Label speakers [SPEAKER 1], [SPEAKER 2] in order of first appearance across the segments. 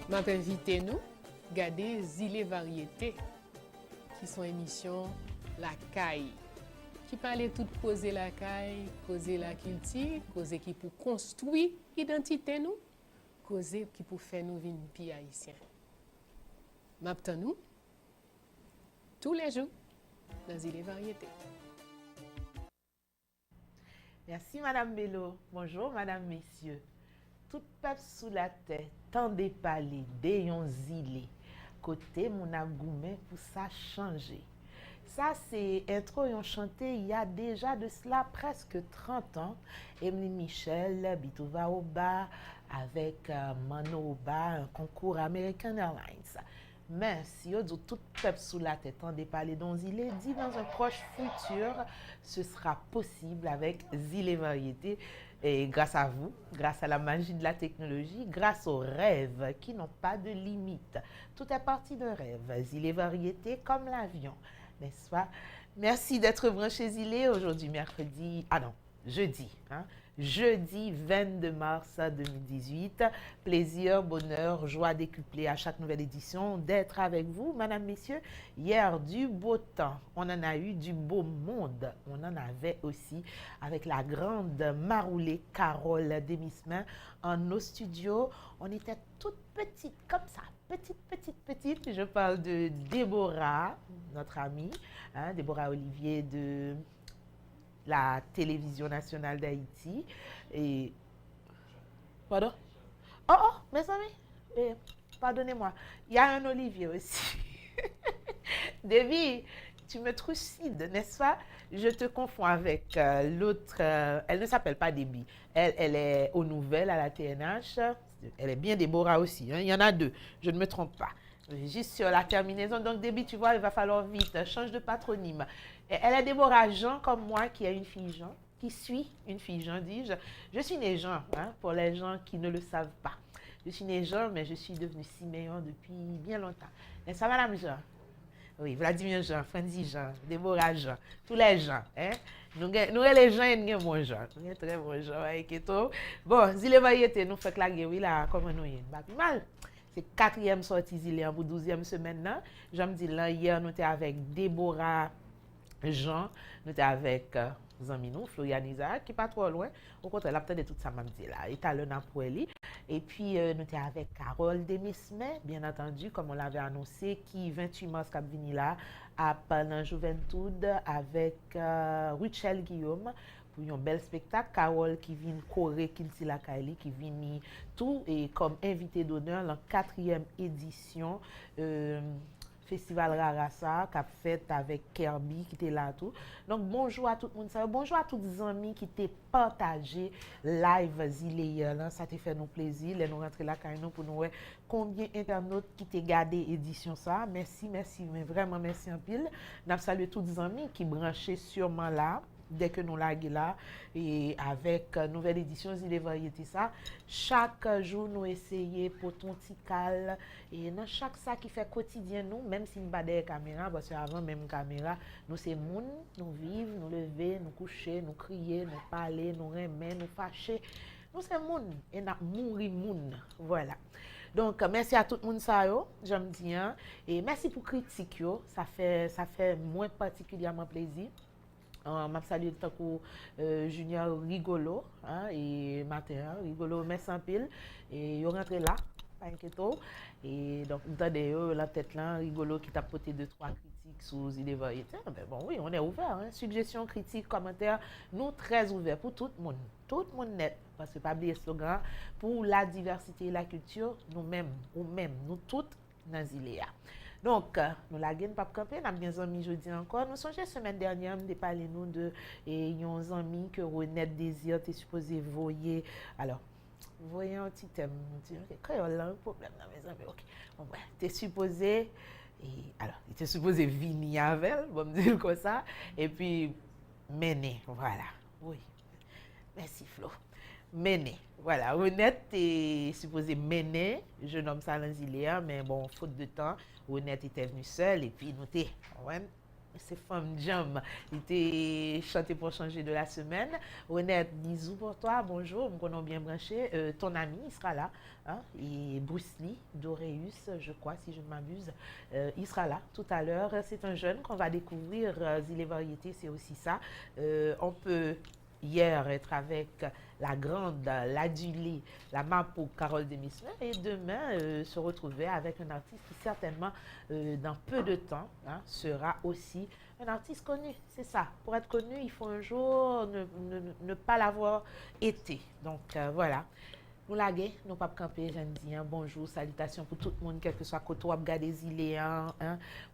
[SPEAKER 1] M'a invité nous garder Zile Variété qui sont émissions La Caille qui parlait tout causer la caille, causer la culture, causer qui pour construire identité nous, causer qui pour faire nous vivre pays haïtien. M'attend nous tous les jours dans Zile Variété.
[SPEAKER 2] Merci Madame Bello. Bonjour Madame, Messieurs. Tout peuple sous la terre, tendez parler, déyon zilé. Côté mon agoumen pour ça changer. Ça, c'est intro yon chanté il y a déjà de cela presque 30 ans. Emily Michel, Bitouva Oba, avec Mano Oba, un concours American Airlines. Mais si yo dit tout peuple sous la tête tendez parler dont il est dit dans un proche futur, ce sera possible avec Zile Variété. Et grâce à vous, grâce à la magie de la technologie, grâce aux rêves qui n'ont pas de limite. Tout est parti d'un rêve. Zile Variété comme l'avion, n'est-ce pas? Merci d'être branché Zile aujourd'hui, mercredi, jeudi. Jeudi 22 mars 2018. Plaisir, bonheur, joie décuplée à chaque nouvelle édition d'être avec vous, Madame, Messieurs. Hier, du beau temps, on en a eu du beau monde. On en avait aussi avec la grande maroulée Carole Demismin en nos studios. On était toutes petites comme ça, petite. Je parle de Déborah, notre amie, Déborah Olivier de la télévision nationale d'Haïti. Et... Pardon? Oh, mes amis, pardonnez-moi. Il y a un Olivier aussi. Debbie, tu me trucides, n'est-ce pas? Je te confonds avec l'autre. Elle ne s'appelle pas Debbie. Elle est aux nouvelles à la TNH. Elle est bien Déborah aussi. Il y en a deux. Je ne me trompe pas. Juste sur la terminaison. Donc, Debbie, tu vois, il va falloir vite. Change de patronyme. Elle est Déborah Jean, comme moi, qui a une fille Jean, qui suit une fille Jean, dis-je. Je suis née Jean, pour les gens qui ne le savent pas. Je suis née Jean, mais je suis devenue Siméon depuis bien longtemps. N'est-ce pas, Madame Jean? Oui, Vladimir Jean, Franzi Jean, Déborah Jean, tous les gens. Nous, les gens, ils sont bons gens. Nous sommes très bons gens. Bon, Zile Variété, nous faisons la guerre, oui, là, comment nous y est? Mal. C'est 4e sortie Zile pour 12e semaine. Là. Je me dis, là, hier, nous étions avec Déborah Jean, nous étions avec Zaminou, Florian Isaac, qui n'est pas trop loin. Au contraire, là, peut-être tout ça m'a dit là. Et talent pour elle. Et puis, nous étions avec Carole Demismin, bien entendu, comme on l'avait annoncé, qui 28 mars cap vini là, à Panan Juventud, avec Richel Guillaume, pour un bel spectacle. Carole qui vient Corée, Kinti la Kaili, qui vient tout, et comme invité d'honneur, la 4e édition. Festival Rarasa qu'a fait avec Kirby qui était là tout. Donc bonjour à tout le monde, bonjour à tous les amis qui t'ont partagé live Zile là, ça t'a fait nous plaisir, nous rentrer là quand nous pour nous voir combien internautes qui t'ont gardé édition ça. Merci, mais vraiment merci en pile. Nous saluons tous les amis qui branchaient sûrement là. Dès que nous laguons là, et avec nouvelle édition Zile Variété ça, chaque jour nous essayons pour ton tical et dans chaque ça qui fait quotidien nous, même si nous pas des caméras, parce qu'avant même caméra, nous c'est moun, nous vivre, nous lever, nous coucher, nous crier, nous parler, nous remettre, nous fâcher, nous c'est moun et nous mourir moun, voilà. Donc merci à tout le monde ça yo, j'aime bien et merci pour critique yo, ça fait moins particulièrement plaisir. Je salue Junior Rigolo et Matin Rigolo merci en pile et yo rentré là pas inquiéto et donc attendez la tête là Rigolo qui t'a porté 2-3 critiques sur Zile Variété mais bon oui on est ouvert suggestions critiques commentaires nous très ouverts pour tout le monde net parce que pas oublier slogan pour la diversité et la culture nous-mêmes ou même nous toutes dans Zile. Donc, nous la gagne pas camper, nous avons bien amis jeudi encore. Nous songeons semaine dernière, nous parlé nous de nos amis que René Désir était supposé voyer. Alors, voyez un petit thème, quand il y a un problème dans mes amis, ok. Bon, ouais, tu es supposé, il était supposé venir avec elle, bon me dire comme ça, et puis mener, voilà. Oui, merci Flo. Mener. Voilà, Honnête est supposé mener, je nomme ça l'anzilea, mais bon, faute de temps, Honnête était venu seul et puis nous t'es, c'est Femme Jam. Il était chanté pour changer de la semaine. Honnête, bisous pour toi, bonjour, nous connaissons bien branché. Ton ami, il sera là. Hein, et Bruce Lee, Doreus, je crois, si je ne m'abuse, il sera là tout à l'heure. C'est un jeune qu'on va découvrir. Zile Variété, c'est aussi ça. On peut hier être avec la grande, l'adulée, la Mapo Carole Demismer et demain se retrouver avec un artiste qui certainement dans peu de temps sera aussi un artiste connu. C'est ça. Pour être connu, il faut un jour ne pas l'avoir été. Donc voilà. Nous laguer, nous pas camper, j'aime dire bonjour, salutations pour tout le monde, quel que soit côté ou regarder zilé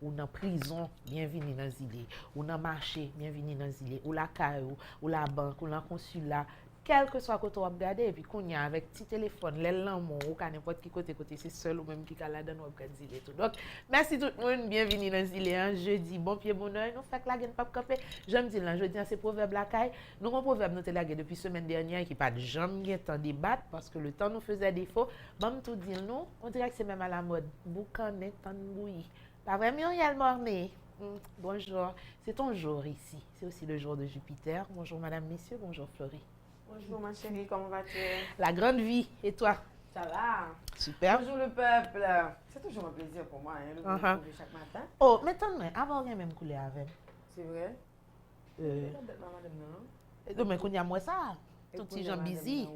[SPEAKER 2] ou dans prison, bienvenue dans zilé, ou dans marché, bienvenue dans zilé, ou la caillou, ou la banque, ou la consulat, quel que soit côté ou regarder et puis qu'on y a avec petit téléphone, les lampes ou n'importe qui côté c'est seul ou même qui là dans nous regarder zilé tout. Donc merci tout le monde, bienvenue dans zilé jeudi, bon pied bonheur, nous fait la gagne pas camper. J'aime dire là jeudi c'est proverbe la caille. Nous un proverbe nous te lagué depuis semaine dernière qui pas de jamais temps débattre parce que le temps nous faisait défaut. Bon tout dire nous, on dirait que c'est même à la mode. Boucané tant bouilli. Pas vrai Muriel Mornay. Bonjour, c'est ton jour ici. C'est aussi le jour de Jupiter. Bonjour madame, messieurs, bonjour Florie.
[SPEAKER 3] Bonjour ma chérie, comment vas-tu?
[SPEAKER 2] La grande vie, et toi?
[SPEAKER 3] Ça va?
[SPEAKER 2] Super.
[SPEAKER 3] Bonjour le peuple. C'est toujours un plaisir pour moi de vous retrouver chaque matin.
[SPEAKER 2] Oh, maintenant, avant, on a même coulé avec.
[SPEAKER 3] C'est vrai?
[SPEAKER 2] Mais qu'on y a moi ça. Tout petit gens busy.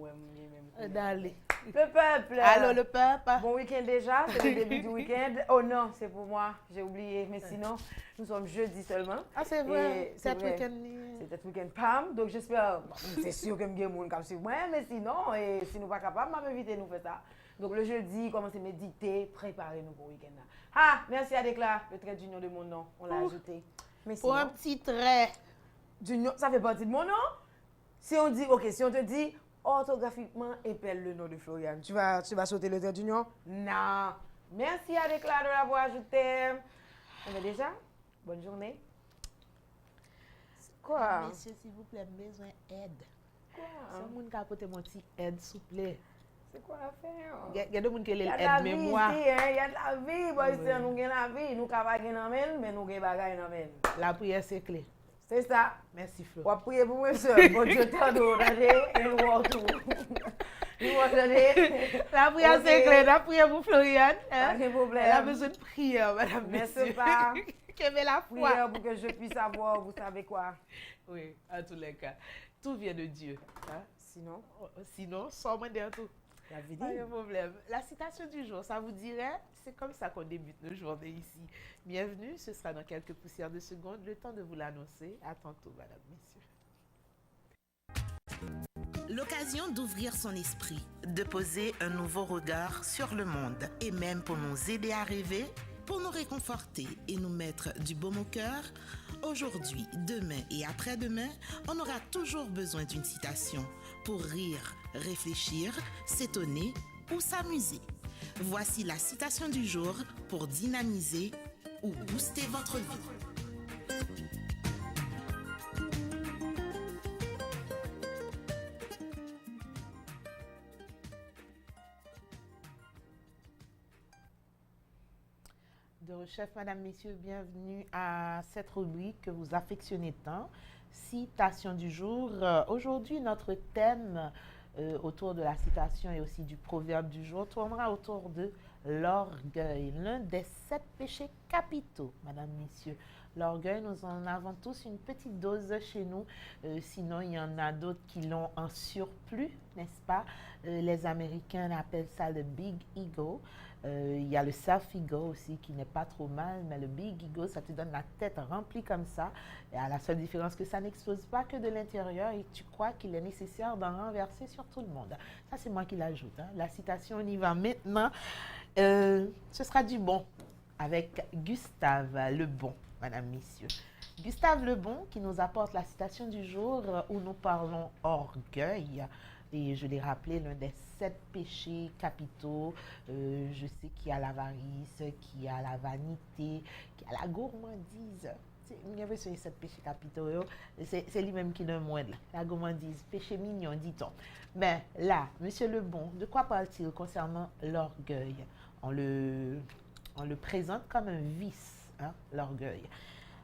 [SPEAKER 2] D'aller.
[SPEAKER 3] Le peuple.
[SPEAKER 2] Allô le peuple.
[SPEAKER 3] Bon week-end déjà, c'est le début du week-end. Oh non, c'est pour moi, j'ai oublié. Mais sinon, nous sommes jeudi seulement.
[SPEAKER 2] Ah c'est vrai, c'est week-end.
[SPEAKER 3] C'est un week-end PAM, donc j'espère, c'est sûr que je vais comme sur moi, mais sinon, et si nous pas capables, je vais m'inviter nous faire ça. Donc le jeudi, commencer à méditer, préparer nous pour le week-end. Ah, merci à Décla, le trait d'union de mon nom, on l'a ajouté. Mais sinon,
[SPEAKER 2] pour un petit trait.
[SPEAKER 3] D'union, ça fait partie de mon nom. Si on dit, ok, si on te dit orthographiquement, épelle le nom de Floriane, tu vas sauter le trait d'union? Non. Merci à Décla de l'avoir ajouté. On est déjà? Bonne journée. Quoi?
[SPEAKER 2] Messieurs, s'il vous plaît, besoin d'aide.
[SPEAKER 3] Quoi?
[SPEAKER 2] C'est un monde qui a apporté mon petit aide, s'il vous plaît.
[SPEAKER 3] C'est quoi l'affaire?
[SPEAKER 2] Il y a des gens qui ont l'aide, mais
[SPEAKER 3] Il
[SPEAKER 2] moi.
[SPEAKER 3] y a de la vie, bon, ici, nous avons la vie. Nous avons la vie, mais nous avons la vie.
[SPEAKER 2] La prière, c'est clé.
[SPEAKER 3] C'est ça.
[SPEAKER 2] Merci, Flo.
[SPEAKER 3] On va prier pour moi seul. Bon Dieu, t'en donne, et nous allons tout. Nous allons
[SPEAKER 2] la prière, c'est clé. La prière pour Floriane.
[SPEAKER 3] Pas de problème.
[SPEAKER 2] Elle a besoin de prière, madame.
[SPEAKER 3] Merci pas.
[SPEAKER 2] Qu'elle met la foi.
[SPEAKER 3] Prière pour que je puisse avoir, vous savez quoi?
[SPEAKER 2] Oui, à tous les cas. Tout vient de Dieu. Hein?
[SPEAKER 3] Sinon,
[SPEAKER 2] sans moi de tout.
[SPEAKER 3] La vie.
[SPEAKER 2] Pas de problème. La citation du jour, ça vous dirait, c'est comme ça qu'on débute nos journées ici. Bienvenue, ce sera dans quelques poussières de secondes. Le temps de vous l'annoncer. À tantôt, madame, messieurs.
[SPEAKER 4] L'occasion d'ouvrir son esprit, de poser un nouveau regard sur le monde et même pour nous aider à rêver, pour nous réconforter et nous mettre du baume au cœur. Aujourd'hui, demain et après-demain, on aura toujours besoin d'une citation pour rire, réfléchir, s'étonner ou s'amuser. Voici la citation du jour pour dynamiser ou booster votre vie.
[SPEAKER 2] De chef, madame, messieurs, bienvenue à cette rubrique que vous affectionnez tant. Citation du jour. Aujourd'hui, notre thème autour de la citation et aussi du proverbe du jour tournera autour de l'orgueil, l'un des 7 péchés capitaux, madame, messieurs. L'orgueil, nous en avons tous une petite dose chez nous, sinon il y en a d'autres qui l'ont en surplus, n'est-ce pas? Les Américains appellent ça le big ego. Il y a le self-ego aussi qui n'est pas trop mal, mais le big ego, ça te donne la tête remplie comme ça. Et à la seule différence que ça n'explose pas que de l'intérieur et tu crois qu'il est nécessaire d'en renverser sur tout le monde. Ça, c'est moi qui l'ajoute. Hein. La citation, on y va maintenant. Ce sera du bon avec Gustave Le Bon, madame, messieurs. Gustave Le Bon qui nous apporte la citation du jour où nous parlons orgueil. Et je l'ai rappelé, l'un des 7 péchés capitaux. Je sais qu'il y a l'avarice, qu'il y a la vanité, qu'il y a la gourmandise. Il y avait ces 7 péchés capitaux. C'est lui-même qui le moindre. La gourmandise, péché mignon, dit-on. Mais là, monsieur Le Bon, de quoi parle-t-il concernant l'orgueil? On le présente comme un vice, hein, l'orgueil.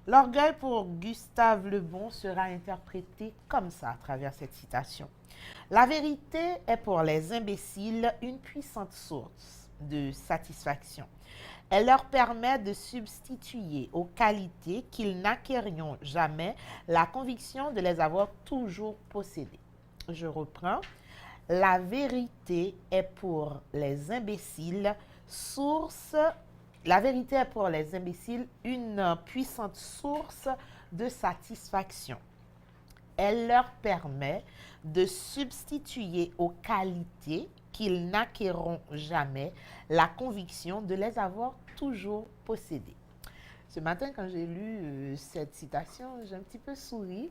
[SPEAKER 2] L'orgueil pour Gustave Le Bon sera interprété comme ça à travers cette citation. La vérité est pour les imbéciles une puissante source de satisfaction. Elle leur permet de substituer aux qualités qu'ils n'acquériront jamais la conviction de les avoir toujours possédées. Je reprends. La vérité est pour les imbéciles une puissante source de satisfaction. Elle leur permet de substituer aux qualités qu'ils n'acquerront jamais la conviction de les avoir toujours possédées. Ce matin, quand j'ai lu cette citation, j'ai un petit peu souri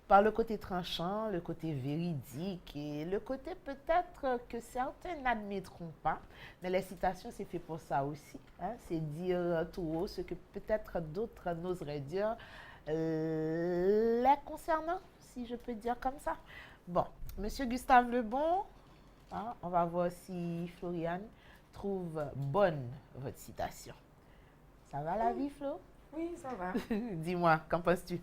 [SPEAKER 2] par le côté tranchant, le côté véridique et le côté peut-être que certains n'admettront pas. Mais les citations, c'est fait pour ça aussi. Hein? C'est dire tout haut ce que peut-être d'autres n'oseraient dire les concernant, si je peux dire comme ça. Bon, Monsieur Gustave Le Bon, hein, on va voir si Floriane trouve bonne votre citation. Ça va la vie, Flo?
[SPEAKER 3] Oui, ça va.
[SPEAKER 2] Dis-moi, qu'en penses-tu?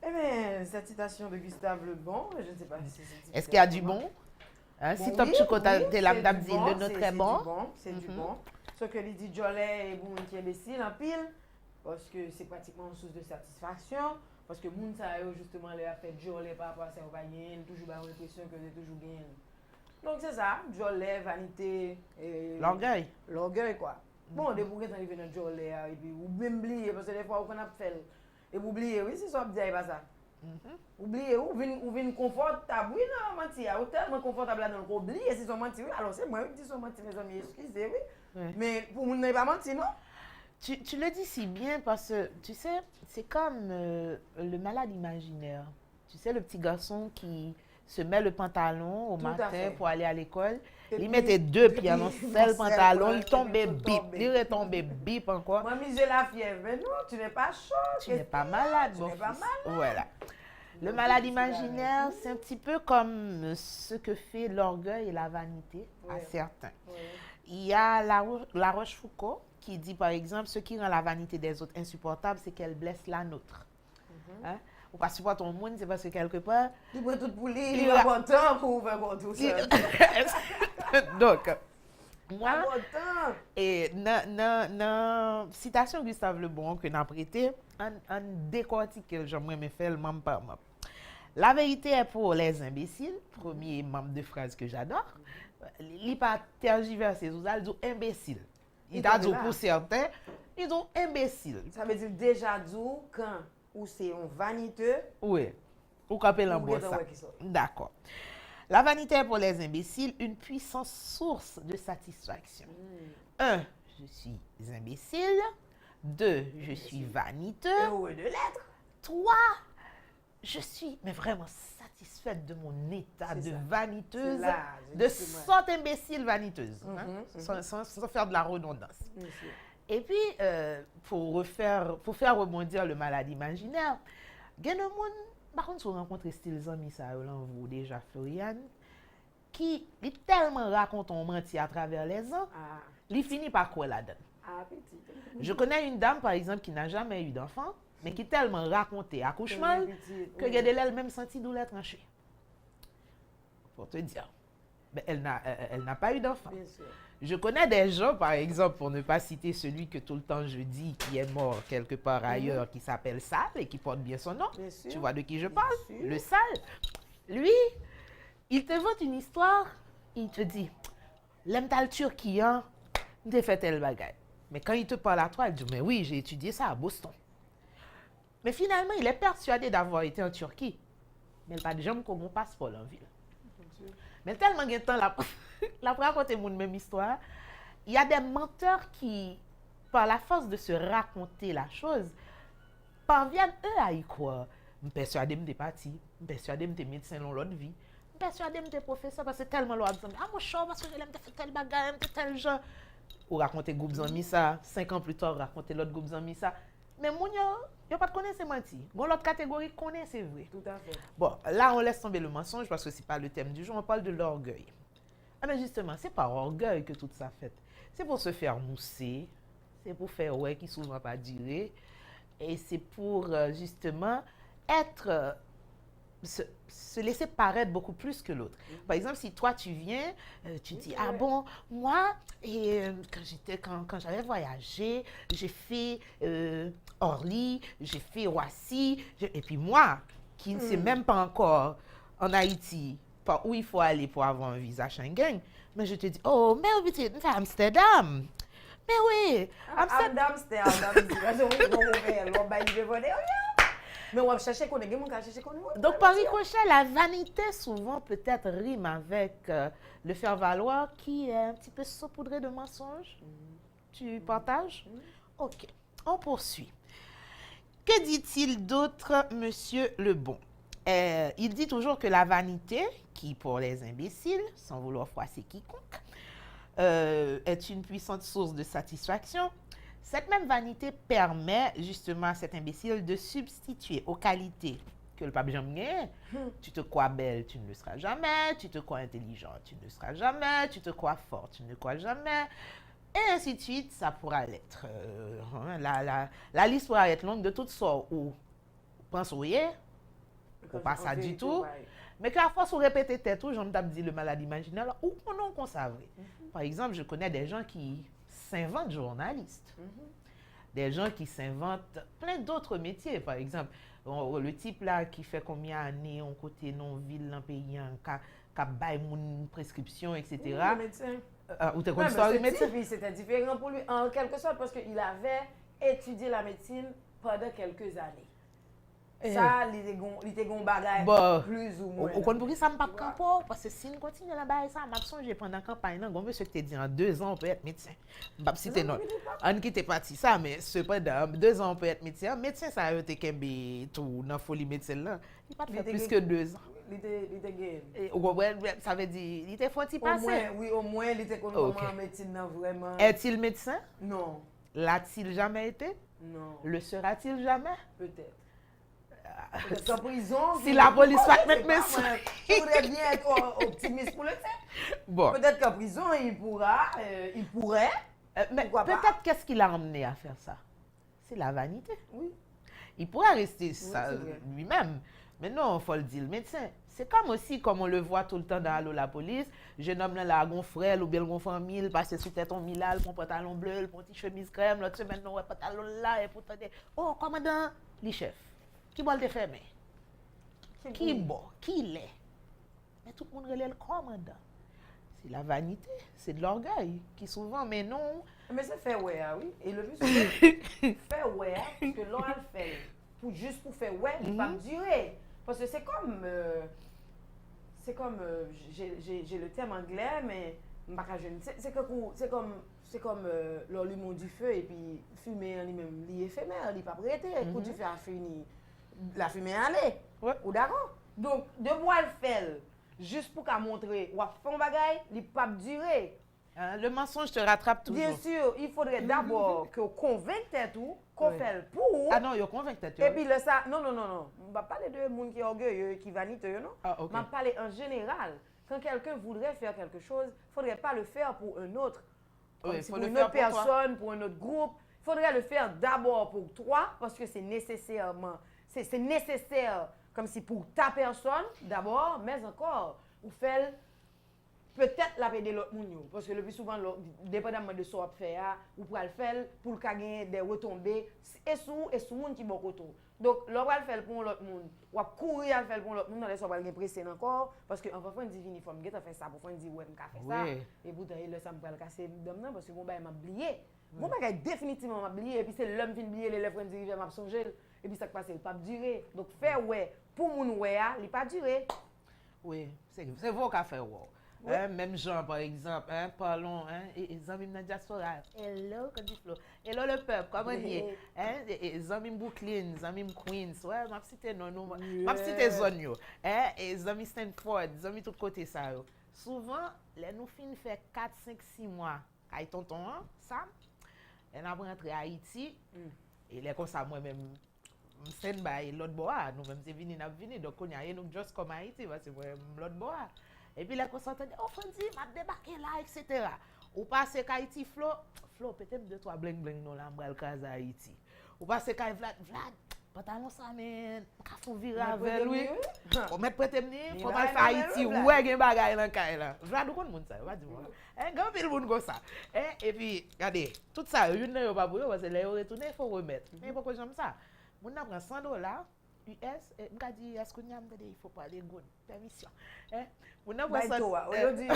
[SPEAKER 3] Eh bien, cette citation de Gustave Le Bon, je ne sais pas si c'est...
[SPEAKER 2] Est-ce qu'il y a du bon? Hein,
[SPEAKER 3] Bon,
[SPEAKER 2] si top
[SPEAKER 3] oui,
[SPEAKER 2] tu comptes
[SPEAKER 3] oui,
[SPEAKER 2] tes lames
[SPEAKER 3] c'est
[SPEAKER 2] d'abdi,
[SPEAKER 3] du bon,
[SPEAKER 2] le nôtre est bon.
[SPEAKER 3] C'est du bon. Sauf que les dit Jolet et bon qui est imbécile en pile, parce que c'est pratiquement une source de satisfaction. Parce que moun sa yo justement le a fait Jolet par rapport à ça, on va gagner, toujours ba l'impression que c'est toujours bien. Donc c'est ça, Jolet, vanité et
[SPEAKER 2] L'orgueil.
[SPEAKER 3] l'orgueil quoi. Bon, des bouquets arrivent dans Jolet et puis ou même oublier parce que des fois on a fait et vous oubliez, oui, c'est ça dire pas ça. Oubliez, ou vin confortable, oui, non, mentir, ou tellement confortable là dans le oublier, si son mentir, oui, alors c'est moi qui dis son mentir, mes amis, excusez, oui.
[SPEAKER 2] Ouais.
[SPEAKER 3] Mais pour moun n'est pas menti, non?
[SPEAKER 2] Tu le dis si bien parce que, tu sais, c'est comme le malade imaginaire. Tu sais, le petit garçon qui se met le pantalon au
[SPEAKER 3] Tout à
[SPEAKER 2] matin
[SPEAKER 3] fait.
[SPEAKER 2] pour aller à l'école.
[SPEAKER 3] Et
[SPEAKER 2] Il
[SPEAKER 3] puis-
[SPEAKER 2] mettait deux
[SPEAKER 3] et
[SPEAKER 2] pieds dans
[SPEAKER 3] puis,
[SPEAKER 2] le seul
[SPEAKER 3] mon
[SPEAKER 2] pantalon,
[SPEAKER 3] seul,
[SPEAKER 2] il tombait
[SPEAKER 3] tout
[SPEAKER 2] bip.
[SPEAKER 3] tombé.
[SPEAKER 2] Il retombait bip encore.
[SPEAKER 3] Moi, j'ai la fièvre, mais non, tu n'es pas chaud.
[SPEAKER 2] Tu n'es pas malade,
[SPEAKER 3] Tu
[SPEAKER 2] mon
[SPEAKER 3] n'es pas
[SPEAKER 2] fils.
[SPEAKER 3] malade.
[SPEAKER 2] Voilà. Le
[SPEAKER 3] Donc,
[SPEAKER 2] malade
[SPEAKER 3] c'est
[SPEAKER 2] imaginaire,
[SPEAKER 3] la-
[SPEAKER 2] c'est un petit peu comme ce que fait l'orgueil et la vanité à
[SPEAKER 3] Ouais.
[SPEAKER 2] certains.
[SPEAKER 3] Ouais.
[SPEAKER 2] Il y a la Rochefoucauld qui dit par exemple, ce qui rend la vanité des autres insupportable, c'est qu'elle blesse la nôtre. Hein? Ou pas supporter ton monde, c'est parce que quelque part.
[SPEAKER 3] Tu prends tout pour lui,
[SPEAKER 2] Il
[SPEAKER 3] il
[SPEAKER 2] a-
[SPEAKER 3] va content pour faire quoi tout seul.
[SPEAKER 2] Donc, moi,
[SPEAKER 3] Pas content.
[SPEAKER 2] et dans citation Gustave Le Bon que n'a prêté, on décortique j'aimerais me faire le membre par membre. La vérité est pour les imbéciles, premier membre de phrase que j'adore. Il n'est pas tergiversé, il dit imbécile. Il a dit
[SPEAKER 3] là.
[SPEAKER 2] pour certains, ils ont imbécile.
[SPEAKER 3] Ça veut dire déjà dit quand ou c'est un vaniteux
[SPEAKER 2] Oui, ou qu'appelle
[SPEAKER 3] ou
[SPEAKER 2] l'embosse
[SPEAKER 3] bien
[SPEAKER 2] ça.
[SPEAKER 3] ouais qui sort.
[SPEAKER 2] D'accord. La vanité est pour les imbéciles une puissante source de satisfaction. 1. Je suis imbécile. 2. Je suis vaniteux.
[SPEAKER 3] Heureux de l'être.
[SPEAKER 2] 3. Je suis mais vraiment satisfaite de mon état
[SPEAKER 3] C'est
[SPEAKER 2] de
[SPEAKER 3] ça.
[SPEAKER 2] vaniteuse,
[SPEAKER 3] C'est là,
[SPEAKER 2] de
[SPEAKER 3] justement.
[SPEAKER 2] sorte imbécile vaniteuse, hein,
[SPEAKER 3] Mhm,
[SPEAKER 2] sans faire de la redondance.
[SPEAKER 3] Monsieur.
[SPEAKER 2] Et puis, pour faire rebondir le malade imaginaire, il y a des gens, par contre, si vous rencontrez style amis, ça, vous déjà, Floriane, qui tellement raconte on menti à travers les ans,
[SPEAKER 3] Ah,
[SPEAKER 2] il finit par quoi là-dedans.
[SPEAKER 3] ah, petit.
[SPEAKER 2] Je connais une dame, par exemple, qui n'a jamais eu d'enfant, mais qui tellement raconté accouchement que
[SPEAKER 3] Oui.
[SPEAKER 2] elle même senti douleur tranchée. Pour te dire. Mais elle n'a pas eu d'enfant.
[SPEAKER 3] Bien sûr.
[SPEAKER 2] Je connais des gens, par exemple, pour ne pas citer celui que tout le temps je dis qui est mort quelque part ailleurs, qui s'appelle Sal et qui porte bien son nom.
[SPEAKER 3] Bien sûr.
[SPEAKER 2] Tu vois de qui je
[SPEAKER 3] Bien
[SPEAKER 2] parle?
[SPEAKER 3] sûr.
[SPEAKER 2] Le Sal. Lui, il te vante une histoire, il te dit, l'aime t'as le Turquie, hein? T'es fait tel bagaille. Mais quand il te parle à toi, il dit, mais oui, j'ai étudié ça à Boston. Mais finalement, il est persuadé d'avoir été en Turquie. Mais il n'a pas de jambes comme un passeport en ville. Mais tellement de temps, la raconter mon même histoire, il y a des menteurs qui, par la force de se raconter la chose, parviennent eux à y croire. Je suis persuadé que je suis parti, je suis persuadé que je suis médecin dans l'autre vie, je suis persuadé que je suis professeur parce que tellement l'autre dit, ah mon chat, parce que je l'aime faire tel bagage, tel genre. Ou raconter groupe amis ça, 5 ans plus tard, raconter l'autre groupe amis ça. Mais mon yo pas de connaître c'est menti. Bon l'autre catégorie connaît c'est vrai.
[SPEAKER 3] Tout à fait.
[SPEAKER 2] Bon, là, on laisse tomber le mensonge parce que ce n'est pas le thème du jour, on parle de l'orgueil. Ah, mais justement, c'est par orgueil que tout ça fait. C'est pour se faire mousser, c'est pour faire ouais qui souvent pas durer. Et c'est pour justement être, se laisser paraître beaucoup plus que l'autre. Par exemple, si toi tu viens, tu dis, ah bon, moi, et quand j'avais voyagé, j'ai fait Orly, j'ai fait Roissy, et puis moi, qui ne sais même pas encore en Haïti, par où il faut aller pour avoir un visa Schengen, mais je te dis, oh, mais oui, tu es à Amsterdam. Mais oui,
[SPEAKER 3] Amsterdam. Mais on va chercher qu'on est, on va chercher qu'on est.
[SPEAKER 2] Donc, par ricochet, la vanité souvent peut-être rime avec le faire-valoir qui est un petit peu saupoudré de mensonges. Tu partages? Ok, on poursuit. Que dit-il d'autre, Monsieur Lebon? Il dit toujours que la vanité, qui pour les imbéciles, sans vouloir froisser quiconque, est une puissante source de satisfaction. Cette même vanité permet justement à cet imbécile de substituer aux qualités que le pape Jean gagne. Tu te crois belle, tu ne le seras jamais. Tu te crois intelligent, tu ne le seras jamais. Tu te crois fort, tu ne le crois jamais. Et ainsi de suite, ça pourra l'être. La liste pourra être longue de toutes sortes. Ou pense au yé, ou pas ça du tout. Mais qu'à force de répéter tout, j'en ai dit le malade imaginaire, ou qu'on conserve. Par exemple, je connais des gens qui s'inventent journalistes. Des gens qui s'inventent plein d'autres métiers. Par exemple, le type là qui fait combien d'années en côté non-ville, dans le pays, qui a baillé une prescription, etc.
[SPEAKER 3] Le médecin.
[SPEAKER 2] Ou t'es connu médecin?
[SPEAKER 3] C'était différent pour lui, en quelque sorte, parce qu'il avait étudié la médecine pendant quelques années. Ça, il était un bagage plus ou moins.
[SPEAKER 2] Ou pour qui ça ne pas campo, parce que si on continue là bas ça m'a songé pendant la campagne là, gon monsieur qui te dit en 2 ans on peut être médecin. M'pa citer non. On qui était parti ça mais cependant 2 ans on peut être médecin. Médecin ça a été kembe tout dans folie médecine là. Il pas fait plus que 2 ans.
[SPEAKER 3] Il était gay.
[SPEAKER 2] Ça veut dire il était fort passer.
[SPEAKER 3] Oui, au moins il était connu en médecine non vraiment.
[SPEAKER 2] Est-il médecin?
[SPEAKER 3] Non.
[SPEAKER 2] L'a-t-il jamais été?
[SPEAKER 3] Non.
[SPEAKER 2] Le sera-t-il jamais?
[SPEAKER 3] Peut-être. En prison,
[SPEAKER 2] si la police va mettre mes soins.
[SPEAKER 3] Il faudrait bien être optimiste pour le faire.
[SPEAKER 2] Bon.
[SPEAKER 3] Peut-être qu'en prison, il pourrait.
[SPEAKER 2] Mais peut-être qu'est-ce qui l'a emmené à faire ça? C'est la vanité.
[SPEAKER 3] Oui.
[SPEAKER 2] Il pourrait rester ça lui-même. Mais non, il faut le dire, le médecin. C'est comme aussi, comme on le voit tout le temps dans Allo la police, jeune homme là, la gon frère ou bien gon famille, passe sous tête en milal, pour pantalon bleu, pour petit chemise crème, l'autre semaine, non, pantalon là, et pour te dire, oh, commandant, les chefs. Qui va le fermer? Qui bon? Qui l'est? Mais tout le monde relève le commandant. C'est la vanité, c'est de l'orgueil qui souvent, mais non.
[SPEAKER 3] Mais c'est fait ouais, oui. Et le plus souvent, fait ouais, parce que l'on le fait juste pour faire ouais, il va me durer. Parce que c'est comme, j'ai le terme anglais, mais c'est comme l'allument du feu et puis fumer en lui-même, il est éphémère, il n'est pas prêté. Quand tu fais la fumée, la fumée aller.
[SPEAKER 2] Ouais.
[SPEAKER 3] Ou d'accord? Donc, de moi le faire, juste pour qu'à montrer, ou à faire un bagage, il ne pas durer.
[SPEAKER 2] Le mensonge te rattrape toujours.
[SPEAKER 3] Bien sûr, il faudrait d'abord qu'on convainque tout, qu'on fait le pour.
[SPEAKER 2] Ah non, il convainc tout.
[SPEAKER 3] Et puis le ça, non. On ne va pas parler de gens qui sont orgueilleux, qui vaniteux, non?
[SPEAKER 2] Ah, ok.
[SPEAKER 3] On va parler en général. Quand quelqu'un voudrait faire quelque chose, il ne faudrait pas le faire pour un autre.
[SPEAKER 2] Oui,
[SPEAKER 3] pour une autre personne, pour un autre groupe. Il faudrait le faire d'abord pour toi, parce que c'est nécessairement, c'est nécessaire, comme si pour ta personne, d'abord, mais encore, vous faites peut-être la paix de l'autre monde. Parce que le plus souvent, dépendamment de ce qu'on fait, vous pouvez le faire pour gagner des retombées, et sous le monde qui est beaucoup. Donc, l'on va le faire pour l'autre monde. On va courir à le faire pour l'autre monde, dans les soins, on va presser encore. Parce qu'en parfois, on dit, uniforme, on fait ça, parfois, on dit, ouais, on fait ça. Et vous, le ça me va le casser, parce que mon bail m'a oublié. Mon bail définitivement m'a oublié. Et puis, c'est l'homme qui m'a oublié, les lèvres, on dit, il m'a songer. Et puis, ça qui passe, il ne pas durer. Donc, faire ouais, pour mon ouais, il ne pas durer.
[SPEAKER 2] Oui, c'est vous qui fait ouais. Oui. Même Jean, par exemple, parlons, et Zami dans la diaspora. Hello, Flo. Hello le peuple, comment est? Et Zami Brooklyn, Zami Queens, ouais, m'a cité non, m'a cité zone et Zami Stanford, Zami tout côté ça. Souvent, les nous fin fait 4, 5, 6 mois avec tonton, Sam, elle a rentré à Haïti, et les comme ça, moi-même, stand by l'autre bois, nous-mêmes, c'est venu, donc on y a nous juste comme Haïti, parce que l'autre bois. Et puis, les consultants disent, oh, Fonzi, m'a débarqué là, etc. Ou passe Haïti, Flo, peut-être 2-3 bling-bling dans l'embral cas Haïti. Ou passe kay Vlad, pantalon ça men, ka fon vire avec lui. Faut mettre prêter venir, faut mal faire Haïti, ouais gen bagay dans kay là. Vlad ou kon moun ça, va di moi. Grand pile moun comme ça. Et puis regardez, tout ça, une yo pas pour yo parce que les retourner, il faut remettre. Mais pourquoi j'aime ça? Moun n'a prend $100 US, et m'ka dit est-ce qu'on y a il faut pas aller good permission. Moun n'a prend ça.
[SPEAKER 3] On dit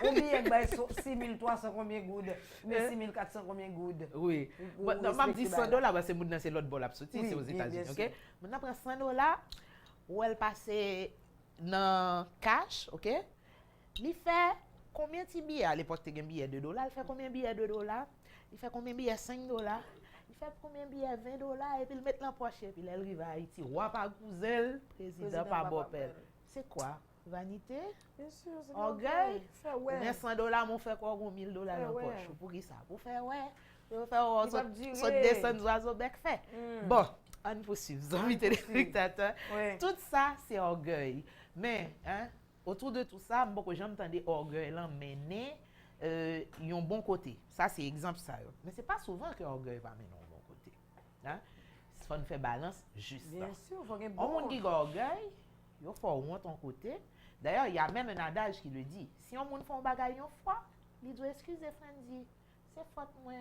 [SPEAKER 3] on billet bail 6300 combien good, mais 6400 combien good.
[SPEAKER 2] Oui. Non, m'a dit $100 parce que moun c'est l'autre bol a sorti, c'est aux États-Unis, OK? Moun n'a prend $100 ou elle passer dans cash, OK? Il fait combien de billets à l'époque tu as un billet de $2, il fait combien de billets de $? Il fait combien de billets $5? Il fait combien de billets $20 et puis il met dans la poche et puis il arrive à Haïti. Roi par cousin, président par Bopel. C'est quoi? Vanité?
[SPEAKER 3] Bien sûr, c'est
[SPEAKER 2] orgueil.
[SPEAKER 3] Ouais.
[SPEAKER 2] $100 mon fait quoi $1000 dans la poche. Pour qui ça? Pour faire ouais. Pour faire
[SPEAKER 3] ça
[SPEAKER 2] descendre oiseau bec fait. Bon, on poursuit. Amis téléspectateurs. Tout ça c'est orgueil. Mais autour de tout ça, beaucoup de gens entendent orgueil là mener ils ont bon côté. Ça c'est exemple ça. Mais c'est pas souvent que orgueil va mener un bon côté. Hein? Il faut faire balance juste.
[SPEAKER 3] Bien sûr, faut gagner
[SPEAKER 2] bon. On dit orgueil, il faut au moins ton côté. D'ailleurs, il y a même un adage qui le dit. Si on moun font bagay une fois, il doit excuser Franzi. C'est faute moi.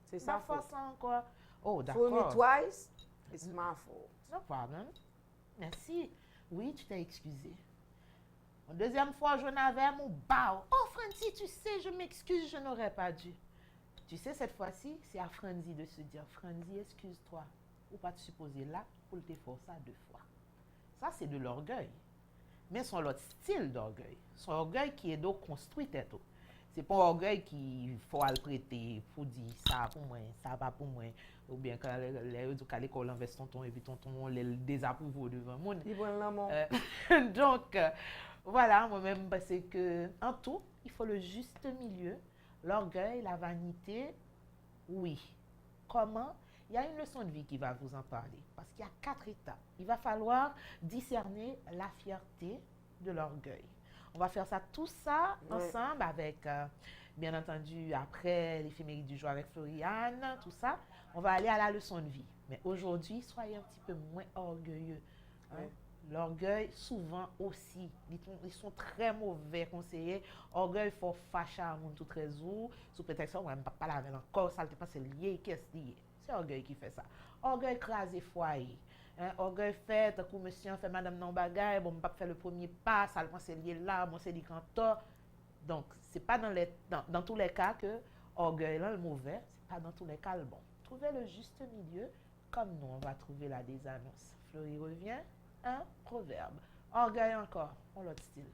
[SPEAKER 3] C'est sa faute
[SPEAKER 2] encore. Oh, d'accord.
[SPEAKER 3] For me twice, it's my fault.
[SPEAKER 2] No problem. Merci. Oui, tu t'es excusé. La deuxième fois, je n'avais mon bao. Oh, Franzi, tu sais, je m'excuse, je n'aurais pas dû. Tu sais, cette fois-ci, c'est à Franzi de se dire, Franzi, excuse-toi. Ou pas te supposer là pour te faire ça 2 fois. Ça, c'est de l'orgueil. Mais son autre style d'orgueil. Son orgueil qui est donc construit tête. C'est pas un orgueil qui faut le prêter pour dire ça pour moi, ça pas pour moi. Ou bien quand les à l'école investe tonton et puis tonton les désapprouve devant monde. Donc, voilà, moi-même, parce que en tout, il faut le juste milieu. L'orgueil, la vanité, oui. Comment? Il y a une leçon de vie qui va vous en parler. Parce qu'il y a 4 étapes. Il va falloir discerner la fierté de l'orgueil. On va faire ça, tout ça ensemble avec, bien entendu, après l'éphéméride du jour avec Floriane, tout ça. On va aller à la leçon de vie. Mais aujourd'hui, soyez un petit peu moins orgueilleux. Hein? L'orgueil, souvent aussi, ils sont très mauvais conseillers. Orgueil, il faut fâcher à monde tout très haut. Sous prétexte, on ne va pas laver encore, ça ne pas c'est lié, qu'est-ce lié. C'est orgueil qui fait ça. Orgueil crasé foyer. Orgueil fait, coup monsieur fait madame non bagaille, bon, pas faire le premier pas, ça c'est lié là, bon, c'est dit cantor. Donc, c'est pas dans tous les cas que orgueil là, le mauvais, c'est pas dans tous les cas le bon. Trouvez le juste milieu, comme nous, on va trouver la désannonce. Fleury revient. Un proverbe. Orgueil encore. On l'autre style.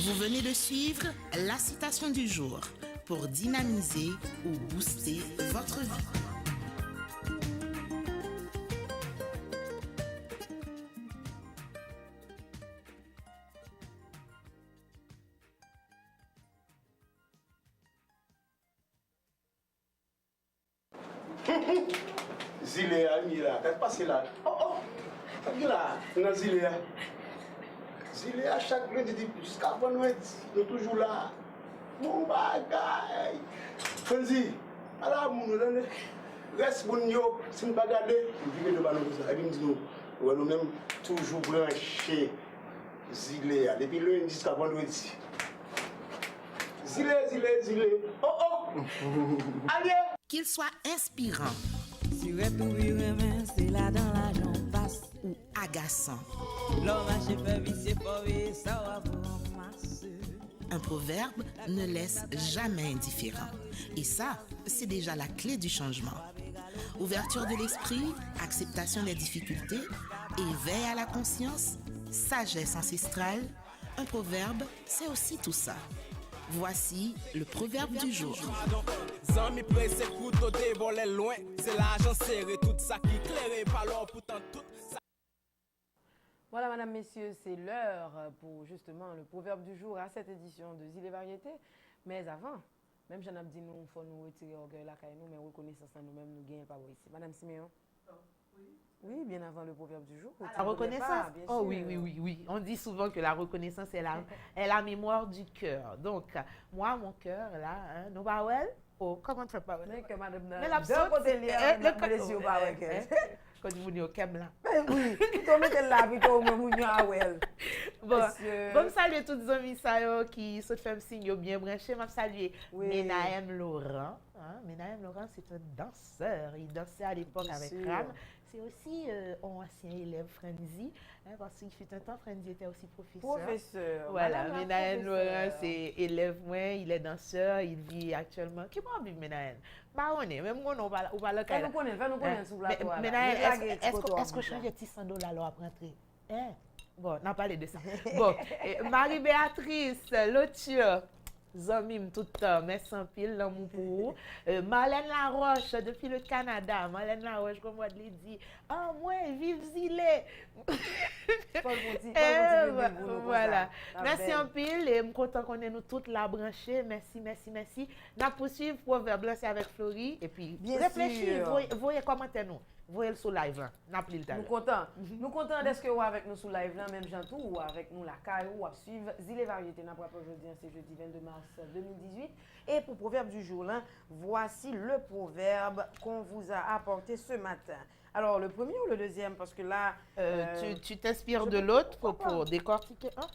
[SPEAKER 4] Vous venez de suivre la citation du jour pour dynamiser ou booster votre vie.
[SPEAKER 5] Zilea, Mira, qu'est-ce qui passe là? Oh, là, non, Zilea. Zilea, chaque lundi, jusqu'à vendredi, nous toujours là. Mon bagage. Franzi, alors, reste bon yo, si nous ne regardons pas, nous vivons devant nous, nous même toujours branchés. Zilea, depuis lundi jusqu'à vendredi. Zilea. Oh, allez!
[SPEAKER 4] Qu'il soit inspirant ou agaçant. Un proverbe ne laisse jamais indifférent. Et ça, c'est déjà la clé du changement. Ouverture de l'esprit, acceptation des difficultés, éveil à la conscience, sagesse ancestrale. Un proverbe, c'est aussi tout ça. Voici le proverbe du jour.
[SPEAKER 3] Voilà, madame, messieurs, c'est l'heure pour justement le proverbe du jour à cette édition de Zile Variété. Mais avant, même j'en ai dit, nous, il faut nous retirer orgueil là, nous, mais reconnaissance à nous-mêmes, nous gagnons pas ici. Madame Siméon?
[SPEAKER 2] Oui.
[SPEAKER 3] Oui, bien avant le proverbe du jour.
[SPEAKER 2] La reconnaissance.
[SPEAKER 3] Bien
[SPEAKER 2] Oh
[SPEAKER 3] sûr.
[SPEAKER 2] oui. On dit souvent que la reconnaissance est la mémoire du cœur. Donc, moi, mon cœur, là, hein, nous pas well. Oh, comment tu fais pas well?
[SPEAKER 3] Mais que madame,
[SPEAKER 2] Mais la
[SPEAKER 3] de côté, les yeux pas avec elle.
[SPEAKER 2] Quand vous venez au Kem, là.
[SPEAKER 3] Oui, plutôt mettez là, plutôt me mounio à well.
[SPEAKER 2] Bon,
[SPEAKER 3] Monsieur.
[SPEAKER 2] bon, saluer tous les amis ça, qui se font signe bien branché. Je saluer
[SPEAKER 3] Oui.
[SPEAKER 2] Menahem Laurent. Hein? Menahem Laurent, c'est un danseur. Il dansait à l'époque
[SPEAKER 3] Bien
[SPEAKER 2] avec
[SPEAKER 3] sûr.
[SPEAKER 2] Ram. C'est aussi un ancien élève Frenzy, hein, parce qu'il fut un temps, Frenzy était aussi professeur.
[SPEAKER 3] Professeur.
[SPEAKER 2] Voilà,
[SPEAKER 3] Madame la
[SPEAKER 2] Menahem Laurent,
[SPEAKER 3] professeure.
[SPEAKER 2] c'est élève, moi, il est danseur, il vit actuellement. Qui peut vivre Menahem? Bah, on est, même moi, on va le
[SPEAKER 3] Fais nous connaître sous la toile.
[SPEAKER 2] Menahem, est-ce que je change petit $100 là après rentrer? Hein? Bon, on a parlé de ça. Bon, Marie-Béatrice, Lothio, Zomim tout le temps, merci en pile, l'amour pour vous. Marlène Laroche, depuis le Canada. Marlène Laroche, comme moi, je l'ai dit. Ah, moi, vive Zilé. Voilà. Merci en pile et je suis content qu'on ait nous toutes la branchée. Merci. Nous poursuivons Proverbe lancé avec Florie. Et puis,
[SPEAKER 3] Bien
[SPEAKER 2] réfléchissez,
[SPEAKER 3] sûr.
[SPEAKER 2] voyez commenter nous. Voyez le sous live là. N'a plus le temps.
[SPEAKER 3] Nous contents. Nous contents d'être que vous avec nous sous live là, même Jean-Tout, ou avec nous la caille, ou à suivre Zile Variété. Nous avons aujourd'hui, c'est jeudi 22 mars 2018. Et pour Proverbe du jour là, voici le proverbe qu'on vous a apporté ce matin. Alors, le premier ou le deuxième? Parce que là.
[SPEAKER 2] Tu t'inspires
[SPEAKER 3] je
[SPEAKER 2] de
[SPEAKER 3] peux-
[SPEAKER 2] l'autre
[SPEAKER 3] pourquoi
[SPEAKER 2] pour décortiquer un?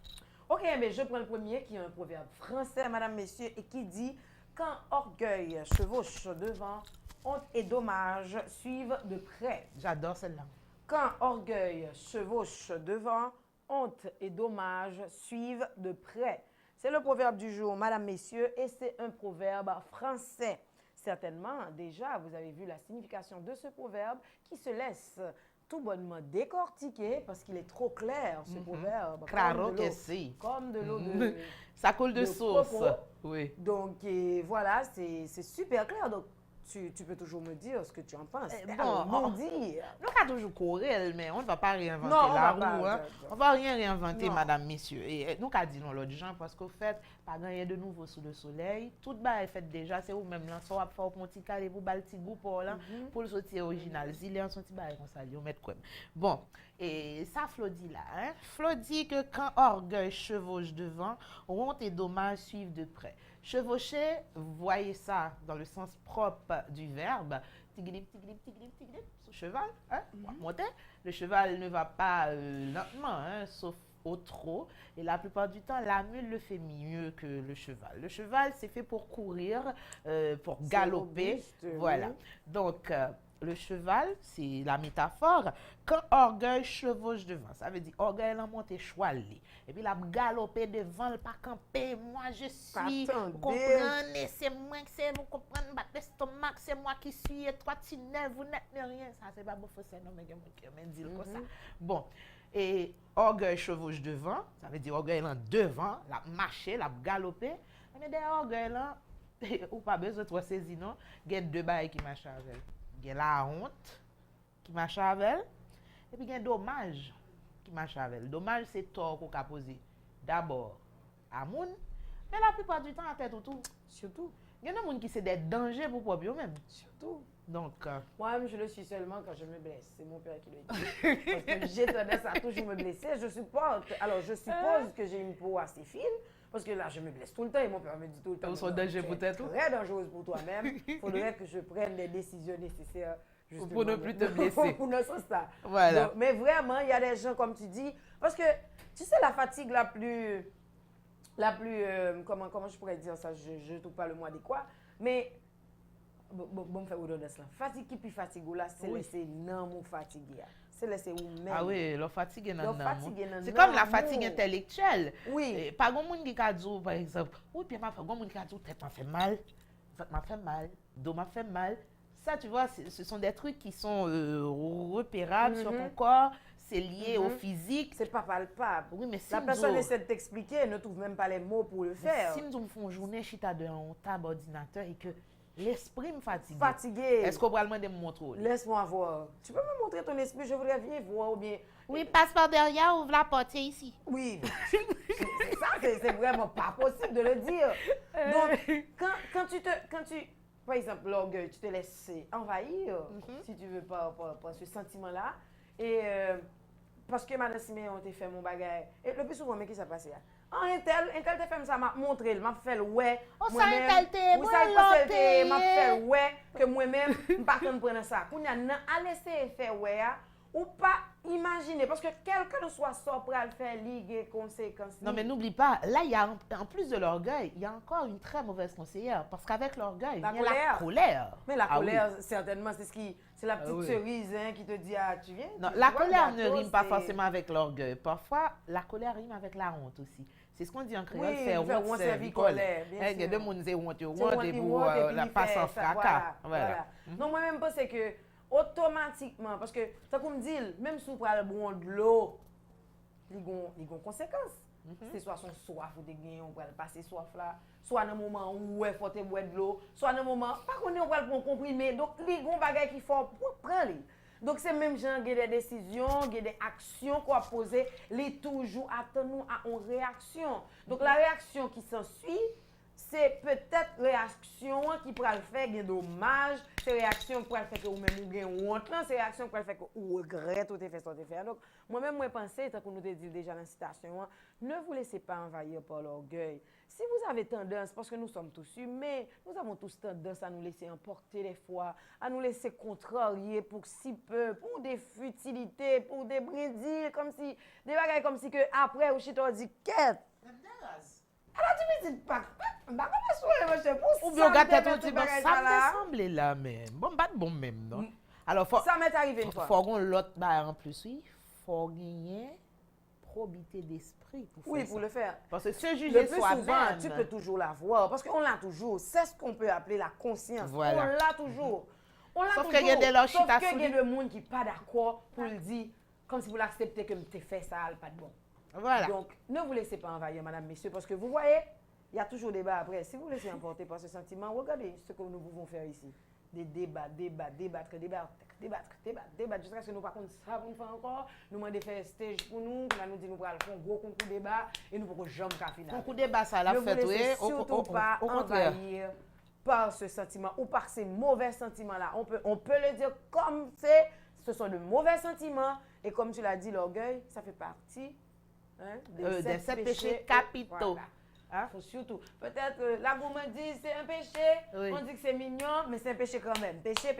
[SPEAKER 3] Ok, mais je prends le premier qui est un proverbe français, madame, messieurs, et qui dit: quand orgueil chevauche devant, honte et dommage suivent de près.
[SPEAKER 2] J'adore celle-là.
[SPEAKER 3] Quand orgueil chevauche devant, honte et dommage suivent de près. C'est le proverbe du jour, madame, messieurs, et c'est un proverbe français. Certainement, déjà, vous avez vu la signification de ce proverbe qui se laisse tout bonnement décortiquer parce qu'il est trop clair, ce proverbe.
[SPEAKER 2] Claro
[SPEAKER 3] Comme de
[SPEAKER 2] que
[SPEAKER 3] l'eau.
[SPEAKER 2] si.
[SPEAKER 3] Comme de l'eau de...
[SPEAKER 2] Ça coule de
[SPEAKER 3] de
[SPEAKER 2] source.
[SPEAKER 3] coco.
[SPEAKER 2] Oui.
[SPEAKER 3] Donc, voilà, c'est super clair. Donc, tu peux toujours me dire ce que tu en penses.
[SPEAKER 2] bon,
[SPEAKER 3] non dire.
[SPEAKER 2] Nous avons toujours courir, mais on ne va pas réinventer
[SPEAKER 3] Non, on
[SPEAKER 2] la
[SPEAKER 3] va pas,
[SPEAKER 2] roue. Hein.
[SPEAKER 3] ça.
[SPEAKER 2] On ne va rien réinventer,
[SPEAKER 3] Non.
[SPEAKER 2] madame, messieurs. Et nous avons dit non l'autre gens parce qu'au fait, pas rien de nouveau sous le soleil. Tout bas est fait déjà. C'est vous-même là. Ça va faire un petit carré pour le petit goût pour là, pour le sortir original. S'il est en son petit bail comme ça, on met quoi. Bon, et ça, Flo dit là. Hein? Flo dit que quand orgueil chevauche devant, honte et dommage suivent de près. Chevaucher, vous voyez ça dans le sens propre du verbe. Tiglip, sur cheval, hein, monter. Le cheval ne va pas lentement, hein, sauf au trot. Et la plupart du temps, la mule le fait mieux que le cheval. Le cheval, c'est fait pour courir, pour galoper.
[SPEAKER 3] robuste,
[SPEAKER 2] Voilà.
[SPEAKER 3] oui.
[SPEAKER 2] Donc, le cheval, c'est la métaphore. Quand orgueil chevauche devant, ça veut dire orgueil en monte choiler. Et puis, la galoper devant, le pas camper. Moi, je suis.
[SPEAKER 3] Attendez.
[SPEAKER 2] Vous comprenez? C'est moi qui c'est. Vous comprenez? Battre l'estomac, c'est moi qui suis. Et toi, tu n'es, vous n'êtes rien. Ça, c'est pas beau, c'est non, mais il y a dit comme ça. Bon. Et orgueil chevauche devant, ça veut dire orgueil là devant, la marcher, la galoper. Mais derrière orgueil là, ou pas besoin de toi saisir non, il y a deux bails qui marchent avec elle. Il y a la honte qui marche avec elle, et puis il y a dommage qui marche avec elle. Dommage, c'est tort qu'on a posé. D'abord, à moun, mais la plupart du temps, à tête ou tout.
[SPEAKER 3] Surtout.
[SPEAKER 2] Il y a des gens qui c'est des dangers pour propre eux-mêmes.
[SPEAKER 3] Surtout.
[SPEAKER 2] Donc,
[SPEAKER 3] Moi-même, je le suis seulement quand je me blesse. C'est mon père qui le dit. Parce que j'ai tendance à toujours me blesser. Je suppose que j'ai une peau assez fine. Parce que là, je me blesse tout le temps et mon père me dit tout le temps.
[SPEAKER 2] Vous sont dangereux pour toi, tout?
[SPEAKER 3] Très dangereuse pour toi-même. Il faudrait que je prenne les décisions nécessaires. Justement,
[SPEAKER 2] Pour ne plus te blesser.
[SPEAKER 3] Pour ne pas ça.
[SPEAKER 2] Voilà.
[SPEAKER 3] Donc, mais vraiment, il y a des gens, comme tu dis, parce que, tu sais, la fatigue la plus comment je pourrais dire ça, je ne trouve pas le mot adéquat, mais, bon, faire au-delà de cela. Fatigue qui puis fatigue, là, c'est laisser non mou fatigué. C'est laisser ou même.
[SPEAKER 2] Ah oui, la fatigue est dans
[SPEAKER 3] le
[SPEAKER 2] c'est comme la fatigue intellectuelle.
[SPEAKER 3] Oui.
[SPEAKER 2] Et pas grand monde qui a dit, par exemple, oui, puis pas grand monde qui a dit, tête m'a fait mal, tête m'a fait mal, dos m'a fait mal. Ça, tu vois, ce sont des trucs qui sont repérables sur ton corps, c'est lié au physique.
[SPEAKER 3] C'est pas palpable.
[SPEAKER 2] Oui, mais si
[SPEAKER 3] la personne essaie de t'expliquer, elle ne trouve même pas les mots pour le faire.
[SPEAKER 2] Si nous faisons une journée chita devant un table ordinateur et que l'esprit me fatigue.
[SPEAKER 3] Fatigué.
[SPEAKER 2] Est-ce qu'on va demander de me montrer?
[SPEAKER 3] Laisse-moi voir. Tu peux me montrer ton esprit, je voudrais venir voir ou bien.
[SPEAKER 2] Oui, passe par derrière, ouvre la porte, c'est ici.
[SPEAKER 3] Oui, c'est ça, c'est vraiment pas possible de le dire. Donc, quand tu, par exemple, l'orgueil, tu te laisses envahir, si tu veux, par ce sentiment-là, Et parce que Madame Siméon t'a fait mon bagage. Et le plus souvent, mais qui ça passe? Un tel t'a fait ça, m'a montré, m'a fait ouais.
[SPEAKER 2] Oh, ça un tel te,
[SPEAKER 3] ou ça
[SPEAKER 2] moi,
[SPEAKER 3] m'a fait ouais, que moi-même, pas qu'on prenne ça. Qu'on y a à laisser faire ouais, ou pas imaginer, parce que quel que soit ça pour le faire, ligue conséquences.
[SPEAKER 2] Non, mais n'oublie pas, là, il y a, en plus de l'orgueil, il y a encore une très mauvaise conseillère. Parce qu'avec l'orgueil,
[SPEAKER 3] La
[SPEAKER 2] vient la colère.
[SPEAKER 3] Mais la
[SPEAKER 2] Ah oui.
[SPEAKER 3] colère, certainement, c'est la petite
[SPEAKER 2] oui.
[SPEAKER 3] cerise hein, qui te dit, ah, tu viens.
[SPEAKER 2] Non,
[SPEAKER 3] tu
[SPEAKER 2] la
[SPEAKER 3] vois, le
[SPEAKER 2] colère ne
[SPEAKER 3] gâteau,
[SPEAKER 2] rime pas
[SPEAKER 3] c'est-
[SPEAKER 2] forcément avec l'orgueil. Parfois, la colère rime avec la honte aussi. C'est ce qu'on dit en créole,
[SPEAKER 3] Oui,
[SPEAKER 2] faire
[SPEAKER 3] faire
[SPEAKER 2] honte,
[SPEAKER 3] honte,
[SPEAKER 2] c'est
[SPEAKER 3] servir
[SPEAKER 2] colère.
[SPEAKER 3] colère, bien
[SPEAKER 2] Il y a
[SPEAKER 3] sûr.
[SPEAKER 2] des gens qui disent honte,
[SPEAKER 3] C'est
[SPEAKER 2] honte, et pour la
[SPEAKER 3] puis
[SPEAKER 2] passe en
[SPEAKER 3] fait ça,
[SPEAKER 2] fracas. Voilà.
[SPEAKER 3] Donc, moi-même, je pense que automatiquement, parce que, ça comme dit, même si vous prenez bon de l'eau, il y a des conséquences. C'est soit son soif ou des gains, on va passer soif là, soit dans le moment où il faut te boire de l'eau, soit dans le moment, pas qu'on est on va le comprimer. Donc, il y a des bagages qu'il faut prendre. Donc, c'est même genre, il y a des décisions, il y a des actions qu'on a posées, les toujours attendons à une réaction. Donc, la réaction qui s'ensuit, c'est peut-être réaction qui pourra le faire des dommages, c'est réaction qui pourra le faire que vous-même vous gagnez honte, c'est réaction qui pourra le faire que vous regrettez tout fait ça fait. Donc moi-même moi pensais tant qu'on nous a dit déjà dans la citation, ne vous laissez pas envahir par l'orgueil. Si vous avez tendance, parce que nous sommes tous humains, nous avons tous tendance à nous laisser emporter des fois, à nous laisser contrarier pour si peu, pour des futilités, pour des brindilles, comme si, des bagages comme si que après, ou si tu dit, qu'est-ce? Alors tu me dis pas, bah comment je pour
[SPEAKER 2] Ou bien,
[SPEAKER 3] ça,
[SPEAKER 2] regarde,
[SPEAKER 3] me
[SPEAKER 2] tu dis,
[SPEAKER 3] mettre
[SPEAKER 2] ça
[SPEAKER 3] ce bagage là?
[SPEAKER 2] me semble là même. Bon, pas de bon même, non? Alors, faut,
[SPEAKER 3] Ça m'est arrivé une fois.
[SPEAKER 2] faut qu'on l'autre bah, en plus, oui. Faut gagner probité d'esprit pour
[SPEAKER 3] Oui,
[SPEAKER 2] faire
[SPEAKER 3] pour
[SPEAKER 2] ça.
[SPEAKER 3] le faire.
[SPEAKER 2] Parce que se
[SPEAKER 3] Le
[SPEAKER 2] juger
[SPEAKER 3] plus souvent,
[SPEAKER 2] soi-même.
[SPEAKER 3] tu peux toujours l'avoir. Parce qu'on l'a toujours. C'est ce qu'on peut appeler la conscience.
[SPEAKER 2] Voilà.
[SPEAKER 3] On l'a toujours. On l'a
[SPEAKER 2] Sauf
[SPEAKER 3] toujours.
[SPEAKER 2] que y a des loges
[SPEAKER 3] Sauf
[SPEAKER 2] qui
[SPEAKER 3] que y a des gens qui ne sont pas d'accord pour le dire, comme si vous l'acceptez que tu fait ça, pas de bon.
[SPEAKER 2] Voilà.
[SPEAKER 3] Donc, ne vous laissez pas envahir, madame, messieurs, parce que vous voyez, il y a toujours débat après. Si vous laissez emporter par ce sentiment, regardez ce que nous pouvons faire ici. Des débats, débattre, jusqu'à ce que nous par contre ça pour nous faire encore. Nous demandons de faire un stage pour nous, nous dit nous allons faire un gros concours de débat et nous pouvons jamais qu'à final.
[SPEAKER 2] Concours de débat, ça l'a
[SPEAKER 3] Ne vous
[SPEAKER 2] fait, oui.
[SPEAKER 3] laissez surtout pas
[SPEAKER 2] au contraire.
[SPEAKER 3] envahir par ce sentiment ou par ces mauvais sentiments-là. On peut le dire comme c'est, ce sont de mauvais sentiments et comme tu l'as dit, l'orgueil, ça fait partie
[SPEAKER 2] des 7 péchés capitaux.
[SPEAKER 3] Voilà. Hein? Faut surtout. Peut-être la gourmandise, c'est un péché.
[SPEAKER 2] Oui.
[SPEAKER 3] On dit que c'est mignon, mais c'est un péché quand même. Péché.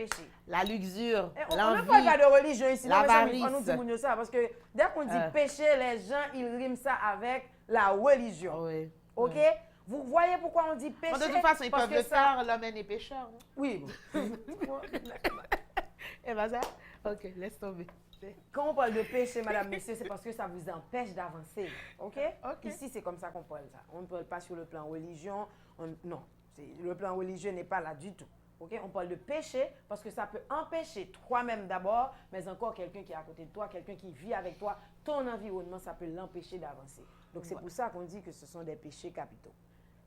[SPEAKER 2] La luxure,
[SPEAKER 3] Et on ne parle pas
[SPEAKER 2] l'envie.
[SPEAKER 3] de religion ici. non, mais ça,
[SPEAKER 2] l'avarice.
[SPEAKER 3] on nous dit mounio ça. Parce que dès qu'on dit péché, les gens, ils riment ça avec la religion.
[SPEAKER 2] Oui.
[SPEAKER 3] OK? Vous voyez pourquoi on dit péché?
[SPEAKER 2] De toute façon, ils
[SPEAKER 3] Parce
[SPEAKER 2] peuvent
[SPEAKER 3] que
[SPEAKER 2] le faire, l'homme est pécheur. Non?
[SPEAKER 3] Oui.
[SPEAKER 2] Eh ben ça, ok, laisse tomber.
[SPEAKER 3] Quand on parle de péché, madame, monsieur, c'est parce que ça vous empêche d'avancer. OK?
[SPEAKER 2] Ok.
[SPEAKER 3] Ici, c'est comme ça qu'on parle ça. On ne parle pas sur le plan religion. Non, le plan religieux n'est pas là du tout. OK? On parle de péché parce que ça peut empêcher toi-même d'abord, mais encore quelqu'un qui est à côté de toi, quelqu'un qui vit avec toi, ton environnement, ça peut l'empêcher d'avancer. Donc, c'est pour ça qu'on dit que ce sont des péchés capitaux.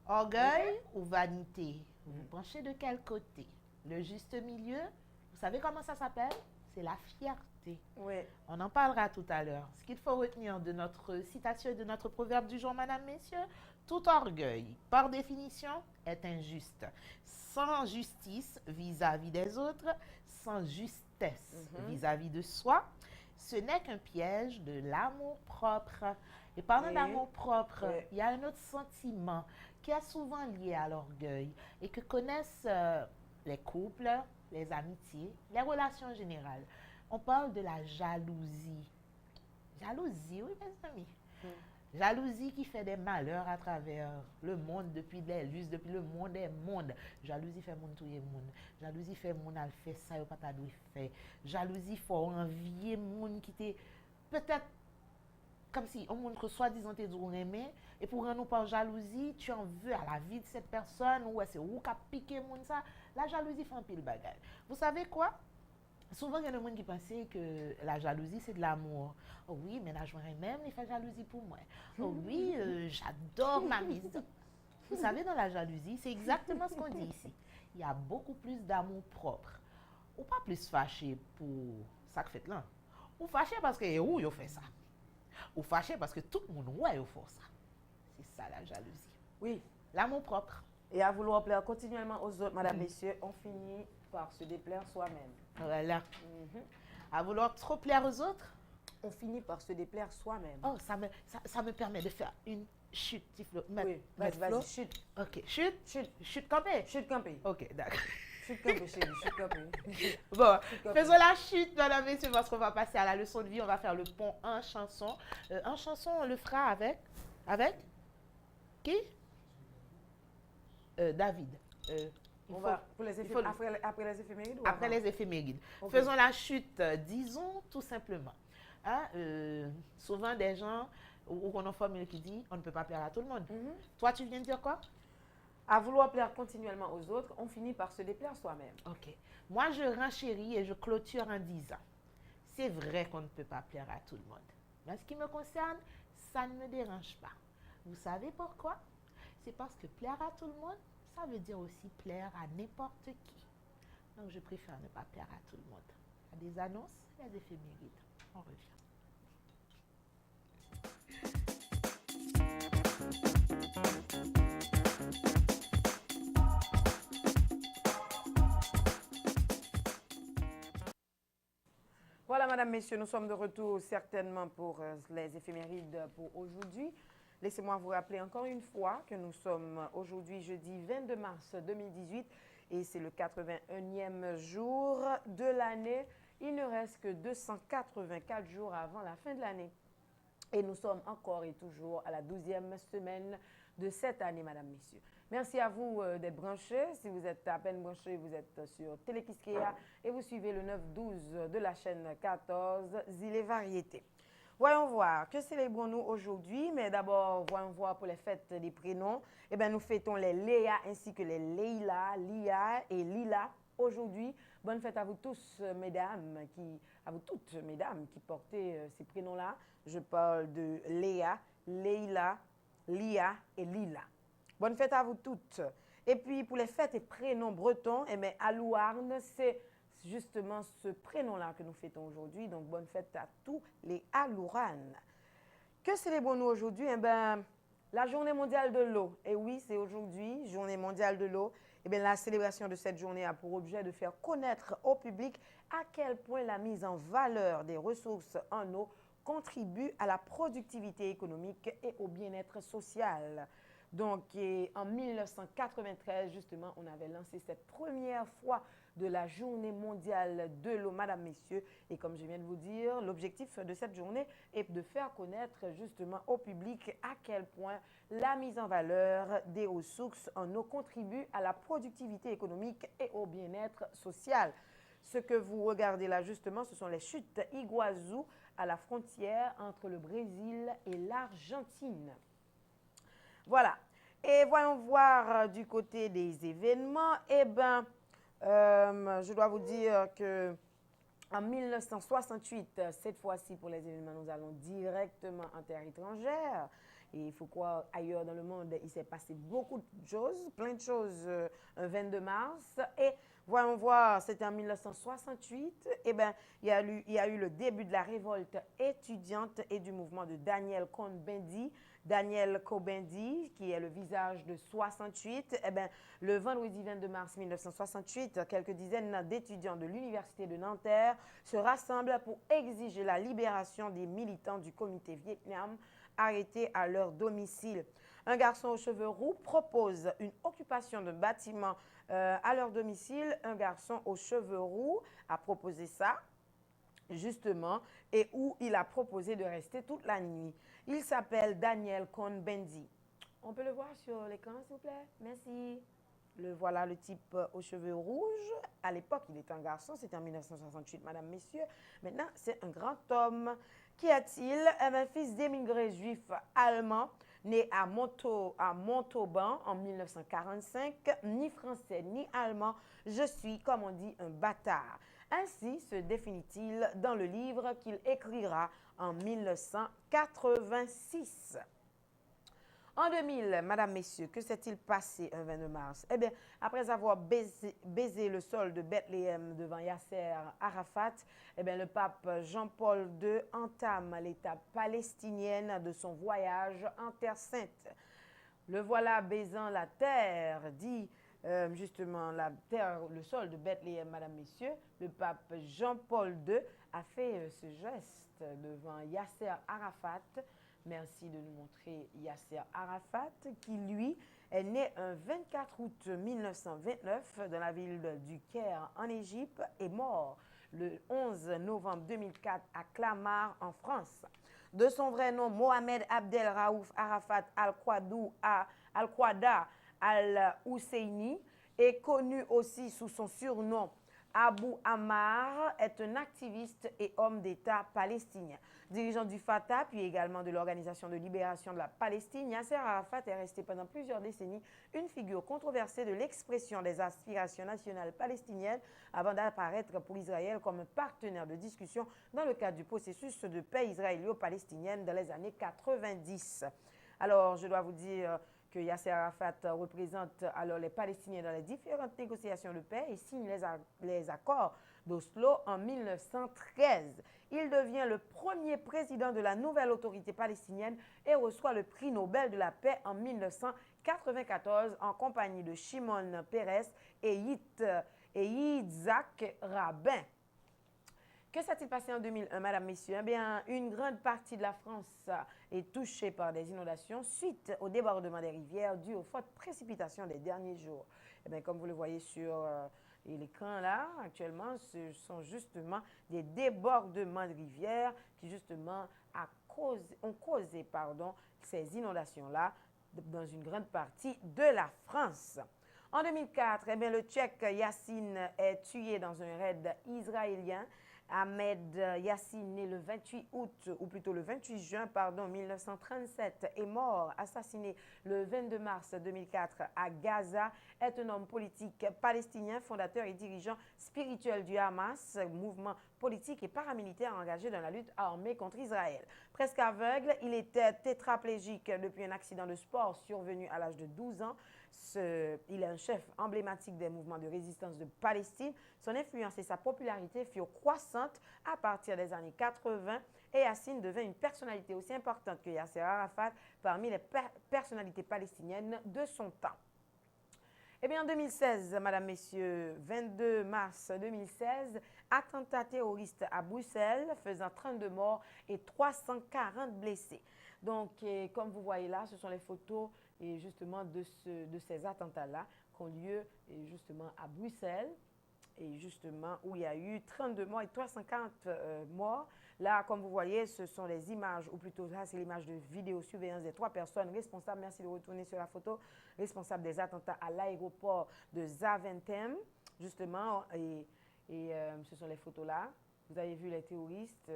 [SPEAKER 2] Orgueil ou vanité? Vous penchez de quel côté? Le juste milieu, vous savez comment ça s'appelle? C'est la fierté.
[SPEAKER 3] Oui.
[SPEAKER 2] On en parlera tout à l'heure. Ce qu'il faut retenir de notre citation et de notre proverbe du jour, madame, messieurs, tout orgueil, par définition, est injuste. Sans justice vis-à-vis des autres, sans justesse vis-à-vis de soi, ce n'est qu'un piège de l'amour propre. Et parlant
[SPEAKER 3] Oui.
[SPEAKER 2] d'amour propre,
[SPEAKER 3] Oui.
[SPEAKER 2] il y a un autre sentiment qui est souvent lié à l'orgueil et que connaissent les couples, les amitiés, les relations en général. On parle de la jalousie. Jalousie, oui, mes amis. Jalousie qui fait des malheurs à travers le monde depuis les lustres, depuis le monde des mondes. Jalousie fait monde tout le monde. Jalousie fait monde à faire ça ou pas ta doit faire. Jalousie faut envier monde qui t'est peut-être comme si on monde que soi-disant t'es du aimé et pour nous par jalousie, tu en veux à la vie de cette personne ou c'est ou qui a piqué monde ça. La jalousie fait un pile bagage. Vous savez quoi? Souvent, il y a des gens qui pensent que la jalousie, c'est de l'amour. Oh oui, mais là, je même, il fait jalousie pour moi. Oh oui, j'adore ma mise. Vous savez, dans la jalousie, c'est exactement ce qu'on dit ici. Il y a beaucoup plus d'amour propre. Ou pas plus fâché pour ça que fait là. Ou fâché parce que où il fait ça. Ou fâché parce que tout le monde ouais, il fait ça. C'est ça la jalousie.
[SPEAKER 3] Oui.
[SPEAKER 2] L'amour propre.
[SPEAKER 3] Et à vouloir plaire continuellement aux autres, madame, messieurs, on finit par se déplaire soi-même.
[SPEAKER 2] Voilà. À vouloir trop plaire aux autres.
[SPEAKER 3] On finit par se déplaire soi-même.
[SPEAKER 2] Oh, ça me permet de faire une chute, petit Flo.
[SPEAKER 3] Oui, vas-y, chute.
[SPEAKER 2] Ok, chute.
[SPEAKER 3] Chute.
[SPEAKER 2] Chute campée.
[SPEAKER 3] Chute campée.
[SPEAKER 2] Ok, d'accord.
[SPEAKER 3] Chute campée, chérie, chute campée.
[SPEAKER 2] Bon,
[SPEAKER 3] campée.
[SPEAKER 2] faisons la chute, madame, messieurs, parce qu'on va passer à la leçon de vie. On va faire le pont en chanson. En chanson, on le fera avec qui? David.
[SPEAKER 3] On va pour les effets, après les éphémérides ou
[SPEAKER 2] après
[SPEAKER 3] avant?
[SPEAKER 2] les éphémérides.
[SPEAKER 3] Ok.
[SPEAKER 2] Faisons la chute, disons tout simplement. Hein, souvent, des gens, ou qu'on a une formule qui dit on ne peut pas plaire à tout le monde. Toi, tu viens de dire quoi?
[SPEAKER 3] À vouloir plaire continuellement aux autres, on finit par se déplaire soi-même.
[SPEAKER 2] Ok. Moi, je renchéris et je clôture en disant c'est vrai qu'on ne peut pas plaire à tout le monde. Mais en ce qui me concerne, ça ne me dérange pas. Vous savez pourquoi? C'est parce que plaire à tout le monde, ça veut dire aussi plaire à n'importe qui. Donc, je préfère ne pas plaire à tout le monde. À des annonces, les éphémérides. On revient.
[SPEAKER 3] Voilà, madame, messieurs, nous sommes de retour certainement pour les éphémérides pour aujourd'hui. Laissez-moi vous rappeler encore une fois que nous sommes aujourd'hui jeudi 22 mars 2018 et c'est le 81e jour de l'année. Il ne reste que 284 jours avant la fin de l'année. Et nous sommes encore et toujours à la 12e semaine de cette année, madame, messieurs. Merci à vous d'être branchés. Si vous êtes à peine branchés, vous êtes sur Télé-Kiskeya et vous suivez le 9-12 de la chaîne 14, Zile Variété. Voyons voir, que célébrons-nous aujourd'hui? Mais d'abord, voyons voir pour les fêtes des prénoms. Eh bien, nous fêtons les Léa ainsi que les Leila, Lia et Lila aujourd'hui. Bonne fête à vous tous, mesdames, à vous toutes, mesdames, qui portez ces prénoms-là. Je parle de Léa, Leila, Lia et Lila. Bonne fête à vous toutes. Et puis, pour les fêtes et prénoms bretons, eh bien, Alouarn, c'est justement ce prénom-là que nous fêtons aujourd'hui. Donc, bonne fête à tous les Alouran. Que célébrons-nous aujourd'hui? Eh bien, la journée mondiale de l'eau. Et oui, c'est aujourd'hui, journée mondiale de l'eau. Eh bien, la célébration de cette journée a pour objet de faire connaître au public à quel point la mise en valeur des ressources en eau contribue à la productivité économique et au bien-être social. Donc, en 1993, justement, on avait lancé cette première fois de la journée mondiale de l'eau, madame, messieurs. Et comme je viens de vous dire, l'objectif de cette journée est de faire connaître justement au public à quel point la mise en valeur des ressources en eau contribue à la productivité économique et au bien-être social. Ce que vous regardez là, justement, ce sont les chutes Iguazu à la frontière entre le Brésil et l'Argentine. Voilà. Et voyons voir du côté des événements. Eh bien, je dois vous dire que en 1968, cette fois-ci pour les événements, nous allons directement en terre étrangère. Et il faut croire, ailleurs dans le monde, il s'est passé beaucoup de choses, plein de choses, un 22 mars. Et voyons voir, c'était en 1968. Eh bien, il y a eu le début de la révolte étudiante et du mouvement de Daniel Cohn-Bendit. Daniel Cohn-Bendit, qui est le visage de 68. Eh bien, le vendredi 22 mars 1968, quelques dizaines d'étudiants de l'Université de Nanterre se rassemblent pour exiger la libération des militants du comité Vietnam arrêtés à leur domicile. Un garçon aux cheveux roux propose une occupation d'un bâtiment à leur domicile. Un garçon aux cheveux roux a proposé ça, justement, et où il a proposé de rester toute la nuit. Il s'appelle Daniel Cohn-Bendit. On peut le voir sur l'écran, s'il vous plaît? Merci. Voilà le type aux cheveux rouges. À l'époque, il était un garçon, c'était en 1968, madame, messieurs. Maintenant, c'est un grand homme. Qu'y a-t-il? Un fils d'émigrés juifs allemands, né à Montauban en 1945, ni français ni allemand. Je suis, comme on dit, un bâtard. Ainsi se définit-il dans le livre qu'il écrira en 1986. En 2000, madame, messieurs, que s'est-il passé un 22 mars? Eh bien, après avoir baisé le sol de Bethléem devant Yasser Arafat, eh bien, le pape Jean-Paul II entame l'étape palestinienne de son voyage en Terre Sainte. Le voilà baisant la terre, dit justement la terre, le sol de Bethléem, madame, messieurs. Le pape Jean-Paul II a fait ce geste devant Yasser Arafat. Merci de nous montrer Yasser Arafat, qui lui est né un 24 août 1929 dans la ville du Caire en Égypte et mort le 11 novembre 2004 à Clamart en France. De son vrai nom, Mohamed Abdel Raouf Arafat Al-Qouada Al-Husseini, est connu aussi sous son surnom Abou Ammar, est un activiste et homme d'État palestinien. Dirigeant du Fatah, puis également de l'Organisation de libération de la Palestine, Yasser Arafat est resté pendant plusieurs décennies une figure controversée de l'expression des aspirations nationales palestiniennes avant d'apparaître pour Israël comme un partenaire de discussion dans le cadre du processus de paix israélo-palestinienne dans les années 90. Alors, je dois vous dire que Yasser Arafat représente alors les Palestiniens dans les différentes négociations de paix et signe les accords d'Oslo en 1913. Il devient le premier président de la nouvelle autorité palestinienne et reçoit le prix Nobel de la paix en 1994 en compagnie de Shimon Peres et Yitzhak Rabin. Que s'est-il passé en 2001, Madame, Messieurs? Eh bien, une grande partie de la France est touchée par des inondations suite au débordement des rivières dû aux fortes précipitations des derniers jours. Eh bien, comme vous le voyez sur l'écran là, actuellement, ce sont justement des débordements de rivières qui justement ont causé ces inondations-là dans une grande partie de la France. En 2004, eh bien, le Tchèque Yassine est tué dans un raid israélien. Ahmed Yassine, né le 28 août, ou plutôt le 28 juin, 1937, est mort, assassiné le 22 mars 2004 à Gaza, est un homme politique palestinien, fondateur et dirigeant spirituel du Hamas, mouvement politique et paramilitaire engagé dans la lutte armée contre Israël. Presque aveugle, il était tétraplégique depuis un accident de sport survenu à l'âge de 12 ans. Il est un chef emblématique des mouvements de résistance de Palestine. Son influence et sa popularité furent croissantes à partir des années 80 et Yassine devint une personnalité aussi importante que Yasser Arafat parmi les personnalités palestiniennes de son temps. Eh bien, en 2016, Madame, Messieurs, 22 mars 2016, attentat terroriste à Bruxelles faisant 32 morts et 340 blessés. Donc, comme vous voyez là, ce sont les photos et justement de ces attentats-là qui ont lieu justement à Bruxelles et justement où il y a eu 32 morts et 340 morts. Là, comme vous voyez, ce sont les images, ou plutôt ça, c'est l'image de vidéosurveillance des 3 personnes responsables, merci de retourner sur la photo, responsables des attentats à l'aéroport de Zaventem, justement, et ce sont les photos là. Vous avez vu les terroristes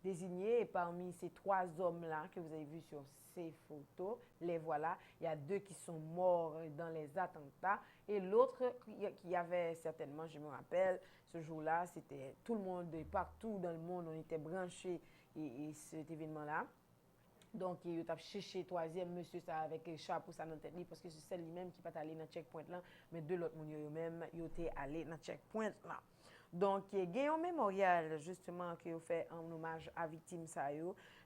[SPEAKER 3] désignés, et parmi ces 3 hommes-là que vous avez vus sur ces photos, les voilà. Il y a 2 qui sont morts dans les attentats et l'autre qui avait certainement, je me rappelle, ce jour-là, c'était tout le monde, partout dans le monde, on était branchés et cet événement-là. Donc, il a cherché 3e monsieur ça avec un chapeau ça dans tête parce que c'est celle lui-même qui pas allé dans le checkpoint là, mais 2 autres monde même ils étaient allés dans le checkpoint là. Donc, il y a un mémorial justement qui est fait en hommage à victimes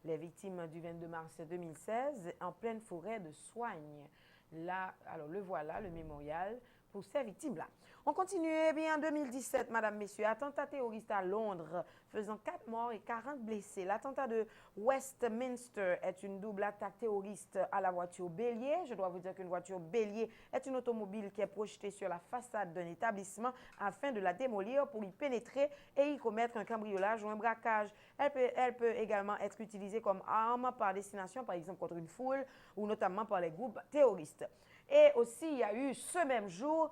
[SPEAKER 3] les victimes du 22 mars 2016 en pleine forêt de Soigne. Là, alors le voilà, le mémorial pour ces victimes-là. On continue, eh bien, en 2017, Madame, Messieurs, attentat terroriste à Londres, faisant 4 morts et 40 blessés. L'attentat de Westminster est une double attaque terroriste à la voiture bélier. Je dois vous dire qu'une voiture bélier est une automobile qui est projetée sur la façade d'un établissement afin de la démolir pour y pénétrer et y commettre un cambriolage ou un braquage. Elle peut également être utilisée comme arme par destination, par exemple contre une foule ou notamment par les groupes terroristes. Et aussi, il y a eu ce même jour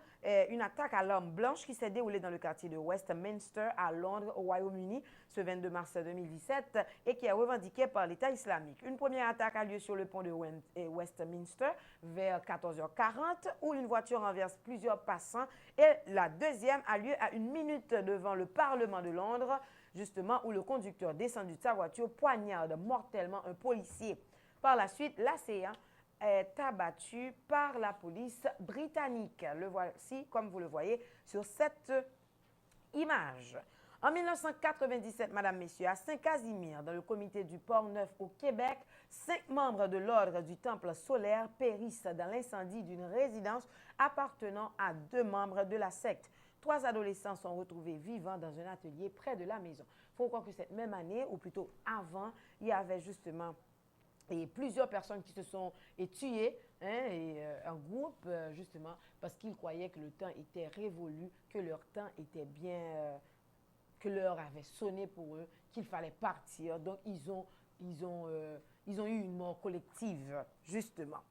[SPEAKER 3] une attaque à l'arme blanche qui s'est déroulée dans le quartier de Westminster à Londres, au Royaume-Uni, ce 22 mars 2017 et qui est revendiquée par l'État islamique. Une première attaque a lieu sur le pont de Westminster vers 14h40 où une voiture renverse plusieurs passants et la deuxième a lieu à 1 minute devant le Parlement de Londres, justement où le conducteur descendu de sa voiture poignarde mortellement un policier. Par la suite, l'ASEAN est abattu par la police britannique. Le voici, comme vous le voyez, sur cette image. En 1997, Madame, Messieurs, à Saint-Casimir, dans le comité du Port-Neuf au Québec, 5 membres de l'ordre du Temple solaire périssent dans l'incendie d'une résidence appartenant à 2 membres de la secte. 3 adolescents sont retrouvés vivants dans un atelier près de la maison. Il faut croire que cette même année, ou plutôt avant, il y avait justement plusieurs personnes qui se sont tuées, un groupe justement parce qu'ils croyaient que le temps était révolu, que leur temps était bien, que l'heure avait sonné pour eux, qu'il fallait partir. Donc ils ont eu une mort collective justement.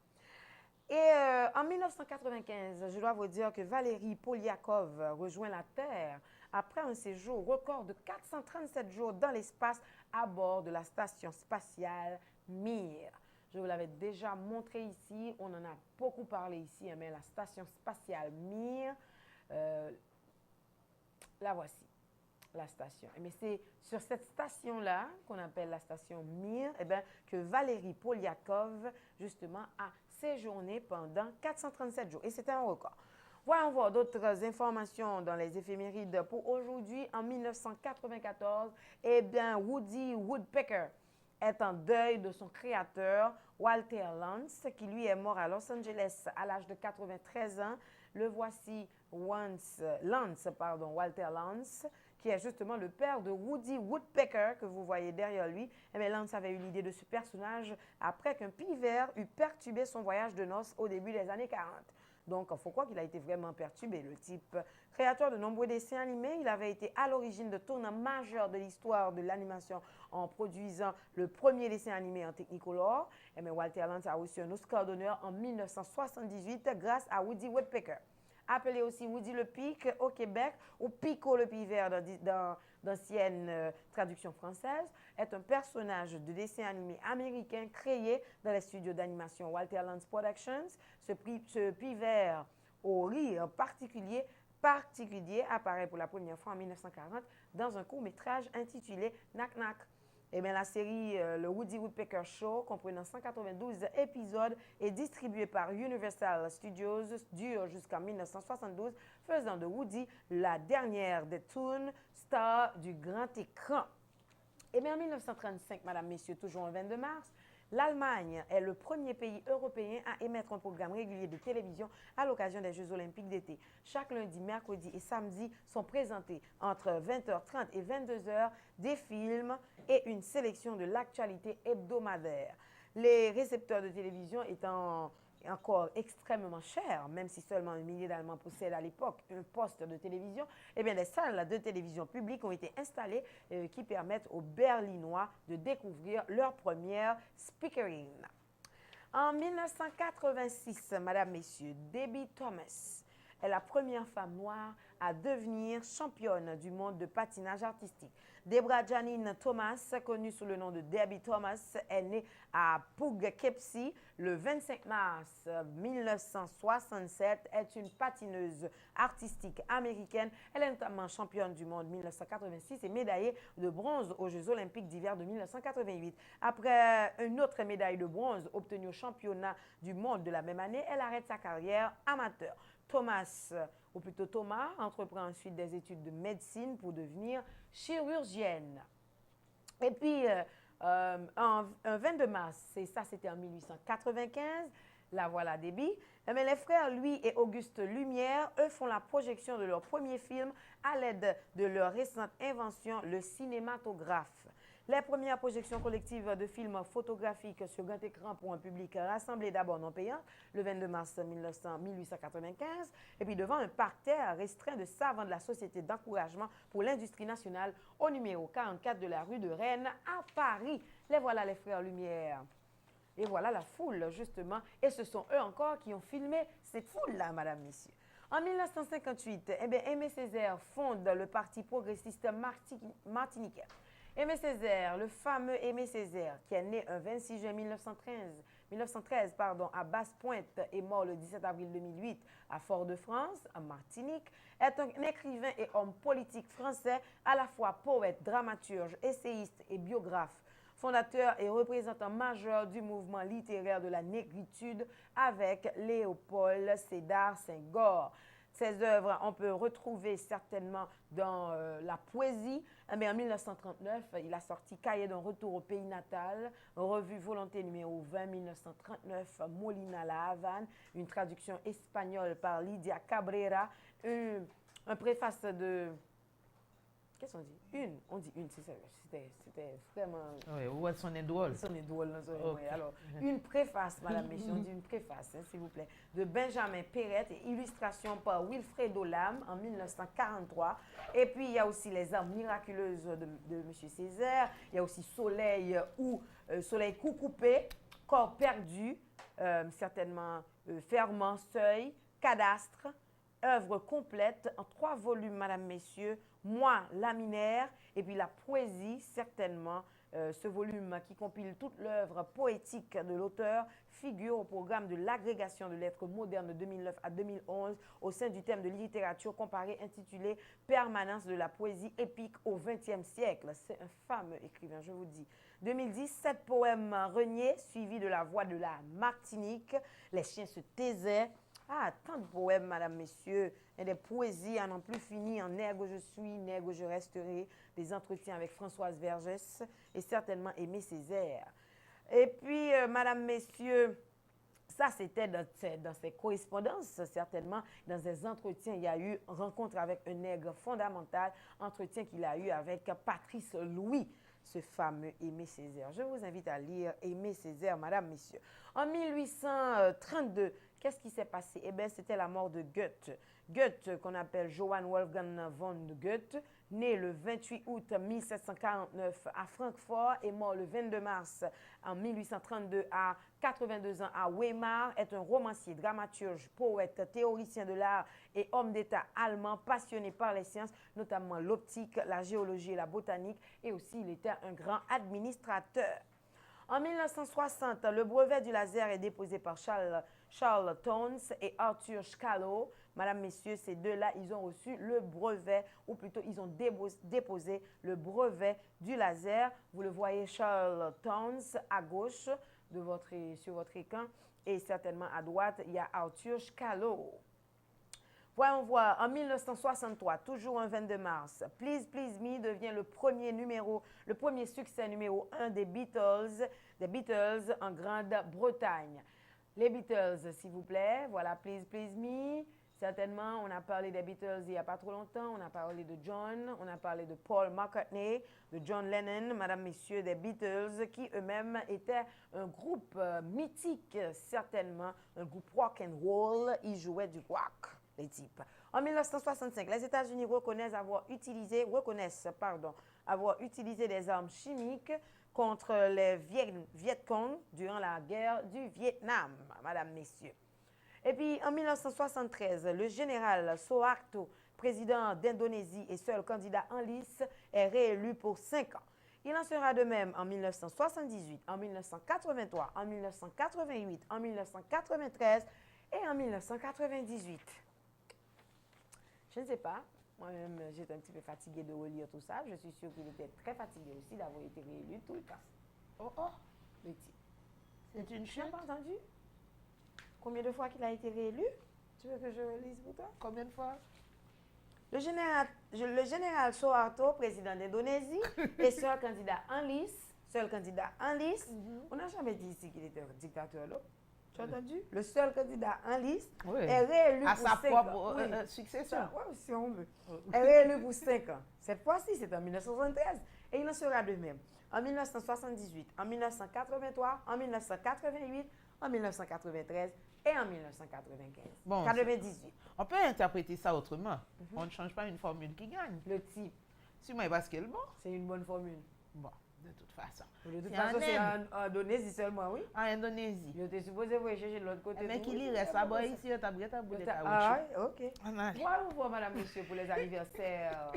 [SPEAKER 3] Et en 1995, je dois vous dire que Valérie Polyakov rejoint la Terre après un séjour record de 437 jours dans l'espace à bord de la station spatiale Mir. Je vous l'avais déjà montré ici, on en a beaucoup parlé ici, mais la station spatiale Mir, la voici, la station. Mais c'est sur cette station-là, qu'on appelle la station Mir, que Valérie Polyakov, justement, a séjourné pendant 437 jours. Et c'était un record. Voyons voir d'autres informations dans les éphémérides pour aujourd'hui. En 1994, Woody Woodpecker est en deuil de son créateur, Walter Lantz, qui lui est mort à Los Angeles à l'âge de 93 ans. Le voici, Walter Lantz, qui est justement le père de Woody Woodpecker, que vous voyez derrière lui. Lantz avait eu l'idée de ce personnage après qu'un pivert eut perturbé son voyage de noces au début des années 40. Donc, il faut croire qu'il a été vraiment perturbé, le type. Créateur de nombreux dessins animés, il avait été à l'origine de tournants majeurs de l'histoire de l'animation en produisant le premier dessin animé en Technicolor. Walter Lantz a reçu un Oscar d'honneur en 1978 grâce à Woody Woodpecker. Appelé aussi Woody le Pic au Québec, ou Pico le Pivert dans d'anciennes traductions françaises, est un personnage de dessin animé américain créé dans les studios d'animation Walter Lantz Productions. Ce pivert au rire particulier apparaît pour la première fois en 1940 dans un court-métrage intitulé Knack Knack. La série le Woody Woodpecker Show, comprenant 192 épisodes, est distribuée par Universal Studios, dure jusqu'en 1972, faisant de Woody la dernière des toons stars du grand écran. En 1935, Madame, Messieurs, toujours le 22 mars, l'Allemagne est le premier pays européen à émettre un programme régulier de télévision à l'occasion des Jeux olympiques d'été. Chaque lundi, mercredi et samedi sont présentés entre 20h30 et 22h des films et une sélection de l'actualité hebdomadaire. Les récepteurs de télévision étant encore extrêmement chers, même si seulement 1 millier d'Allemands possèdent à l'époque un poste de télévision, des salles de télévision publiques ont été installées qui permettent aux Berlinois de découvrir leur première speakerine. En 1986, Madame, Messieurs, Debbie Thomas est la première femme noire à devenir championne du monde de patinage artistique. Debra Janine Thomas, connue sous le nom de Debbie Thomas, est née à Poughkeepsie le 25 mars 1967. Elle est une patineuse artistique américaine. Elle est notamment championne du monde 1986 et médaillée de bronze aux Jeux olympiques d'hiver de 1988. Après une autre médaille de bronze obtenue au championnat du monde de la même année, elle arrête sa carrière amateur. Thomas, ou plutôt Thomas, entreprend ensuite des études de médecine pour devenir chirurgienne. Et puis, un 22 mars, c'était en 1895, la voilà Debbie. Mais les frères, lui et Auguste Lumière, eux, font la projection de leur premier film à l'aide de leur récente invention, le cinématographe. Les premières projections collectives de films photographiques sur grand écran pour un public rassemblé d'abord non payant, le 22 mars 1895, et puis devant un parterre restreint de savants de la Société d'encouragement pour l'industrie nationale au numéro 44 de la rue de Rennes à Paris. Les voilà les frères Lumière. Et voilà la foule, justement. Et ce sont eux encore qui ont filmé cette foule-là, Madame, Messieurs. En 1958, Aimé Césaire fonde le Parti progressiste martiniquais. Aimé Césaire, le fameux Aimé Césaire, qui est né un 26 juin 1913 à Basse-Pointe et mort le 17 avril 2008 à Fort-de-France, en Martinique, est un écrivain et homme politique français, à la fois poète, dramaturge, essayiste et biographe. Fondateur et représentant majeur du mouvement littéraire de la négritude avec Léopold Sédar Senghor. Ses œuvres, on peut retrouver certainement dans la poésie. Mais en 1939, il a sorti Cahiers d'un retour au pays natal, revue Volonté numéro 20, 1939, Molina La Havane, une traduction espagnole par Lydia Cabrera, un préface de... Qu'est-ce qu'on dit? On dit une, c'est ça. C'était vraiment...
[SPEAKER 2] Oui, what's on est drôle.
[SPEAKER 3] Ça, on est drôle. Là, ça,
[SPEAKER 2] Ok.
[SPEAKER 3] ouais. Alors, une préface, madame, messieurs, on dit une préface, hein, s'il vous plaît, de Benjamin Perrette et illustration par Wilfredo Lam en 1943. Et puis, il y a aussi Les armes miraculeuses de M. Césaire. Il y a aussi Soleil ou Soleil coupé, Corps perdu, certainement Ferment, Seuil, Cadastre, œuvre complète en 3 volumes, madame, messieurs, Moi, laminaire, et puis la poésie, certainement. Ce volume qui compile toute l'œuvre poétique de l'auteur figure au programme de l'agrégation de lettres modernes de 2009 à 2011 au sein du thème de littérature comparée intitulé Permanence de la poésie épique au XXe siècle. C'est un fameux écrivain, je vous dis. 2010, 7 poèmes reniés suivis de La voix de la Martinique, Les chiens se taisaient. Ah, tant de poèmes, madame, messieurs, et des poésies à n'en plus fini, en Nègre je suis, Nègre je resterai, des entretiens avec Françoise Vergès et certainement Aimé Césaire. Et puis, madame, messieurs, ça c'était dans ses correspondances, certainement, dans ses entretiens, il y a eu rencontre avec un nègre fondamental, entretien qu'il a eu avec Patrice Louis, ce fameux Aimé Césaire. Je vous invite à lire Aimé Césaire, madame, messieurs. En 1832, qu'est-ce qui s'est passé? Eh bien, c'était la mort de Goethe. Goethe, qu'on appelle Johann Wolfgang von Goethe, né le 28 août 1749 à Francfort et mort le 22 mars en 1832 à 82 ans à Weimar, est un romancier, dramaturge, poète, théoricien de l'art et homme d'État allemand passionné par les sciences, notamment l'optique, la géologie et la botanique, et aussi il était un grand administrateur. En 1960, le brevet du laser est déposé par Charles Townes et Arthur Schkallow. Madame, messieurs, ces deux-là, ils ont reçu le brevet, ou plutôt, ils ont déposé le brevet du laser. Vous le voyez, Charles Townes à gauche sur votre écran, et certainement à droite, il y a Arthur Schkallow. Voyons voir, en 1963, toujours un 22 mars, Please Please Me devient le premier succès numéro 1 des Beatles en Grande-Bretagne. Les Beatles, s'il vous plaît, voilà Please Please Me. Certainement, on a parlé des Beatles il n'y a pas trop longtemps, on a parlé de John, on a parlé de Paul McCartney, de John Lennon, madame, messieurs, des Beatles, qui eux-mêmes étaient un groupe mythique, certainement, un groupe rock and roll, ils jouaient du rock. Les types. En 1965, les États-Unis reconnaissent avoir utilisé des armes chimiques contre les Viet Cong durant la guerre du Vietnam, madame, messieurs. Et puis, en 1973, le général Suharto, président d'Indonésie et seul candidat en lice, est réélu pour 5 ans. Il en sera de même en 1978, en 1983, en 1988, en 1993 et en 1998. Je ne sais pas, moi-même j'étais un petit peu fatiguée de relire tout ça. Je suis sûre qu'il était très fatigué aussi d'avoir été réélu tout le temps. Oh, le type.
[SPEAKER 2] C'est une
[SPEAKER 3] Tu n'as
[SPEAKER 2] chute.
[SPEAKER 3] pas entendu? Combien de fois qu'il a été réélu? Tu veux que je relise pour toi?
[SPEAKER 2] Combien de fois?
[SPEAKER 3] Le général Suharto, président d'Indonésie, est seul candidat en lice. On n'a jamais dit ici qu'il était un dictateur, là. Tu as entendu? Le seul candidat en liste est réélu
[SPEAKER 2] à
[SPEAKER 3] pour
[SPEAKER 2] sa
[SPEAKER 3] 5
[SPEAKER 2] propre
[SPEAKER 3] ans.
[SPEAKER 2] succession.
[SPEAKER 3] Oui, si on veut. Est réélu pour 5 ans. Cette fois-ci, c'est en 1973. Et il en sera de même en 1978, en 1983, en 1988, en 1993 et en 1995.
[SPEAKER 2] Bon,
[SPEAKER 3] 98.
[SPEAKER 2] On peut interpréter ça autrement. On ne change pas une formule qui gagne.
[SPEAKER 3] Le type,
[SPEAKER 2] Si moi, parce qu'elle est bon.
[SPEAKER 3] c'est une bonne formule.
[SPEAKER 2] Bon, de toute façon.
[SPEAKER 3] De toute
[SPEAKER 2] C'est
[SPEAKER 3] façon,
[SPEAKER 2] en
[SPEAKER 3] c'est
[SPEAKER 2] Inde.
[SPEAKER 3] en Indonésie seulement, oui.
[SPEAKER 2] En Indonésie.
[SPEAKER 3] Je t'ai supposé vous chercher de l'autre côté.
[SPEAKER 2] Mais qui lui reste là-bas ici, on t'a brûlé ta boule de
[SPEAKER 3] Ah,
[SPEAKER 2] caoutchouc.
[SPEAKER 3] oui, ok.
[SPEAKER 2] On a-
[SPEAKER 3] Moi, vous voir, madame, monsieur, pour les anniversaires.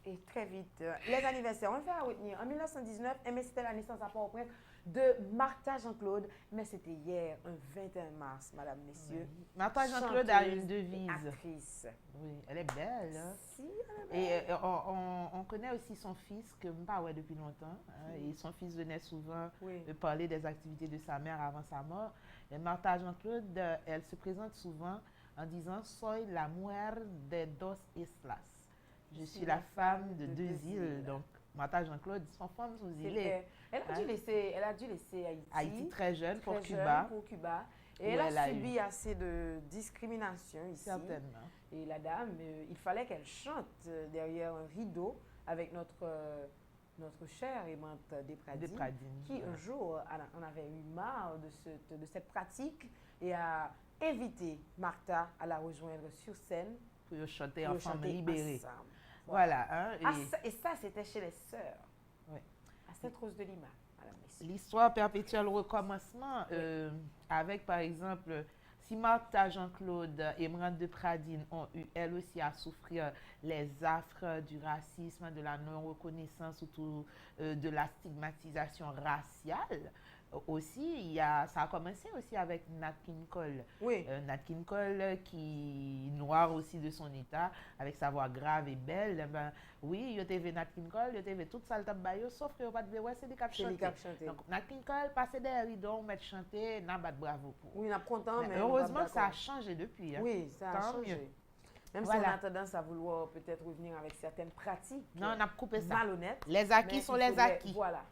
[SPEAKER 3] Et très vite. Les anniversaires, on le fait à retenir. En 1919, mais c'était la naissance à Port-au-Prince de Martha Jean-Claude. Mais c'était hier, un 21 mars, madame, messieurs.
[SPEAKER 2] Martha Jean-Claude a une
[SPEAKER 3] Chanteuse,
[SPEAKER 2] devise.
[SPEAKER 3] actrice.
[SPEAKER 2] Oui, elle est belle. Hein?
[SPEAKER 3] Si, elle est belle.
[SPEAKER 2] Et on connaît aussi son fils, que je ne pas depuis longtemps. Hein, et son fils venait souvent
[SPEAKER 3] Oui.
[SPEAKER 2] parler des activités de sa mère avant sa mort. Et Martha Jean-Claude, elle se présente souvent en disant « Soy la mujer de dos islas ». Je suis la femme de deux îles. Donc, Martha Jean-Claude, son femme sous îles.
[SPEAKER 3] Elle a dû laisser Haïti.
[SPEAKER 2] Haïti très jeune pour
[SPEAKER 3] très
[SPEAKER 2] Cuba.
[SPEAKER 3] jeune pour Cuba. Et
[SPEAKER 2] où
[SPEAKER 3] elle
[SPEAKER 2] elle
[SPEAKER 3] a
[SPEAKER 2] a eu.
[SPEAKER 3] subi assez de discrimination ici.
[SPEAKER 2] Certainement.
[SPEAKER 3] Et la dame, il fallait qu'elle chante derrière un rideau avec notre chère aimante Despradine, qui un jour en avait eu marre de cette pratique et a invité Martha à la rejoindre sur scène
[SPEAKER 2] Pour chanter
[SPEAKER 3] pour
[SPEAKER 2] en femme
[SPEAKER 3] chanter
[SPEAKER 2] libérée.
[SPEAKER 3] ensemble.
[SPEAKER 2] Voilà. Hein,
[SPEAKER 3] Et ça, c'était chez les sœurs.
[SPEAKER 2] Oui.
[SPEAKER 3] À Sainte-Rose de Lima, madame, messieurs.
[SPEAKER 2] L'histoire perpétue le recommencement avec, par exemple, si Martha Jean-Claude et Emeraude de Pradine ont eu, elles aussi, à souffrir les affres du racisme, de la non-reconnaissance ou tout, de la stigmatisation raciale, aussi, ça a commencé aussi avec Nat King Cole.
[SPEAKER 3] Oui.
[SPEAKER 2] Nat King Cole, qui noir aussi de son état, avec sa voix grave et belle, eh ben, oui, il y a Nat King Cole, il y a toute ça, sauf que pas de ouais, c'est des cap
[SPEAKER 3] C'est les
[SPEAKER 2] chanter.
[SPEAKER 3] cap chanter.
[SPEAKER 2] Donc, Nat King Cole, passer derrière rideau, mettre chanter, n'a pas de bravo pour.
[SPEAKER 3] Oui, on est content, mais
[SPEAKER 2] Heureusement,
[SPEAKER 3] on est
[SPEAKER 2] ça a
[SPEAKER 3] d'accord.
[SPEAKER 2] changé depuis. Hein.
[SPEAKER 3] Oui, ça a
[SPEAKER 2] Tant
[SPEAKER 3] changé.
[SPEAKER 2] mieux.
[SPEAKER 3] Même si on
[SPEAKER 2] Voilà.
[SPEAKER 3] a tendance à vouloir peut-être revenir avec certaines pratiques
[SPEAKER 2] Non, on a coupé ça.
[SPEAKER 3] malhonnêtes.
[SPEAKER 2] Les acquis
[SPEAKER 3] mais
[SPEAKER 2] sont
[SPEAKER 3] il
[SPEAKER 2] les
[SPEAKER 3] faudrait-
[SPEAKER 2] acquis.
[SPEAKER 3] Voilà.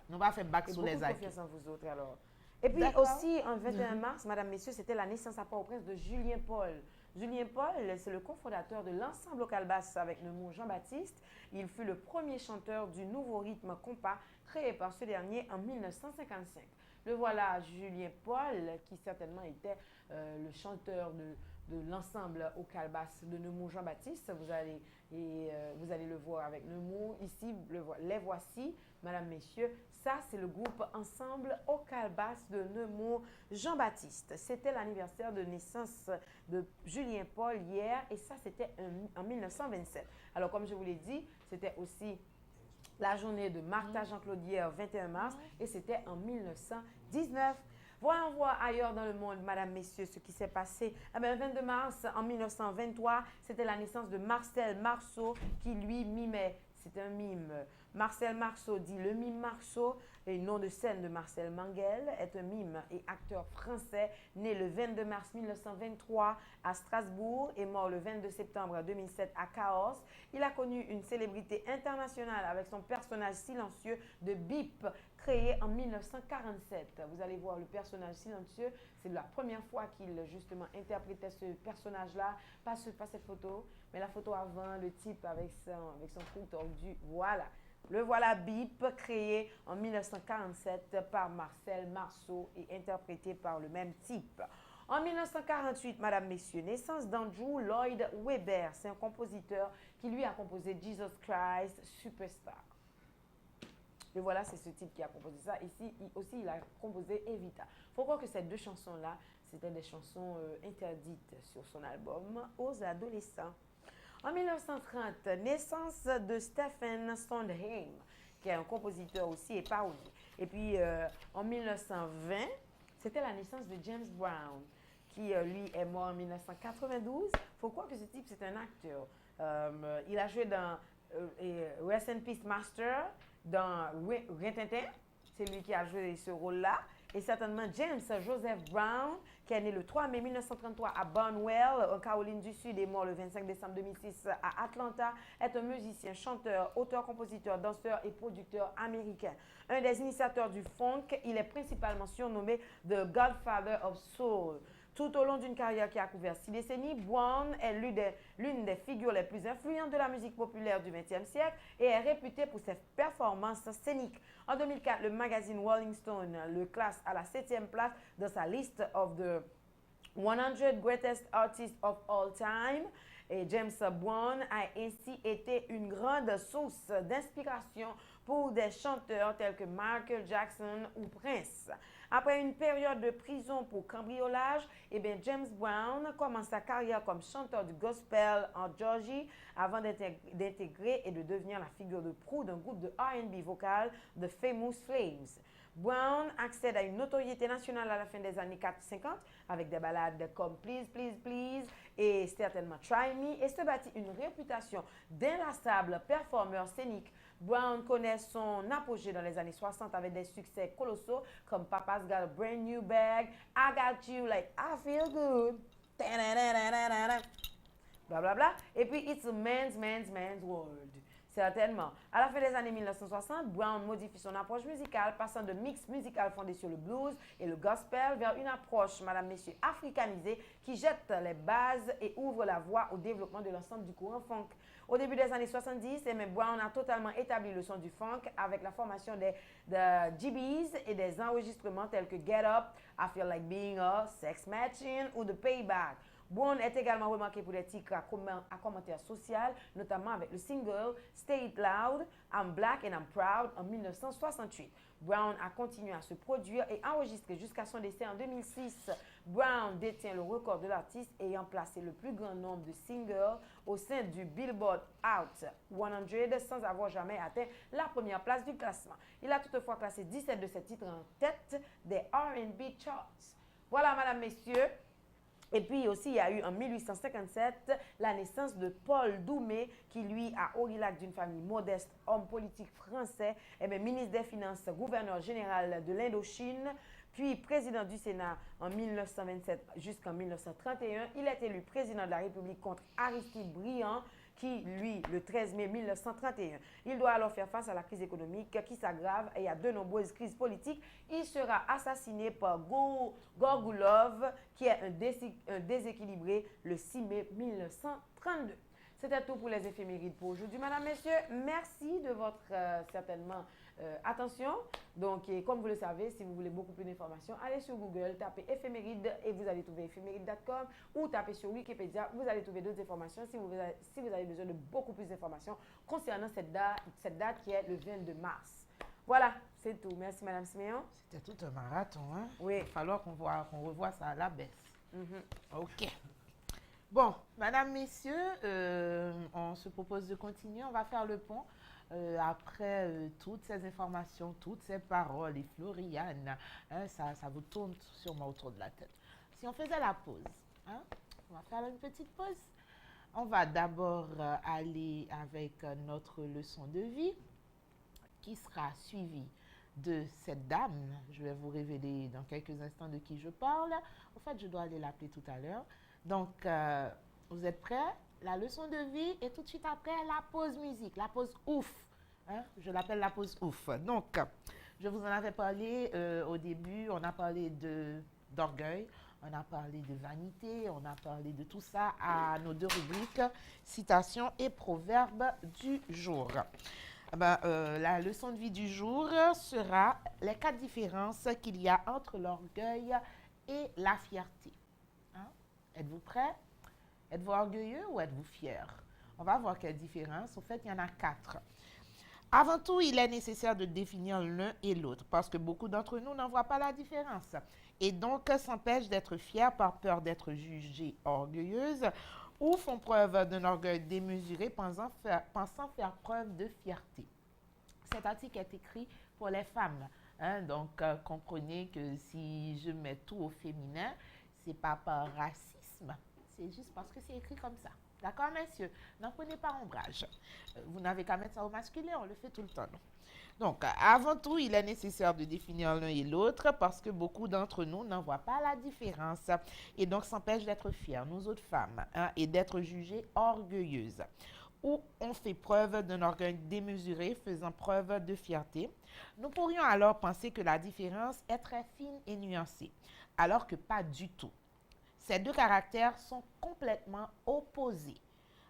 [SPEAKER 2] Nous va faire bac
[SPEAKER 3] Et
[SPEAKER 2] sur
[SPEAKER 3] beaucoup
[SPEAKER 2] les
[SPEAKER 3] de
[SPEAKER 2] acquis.
[SPEAKER 3] confiance en vous autres alors. Et puis
[SPEAKER 2] D'accord.
[SPEAKER 3] aussi, en 21 mars, Madame, Messieurs, c'était la naissance à Port-au-Prince de Julien Paul. Julien Paul, c'est le cofondateur de l'ensemble au Calebasse avec le mot Jean-Baptiste. Il fut le premier chanteur du nouveau rythme compas créé par ce dernier en 1955. Le voilà, Julien Paul, qui certainement était le chanteur de l'ensemble au Calebasse de Nemours Jean-Baptiste. Vous allez le voir avec Nemours. Ici, les voici, Madame, Messieurs. Ça, c'est le groupe Ensemble au Calebasse de Nemours Jean-Baptiste. C'était l'anniversaire de naissance de Julien Paul hier et ça, c'était en 1927. Alors, comme je vous l'ai dit, c'était aussi la journée de Martha Jean-Claude hier, 21 mars, et c'était en 1919. Voyons voir ailleurs dans le monde, Madame, Messieurs, ce qui s'est passé. Eh bien, le 22 mars, en 1923, c'était la naissance de Marcel Marceau, qui lui mimait. C'est un mime. Marcel Marceau dit le mime Marceau, et nom de scène de Marcel Manguel, est un mime et acteur français né le 22 mars 1923 à Strasbourg et mort le 22 septembre 2007 à Cahors. Il a connu une célébrité internationale avec son personnage silencieux de Bip, créé en 1947. Vous allez voir le personnage silencieux, c'est la première fois qu'il justement interprétait ce personnage-là, pas cette photo, mais la photo avant, le type avec son cou tordu, voilà. Le voilà Bip, créé en 1947 par Marcel Marceau et interprété par le même type. En 1948, Madame, Messieurs, naissance d'Andrew Lloyd Webber. C'est un compositeur qui lui a composé Jesus Christ Superstar. Et voilà, c'est ce type qui a composé ça. Ici aussi, il a composé Evita. Il faut croire que ces deux chansons-là, c'était des chansons interdites sur son album aux adolescents. En 1930, naissance de Stephen Sondheim, qui est un compositeur aussi et parolier. Et puis, en 1920, c'était la naissance de James Brown, qui, lui, est mort en 1992. Il faut croire que ce type, c'est un acteur. Il a joué dans Rest in Peace Master, dans Rintintin. C'est lui qui a joué ce rôle-là. Et certainement James Joseph Brown, qui est né le 3 mai 1933 à Barnwell, en Caroline du Sud, et mort le 25 décembre 2006 à Atlanta, est un musicien, chanteur, auteur, compositeur, danseur et producteur américain. Un des initiateurs du funk, il est principalement surnommé The Godfather of Soul. Tout au long d'une carrière qui a couvert 6 décennies, Brown est l'une des figures les plus influentes de la musique populaire du XXe siècle et est réputé pour ses performances scéniques. En 2004, le magazine Rolling Stone le classe à la 7e place dans sa liste of the 100 Greatest Artists of All Time. Et James Brown a ainsi été une grande source d'inspiration pour des chanteurs tels que Michael Jackson ou Prince. Après une période de prison pour cambriolage, James Brown commence sa carrière comme chanteur du gospel en Georgie avant d'intégrer et de devenir la figure de proue d'un groupe de R&B vocal, The Famous Flames. Brown accède à une notoriété nationale à la fin des années 50 avec des ballades comme Please, Please, Please et certainement Try Me et se bâtit une réputation d'inlassable performeur scénique. Brown connaît son apogée dans les années 60 avec des succès colossaux comme Papa's Got a Brand New Bag, I Got You Like I Feel Good, bla bla bla, et puis It's a Man's World. Certainement. À la fin des années 1960, Brown modifie son approche musicale, passant de mix musical fondé sur le blues et le gospel vers une approche, madame, messieurs, africanisée qui jette les bases et ouvre la voie au développement de l'ensemble du courant funk. Au début des années 70, M. Brown a totalement établi le son du funk avec la formation des GBs et des enregistrements tels que Get Up, I Feel Like Being a Sex Machine ou The Payback. Brown est également remarqué pour des titres à commentaire social, notamment avec le single Stay It Loud, I'm Black and I'm Proud en 1968. Brown a continué à se produire et enregistrer jusqu'à son décès en 2006. Brown détient le record de l'artiste ayant placé le plus grand nombre de singles au sein du Billboard Hot 100 sans avoir jamais atteint la première place du classement. Il a toutefois classé 17 de ses titres en tête des R&B charts. Voilà, madame, messieurs. Et puis aussi, il y a eu en 1857 la naissance de Paul Doumet, qui lui a Aurillac d'une famille modeste, homme politique français, ministre des Finances, gouverneur général de l'Indochine, puis président du Sénat en 1927 jusqu'en 1931. Il est élu président de la République contre Aristide Briand, qui, lui, le 13 mai 1931. Il doit alors faire face à la crise économique qui s'aggrave et à de nombreuses crises politiques. Il sera assassiné par Gorgoulov, qui est un déséquilibré, le 6 mai 1932. C'était tout pour les éphémérides pour aujourd'hui, madame, messieurs. Merci de votre, certainement, attention. Donc, et comme vous le savez, si vous voulez beaucoup plus d'informations, allez sur Google, tapez éphéméride et vous allez trouver éphéméride.com ou tapez sur Wikipédia, vous allez trouver d'autres informations si vous avez besoin de beaucoup plus d'informations concernant cette date qui est le 22 mars. Voilà, c'est tout. Merci, madame Siméon.
[SPEAKER 2] C'était tout un marathon, hein?
[SPEAKER 3] Oui.
[SPEAKER 2] Il va falloir qu'on revoie ça à la baisse. OK. Bon, madame, messieurs, on se propose de continuer. On va faire le pont. Après toutes ces informations, toutes ces paroles, et Floriane, hein, ça vous tourne sûrement autour de la tête. Si on faisait la pause, hein, on va faire une petite pause. On va d'abord aller avec notre leçon de vie qui sera suivie de cette dame. Je vais vous révéler dans quelques instants de qui je parle. En fait, je dois aller l'appeler tout à l'heure. Donc, vous êtes prêts? La leçon de vie et tout de suite après, la pause musique, la pause ouf. Hein? Je l'appelle la pause ouf. Donc, je vous en avais parlé au début. On a parlé d'orgueil, on a parlé de vanité, on a parlé de tout ça à nos deux rubriques, citations et proverbes du jour. La leçon de vie du jour sera les 4 différences qu'il y a entre l'orgueil et la fierté. Hein? Êtes-vous prêts? Êtes-vous orgueilleux ou êtes-vous fier? On va voir quelle différence. En fait, il y en a 4. Avant tout, il est nécessaire de définir l'un et l'autre parce que beaucoup d'entre nous n'en voient pas la différence et donc s'empêchent d'être fiers par peur d'être jugées orgueilleuses ou font preuve d'un orgueil démesuré pensant faire preuve de fierté. Cet article est écrit pour les femmes. Hein, donc, comprenez que si je mets tout au féminin, ce n'est pas par racisme. C'est juste parce que c'est écrit comme ça. D'accord, messieurs? N'en prenez pas ombrage. Vous n'avez qu'à mettre ça au masculin, on le fait tout le temps. Non? Donc, avant tout, il est nécessaire de définir l'un et l'autre parce que beaucoup d'entre nous n'en voient pas la différence et donc s'empêchent d'être fiers, nous autres femmes, hein, et d'être jugées orgueilleuses. Ou on fait preuve d'un orgueil démesuré faisant preuve de fierté. Nous pourrions alors penser que la différence est très fine et nuancée, alors que pas du tout. Ces deux caractères sont complètement opposés,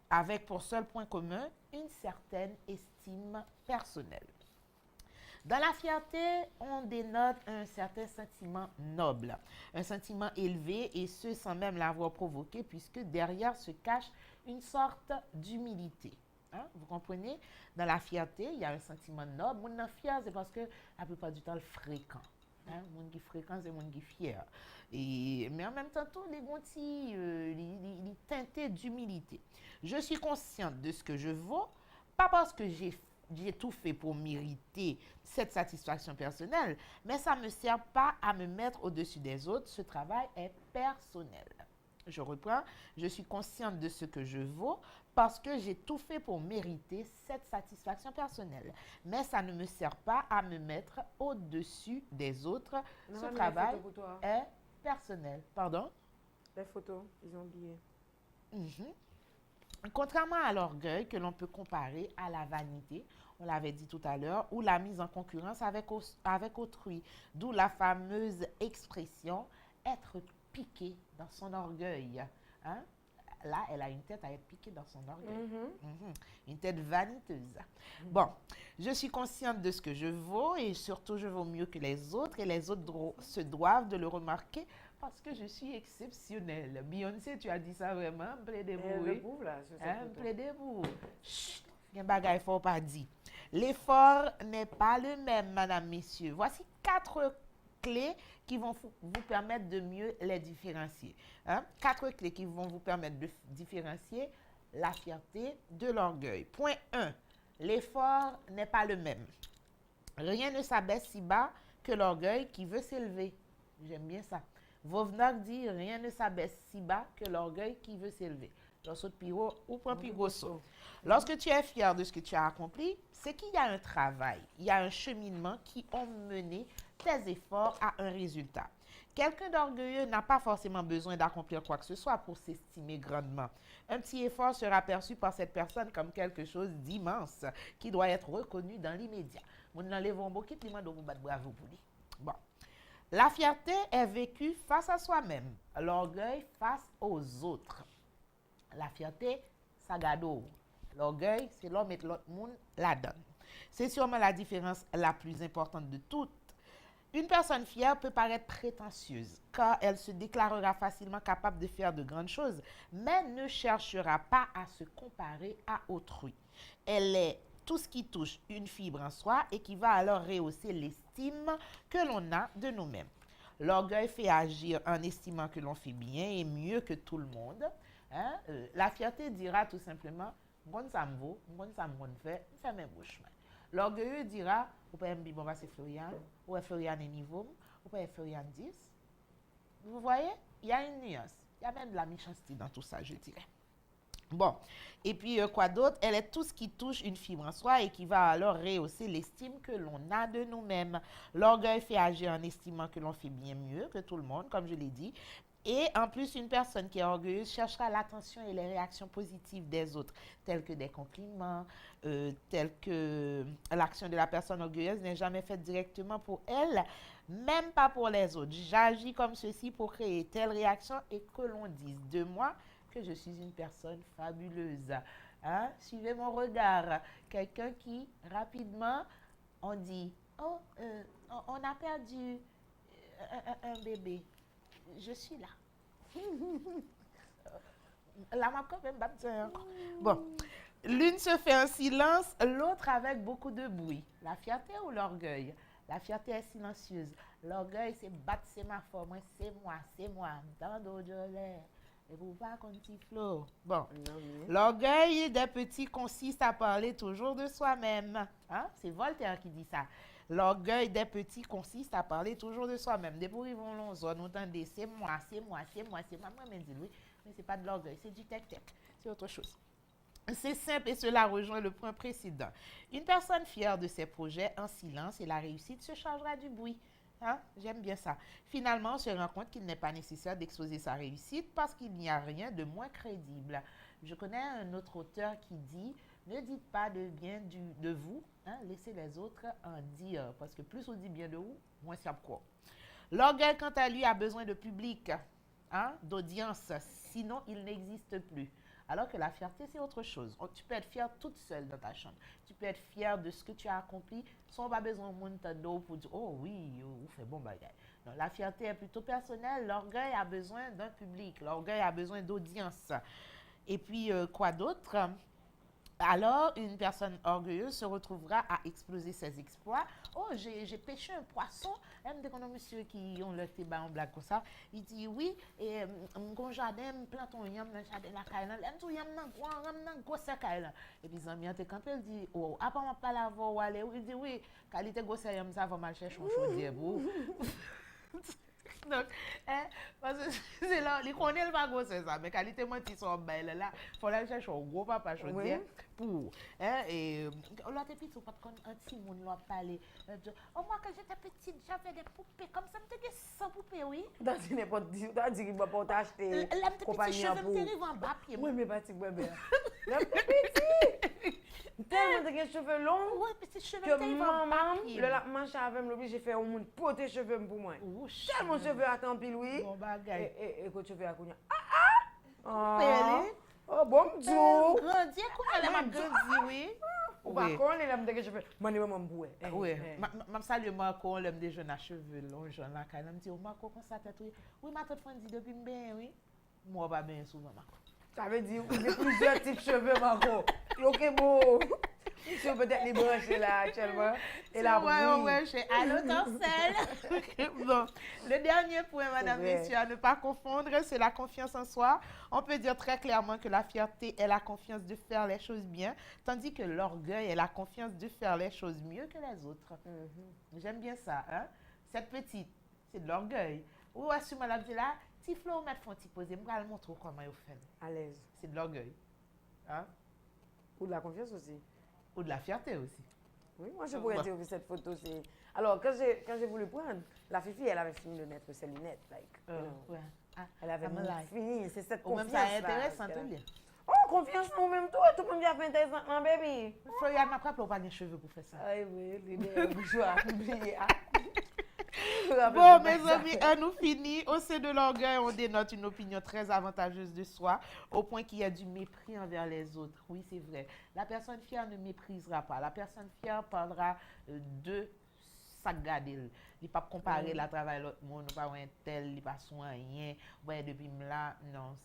[SPEAKER 2] avec pour seul point commun une certaine estime personnelle. Dans la fierté, on dénote un certain sentiment noble, un sentiment élevé et ce sans même l'avoir provoqué puisque derrière se cache une sorte d'humilité. Hein? Vous comprenez? Dans la fierté, il y a un sentiment noble. Mon est fier, c'est parce que la plupart du temps, le fréquent. Hein? Mon qui fréquent, c'est mon qui fier. Mais en même temps, tout les gontis, les teintés d'humilité. Je suis consciente de ce que je vaux, pas parce que j'ai tout fait pour mériter cette satisfaction personnelle, mais ça ne me sert pas à me mettre au-dessus des autres. Ce travail est personnel. Je reprends, je suis consciente de ce que je vaux parce que j'ai tout fait pour mériter cette satisfaction personnelle. Mais ça ne me sert pas à me mettre au-dessus des autres.
[SPEAKER 3] Non,
[SPEAKER 2] ce travail est personnel. Pardon?
[SPEAKER 3] Les photos, ils ont oublié.
[SPEAKER 2] Contrairement à l'orgueil que l'on peut comparer à la vanité, on l'avait dit tout à l'heure, ou la mise en concurrence avec autrui, d'où la fameuse expression être piqué dans son orgueil. Hein? Là, elle a une tête à être piquée dans son orgueil. Une tête vaniteuse. Bon, je suis consciente de ce que je vaux et surtout je vaux mieux que les autres et les autres se doivent de le remarquer parce que je suis exceptionnelle. Beyoncé, tu as dit ça vraiment? Plaidez-vous.
[SPEAKER 3] Le pauvre, là, sur cette photo.
[SPEAKER 2] Plaidez-vous. Chut, il y a un bagage fort pas dit. L'effort n'est pas le même, madame, messieurs. Voici 4 clés qui vont vous permettre de mieux les différencier. 4 clés qui vont vous permettre de différencier la fierté de l'orgueil. Point 1. L'effort n'est pas le même. Rien ne s'abaisse si bas que l'orgueil qui veut s'élever. J'aime bien ça. Vovnak dit rien ne s'abaisse si bas que l'orgueil qui veut s'élever. Lorsque tu es fier de ce que tu as accompli, c'est qu'il y a un travail, il y a un cheminement qui ont mené tes efforts à un résultat. Quelqu'un d'orgueilleux n'a pas forcément besoin d'accomplir quoi que ce soit pour s'estimer grandement. Un petit effort sera perçu par cette personne comme quelque chose d'immense qui doit être reconnu dans l'immédiat. Bon. La fierté est vécue face à soi-même, l'orgueil face aux autres. La fierté, ça gado. L'orgueil, c'est l'homme et l'autre monde la donne. C'est sûrement la différence la plus importante de toutes. Une personne fière peut paraître prétentieuse, car elle se déclarera facilement capable de faire de grandes choses, mais ne cherchera pas à se comparer à autrui. Elle est tout ce qui touche une fibre en soi et qui va alors rehausser l'estime que l'on a de nous-mêmes. L'orgueil fait agir en estimant que l'on fait bien et mieux que tout le monde. La fierté dira tout simplement, bon ça me vaut, bon ça me fait mes beaux chemins. L'orgueilleux dira, ou pas me bon bah c'est Florian, ou Florian est niveau, ou pas Florian 10. Vous voyez, il y a une nuance, il y a même de la méchanceté dans tout ça, je dirais. Bon, et puis quoi d'autre? Elle est tout ce qui touche une fibre en soi et qui va alors rehausser l'estime que l'on a de nous-mêmes. L'orgueil fait agir en estimant que l'on fait bien mieux que tout le monde, comme je l'ai dit. Et en plus, une personne qui est orgueilleuse cherchera l'attention et les réactions positives des autres, telles que des compliments, telles que l'action de la personne orgueilleuse n'est jamais faite directement pour elle, même pas pour les autres. J'agis comme ceci pour créer telle réaction et que l'on dise de moi que je suis une personne fabuleuse. Hein? Suivez mon regard. Quelqu'un qui, rapidement, on dit, oh, on a perdu un bébé. Je suis là. La m'a quand même battu encore. Bon, l'une se fait en silence, l'autre avec beaucoup de bruit. La fierté ou l'orgueil? La fierté est silencieuse. L'orgueil, c'est battre, c'est ma forme, c'est moi. Dans d'autres et vous pas comme petit flot. Bon, l'orgueil des petits consiste à parler toujours de soi-même. Hein? C'est Voltaire qui dit ça. L'orgueil des petits consiste à parler toujours de soi-même. Depuis ils vont l'on nous entendez, c'est moi. Moi, mais dis oui, mais c'est pas de l'orgueil, c'est du tec-tec, c'est autre chose. C'est simple et cela rejoint le point précédent. Une personne fière de ses projets en silence et la réussite se chargera du bruit. Hein? J'aime bien ça. Finalement, on se rend compte qu'il n'est pas nécessaire d'exposer sa réussite parce qu'il n'y a rien de moins crédible. Je connais un autre auteur qui dit « Ne dites pas de bien de vous, hein? Laissez les autres en dire. Parce que plus on dit bien de vous, moins ça quoi. » L'orgueil, quant à lui, a besoin de public, hein? D'audience. Sinon, il n'existe plus. Alors que la fierté, c'est autre chose. Tu peux être fière toute seule dans ta chambre. Tu peux être fière de ce que tu as accompli sans pas besoin de monde pour dire « Oh oui, vous faites bon bagage. » Non, la fierté est plutôt personnelle. L'orgueil a besoin d'un public. L'orgueil a besoin d'audience. Et puis, quoi d'autre? Alors, une personne orgueilleuse se retrouvera à exploser ses exploits. Oh, j'ai pêché un poisson. Même des monsieur qui ont le thé en blague comme ça. Il dit oui, et mon jardin, plante un yam dans le jardin la caille. Tout yam nan gros caille. Et puis, Zambien te campé, il dit, oh, après, on va pas la voir ou aller. Il dit oui, qualité gros yam, ça va mal chercher un chaudier. Donc, parce que c'est là, les connaît le pas gros c'est ça, mais qualité menti sont belle là, faut aller chercher un gros papa chaudière pour et l'autre petit ou pas un petit monde l'a parler. Oh moi quand j'étais petite, j'avais des poupées comme ça, me 100 poupées oui.
[SPEAKER 3] Dans n'importe dit, t'as dit qu'il va pas t'acheter
[SPEAKER 2] compagnie pour. Je me en bas pied.
[SPEAKER 3] Oui, mais pas petit bébé. Là petit. Tellement de cheveux longs.
[SPEAKER 2] Oui, petit cheveux
[SPEAKER 3] que maman, le manche avec moi, j'ai fait un monde poter cheveux pour moi. Tellement cheveux à temps pile oui.
[SPEAKER 2] Bon bagage.
[SPEAKER 3] Et que cheveux à counya. Oh bon Dieu.
[SPEAKER 2] Grandi comment la m'a grandi oui.
[SPEAKER 3] Ou pas qu'on est là me cheveux. Moi ne maman boué.
[SPEAKER 2] Oui, m'a salue Marco, l'homme des jeunes à cheveux longs, jeune là quand me dit oh Marco comme ça tête oui. Oui, ma tante dit depuis bien oui. Moi pas bien souvent Marco.
[SPEAKER 3] Ça veut dire qu'il y a plusieurs types de cheveux, Marco. Ok, bon. Monsieur peut-être les brancher là actuellement. Et la
[SPEAKER 2] ouais, chez Allo Torcel. Bon, le dernier point, madame, messieurs, à ne pas confondre, c'est la confiance en soi. On peut dire très clairement que la fierté est la confiance de faire les choses bien, tandis que l'orgueil est la confiance de faire les choses mieux que les autres. J'aime bien ça, hein? Cette petite, c'est de l'orgueil. Ou assume la vie là, si Flo met font petit poser, je vais le montrer comment il fait.
[SPEAKER 3] À l'aise.
[SPEAKER 2] C'est de l'orgueil. Hein?
[SPEAKER 3] Ou de la confiance aussi.
[SPEAKER 2] Ou de la fierté aussi.
[SPEAKER 3] Oui, moi je pourrais dire que cette photo c'est. Alors quand j'ai voulu prendre, la Fifi elle avait fini de mettre ses lunettes,
[SPEAKER 2] ouais.
[SPEAKER 3] Elle avait fini, c'est cette confiance.
[SPEAKER 2] Ou même ça est intéressant tout bien.
[SPEAKER 3] Oh, confiance en même tout le monde vient faire intéressant, non baby.
[SPEAKER 2] Florian m'a pas pas de cheveux pour faire ça.
[SPEAKER 3] Ah oui, les bourgeois, oublié.
[SPEAKER 2] Bon, mes amis, nous finit. Au sein de l'orgueil, on dénote une opinion très avantageuse de soi, au point qu'il y a du mépris envers les autres. Oui, c'est vrai. La personne fière ne méprisera pas. La personne fière parlera de sa gadil. Il ne pas comparer la travail l'autre monde, pas un tel, il pas soigné. Ouais, depuis là, non.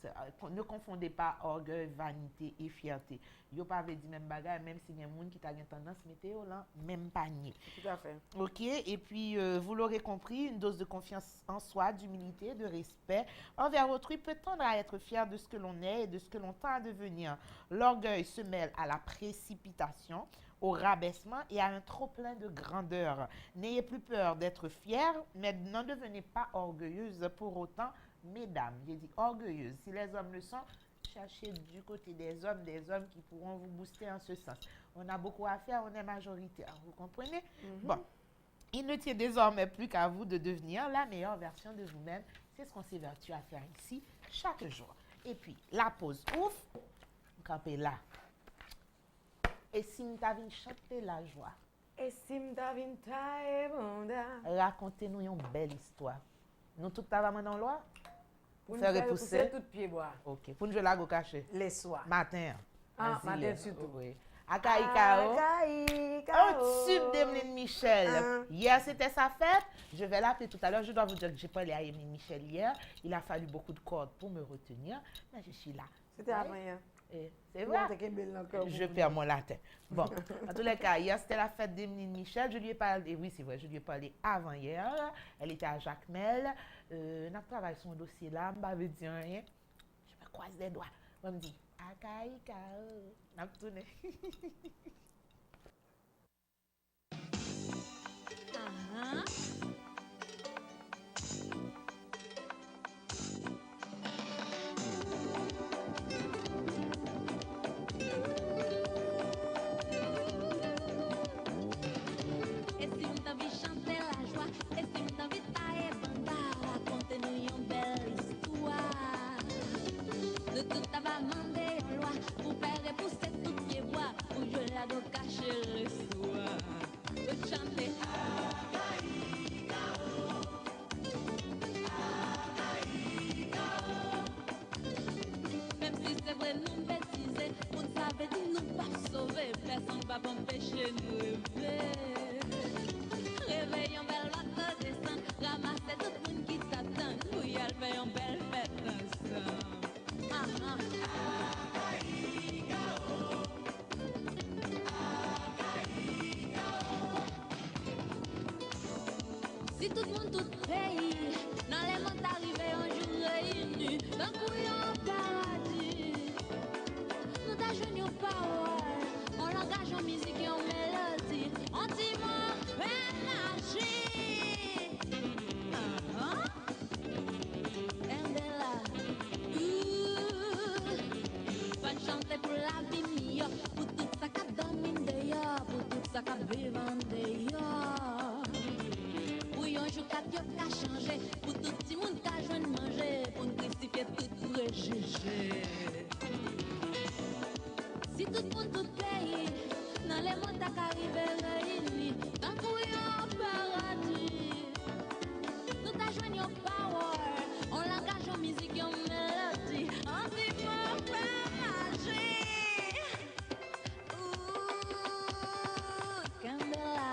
[SPEAKER 2] Ne confondez pas orgueil, vanité et fierté. Yo pas veut dire même bagage, même si y a des gens qui ont tendance à mettre là, même panier.
[SPEAKER 3] Tout à fait.
[SPEAKER 2] Ok, et puis vous l'aurez compris, une dose de confiance en soi, d'humilité, de respect envers autrui peut tendre à être fier de ce que l'on est et de ce que l'on tend à devenir. L'orgueil se mêle à la précipitation, au rabaissement et à un trop-plein de grandeur. N'ayez plus peur d'être fier, mais n'en devenez pas orgueilleuse pour autant, mesdames. J'ai dit orgueilleuse. Si les hommes le sont, cherchez du côté des hommes qui pourront vous booster en ce sens. On a beaucoup à faire, on est majoritaire, vous comprenez? Bon, il ne tient désormais plus qu'à vous de devenir la meilleure version de vous-même. C'est ce qu'on s'évertue à faire ici chaque jour. Et puis, la pause ouf, vous campez là. Et si nous t'avons chanté la joie, racontez-nous une belle histoire. Nous tout t'avons dans l'oie?
[SPEAKER 3] Pour faire repousser tout pied bois.
[SPEAKER 2] Ok. Pour nous jouer la go caché.
[SPEAKER 3] Les soirs.
[SPEAKER 2] Matin.
[SPEAKER 3] Matin surtout.
[SPEAKER 2] Oui. Akaïkao. Au-dessus d'Emeline Michel. Hier, c'était sa fête. Je vais l'appeler tout à l'heure. Je dois vous dire que j'ai parlé à Emeline Michel hier. Il a fallu beaucoup de cordes pour me retenir. Mais je suis là.
[SPEAKER 3] C'était avant hier.
[SPEAKER 2] C'est vrai. Je perds mon latin. Bon, en tous les cas, hier, c'était la fête d'Emeline Michel. Je lui ai parlé, oui, c'est vrai, je lui ai parlé avant hier. Elle était à Jacmel. N'a travaillé son dossier là, je ne vais dire rien. Je me croise les doigts. On me dit, Akaïkao. N'a pas tourné.
[SPEAKER 6] Si tout le monde, tout pays, dans les mondes arrivés un jour réunis, d'un coup en paradis, nous t'ajoignons aux paroles, en langage, en musique et en mélodie, en timon, énergie. ça qui a changé. Pour tout le monde qui a joint manger. Pour nous crucifier tout préjugé. Si tout le monde, tout pays, dans les mondes qu'arriver réunis, dans le paradis, nous t'a joint en power, on langage en musique, en mélodie, en dimanche magie. Ouh, Candela.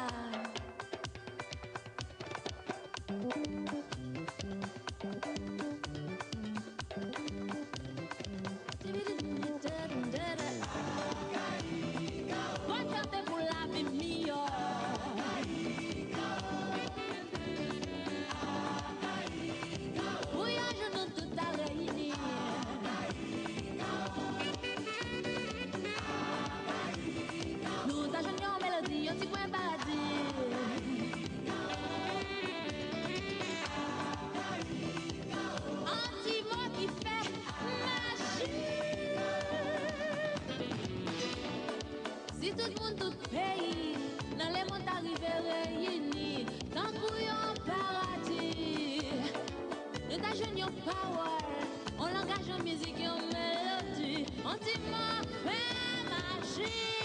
[SPEAKER 6] Contate pour la vie meilleure. Voyage nous tout à réunir. Nous t'ajoignons en mélodie, un petit point paradis. Un petit mot qui fait magie. Si tout le monde, tout pays, dans les mondes arrivés réunis, tant bouillon paradis, nous t'ajoignons power, on langage en musique et en mélodie, on dit moi, fait magie.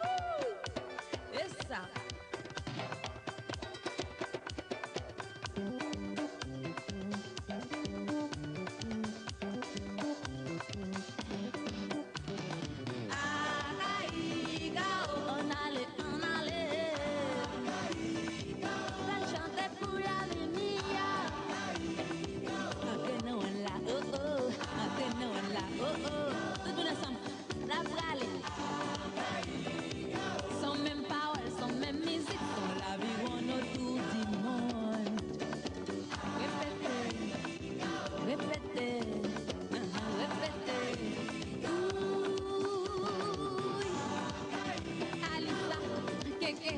[SPEAKER 6] Ouh, et ça. On allait, va chanter pour la vie ok, non, là, oh, oh, ok, non, là, oh, oh, tout le monde ensemble, la frale, sans même parole, sans même musique, sans la vie, on autour du monde. Répétez, répétez, répétez. Alissa, Kéké,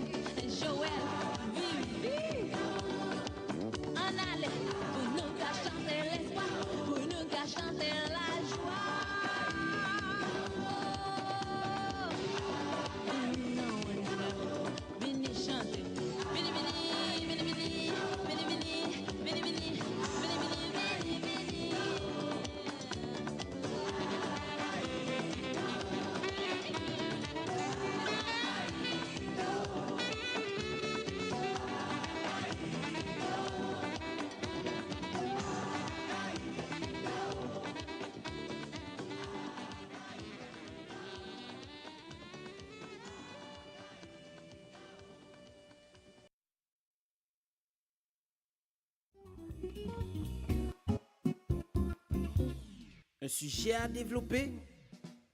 [SPEAKER 6] Joël, Vivi. On allait pour nous qu'à chanter l'espoir, pour nous qu'à chanter la joie. Non, vini chanter, vini, vini, vini, vini, vini, vini, vini, vini, vini, vini, vini, vini.
[SPEAKER 7] Un sujet à développer,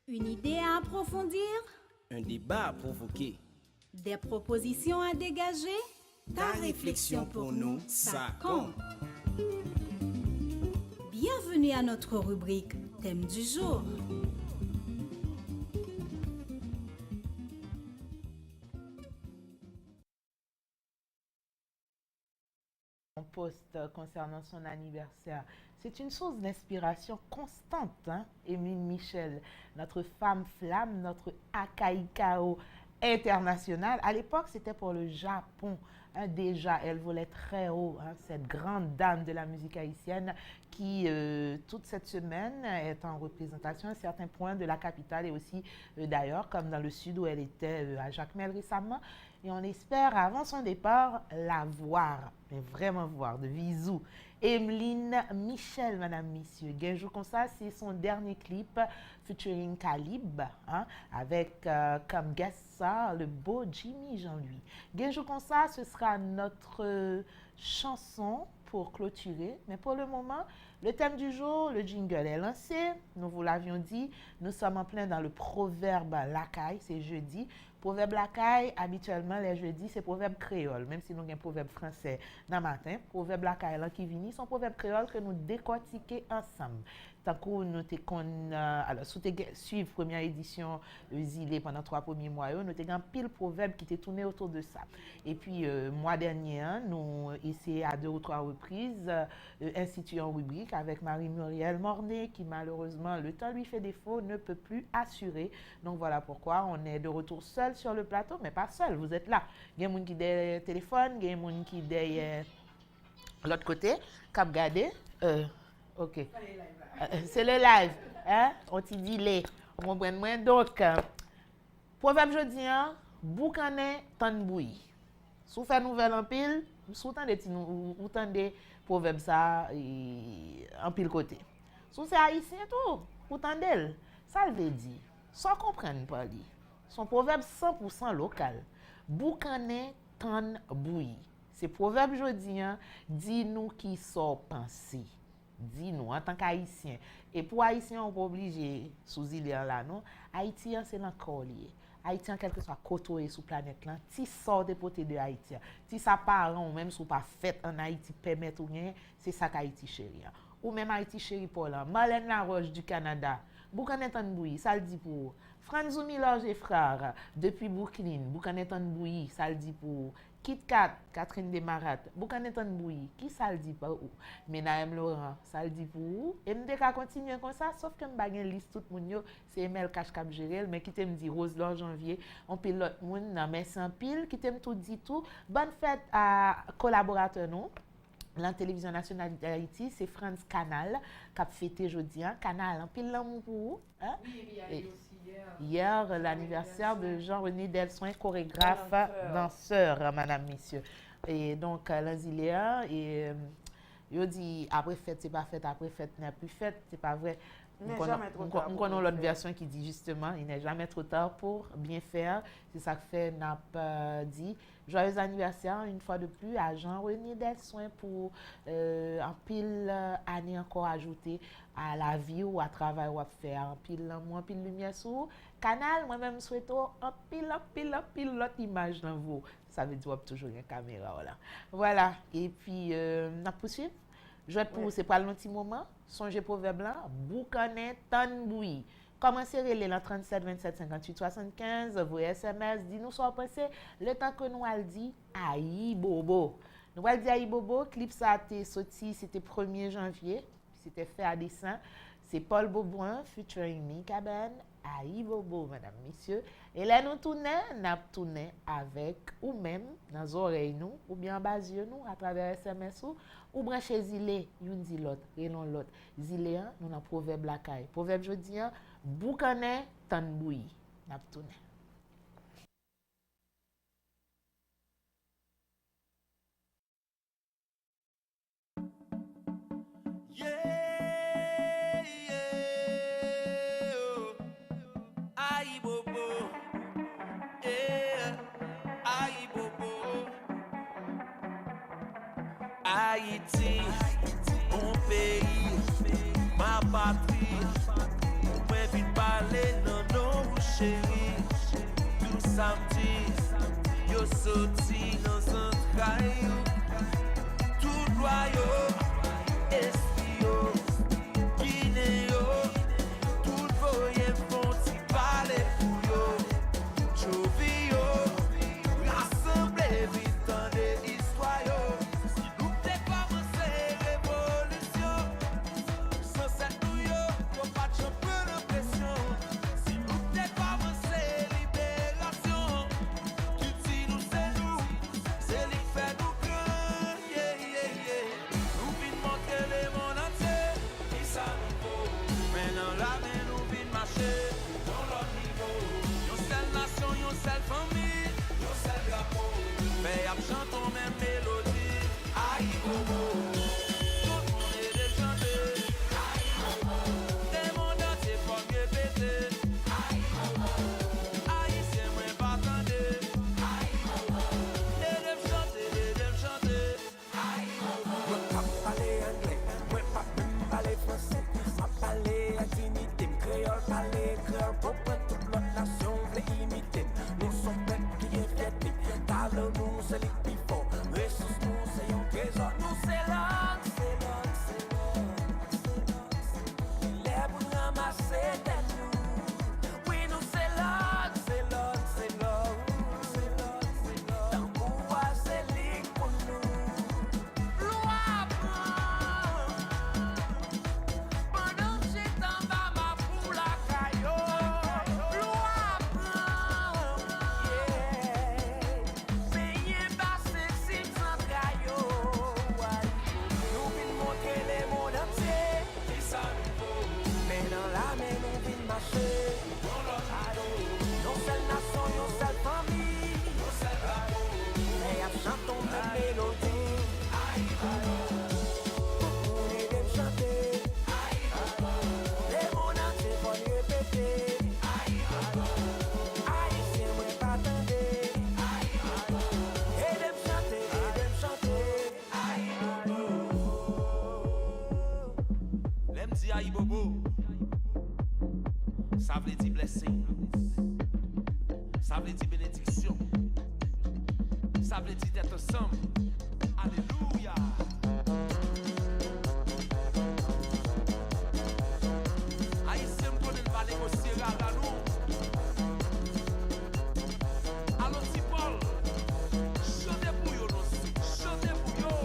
[SPEAKER 8] Une idée à approfondir,
[SPEAKER 7] un débat à provoquer.
[SPEAKER 8] des propositions à dégager.
[SPEAKER 7] Ta réflexion pour nous, ça compte.
[SPEAKER 8] Bienvenue à notre rubrique Thème du jour.
[SPEAKER 2] Post concernant son anniversaire. C'est une source d'inspiration constante, hein? Émile Michel, notre femme flamme, notre Akaikao internationale. À l'époque, c'était pour le Japon. Hein, déjà, elle volait très haut, hein, cette grande dame de la musique haïtienne qui, toute cette semaine, est en représentation à certains points de la capitale et aussi d'ailleurs, comme dans le sud où elle était à Jacmel récemment. Et on espère, avant son départ, la voir, mais vraiment voir, de visu. Emeline Michel, madame, messieurs. Genjou comme ça, c'est son dernier clip featuring Calib, hein, avec comme guest star le beau Jimmy Jean-Louis. Genjou comme ça, ce sera notre chanson pour clôturer. Mais pour le moment, le thème du jour, le jingle est lancé. Nous vous l'avions dit, nous sommes en plein dans le proverbe Lacaille, c'est jeudi. Proverbe Lacaille, habituellement, les jeudis, c'est proverbe créole, même si nous avons un proverbe français dans le matin. Proverbe Lacaille, là qui vient, sont proverbe créole que nous décortiquons ensemble. Tant que nous te alors, si tu suivre première édition Zilé pendant 3 premiers mois, nous avons pile proverbe qui était tourné autour de ça. Et puis, mois dernier, nous essayé à 2 ou 3 reprises instituer une rubrique avec Marie-Muriel Mornay qui, malheureusement, le temps lui fait défaut, ne peut plus assurer. Donc, voilà pourquoi on est de retour seul sur le plateau, mais pas seul, vous êtes là. Il y a des gens qui sont derrière le téléphone, il y a des gens qui sont derrière l'autre côté, cap garder. OK. C'est le live. Hein? On t'y dit les. On comprend moins. Donc, proverbe jeudi, boucané, tan bouilli. Si vous faites nouvelle en pile, vous entendez proverbe ça en pile côté. Si c'est haïtien tout, vous entendez. Ça veut dire, sans comprendre pas lui. Son proverbe 100% local. Boucané, tan bouilli. C'est proverbe jeudi, dis-nous qui sont pensés. Dis-nous, en tant qu'Haïtien. Et pour Haïtien, on n'est pas obligé, sous île là, non? Haïtien, c'est l'encore lié. Haïtien, quel que soit côté sur la planète, là, si sort des potés de Haïtien, si ça parent ou même si pas fait en Haïti, permettre ou rien, c'est ça qu'Haïti chéri. Ou même Haïti chéri pour là. Marlène Laroche du Canada, Boucané Tanboui, ça le dit pour Franzou Milorge et frère, depuis Brooklyn, Boucané Tanboui, ça le dit pour Kit Kat, Catherine Desmarat, Boucané Tanboui, qui ça le dit pour où? Menahem Laurent, ça le dit pour où? Et nous devons continuer comme ça, sauf que nous avons une liste tout le monde, c'est Emel Cache Cap Gérel, mais qui t'aime dit Rose Laure Janvier, on peut l'autre monde, mais sans pile, qui t'aime tout dit tout. Bonne fête à collaborateurs nous. La télévision nationale d'Haïti, c'est France Canal qui a fêté aujourd'hui. Canal, en pile l'amour pour vous. Hein? Oui, il y a eu aussi hier l'anniversaire de Jean-René Delsoin, chorégraphe, danseur, madame, messieurs. Et donc, l'Anziléa, et il dit après fête, c'est pas fête, après fête, n'est plus fête, c'est pas vrai. Nous connaissons l'autre version qui dit justement, il n'est jamais trop tard pour bien faire. C'est ça que fait n'a dit. Joyeux anniversaire une fois de plus à Jean-René Delsoin pour un pile année encore ajoutée à la vie ou à travail ou à faire. Un pile lumière sur canal. Moi-même souhaite un pile l'autre image dans vous. Ça veut dire toujours une caméra là. Voilà. Et puis on poursuit. Je vais pour c'est pas le petit moment. Songez proverbe là, boucané tan bouilli. Commencez à relire dans 37 27 58 75, vos SMS, dis-nous ce que vous pensez. Le temps que nous allons dire aïe bobo. Nous allons dire aïe bobo, clip ça a été sorti, c'était 1er janvier, c'était fait à dessin. C'est Paul Beaubrun, featuring Mika Ben, aïe bobo, mesdames, messieurs. Et là, nous tournons avec ou même dans les oreilles, nous, ou bien en bas yeux, nous, à travers SMS, ou brancher Zilé, une dit l'autre, et non l'autre. Zilé, nous avons proverbe la caille. Proverbe jeudi, boucané, tan bouilli. Nous tournons.
[SPEAKER 9] Haïti, mon pays, ma patrie. On peut vite parler, non, non, chérie. Tout samedi, yo sorti dans un caillou. Tout royaume, espio, Guinéo. Tout voyez font y parler pour yo. Jovio, rassemblez vite dans des histoires yo. Chantons même mélodie, aïe bobo. Tout le monde est déchanté, aïe bobo. Des mondes entiers faut mieux péter, aïe bobo. Aïe c'est moins pas tendé, aïe bobo. Des chanter, aïe bobo.
[SPEAKER 10] Moi pas parler anglais, moi pas même parler français. Moi parler à dignité, créole parler créole. Pour toute l'autre nation veut imiter. Nous sommes bêtes qui est fierté. Parle-nous, c'est les plus forts. Ressources-nous, c'est un trésor. Nous, c'est l'âme, c'est l'âme, c'est l'âme.
[SPEAKER 9] Ça veut dire blessing. Ça veut dire bénédiction. Ça veut dire d'être ensemble. Alléluia. Haïtien me connaît pas négocier à nous. Allons si Paul. Chantez pour yo aussi. Chantez pour yo.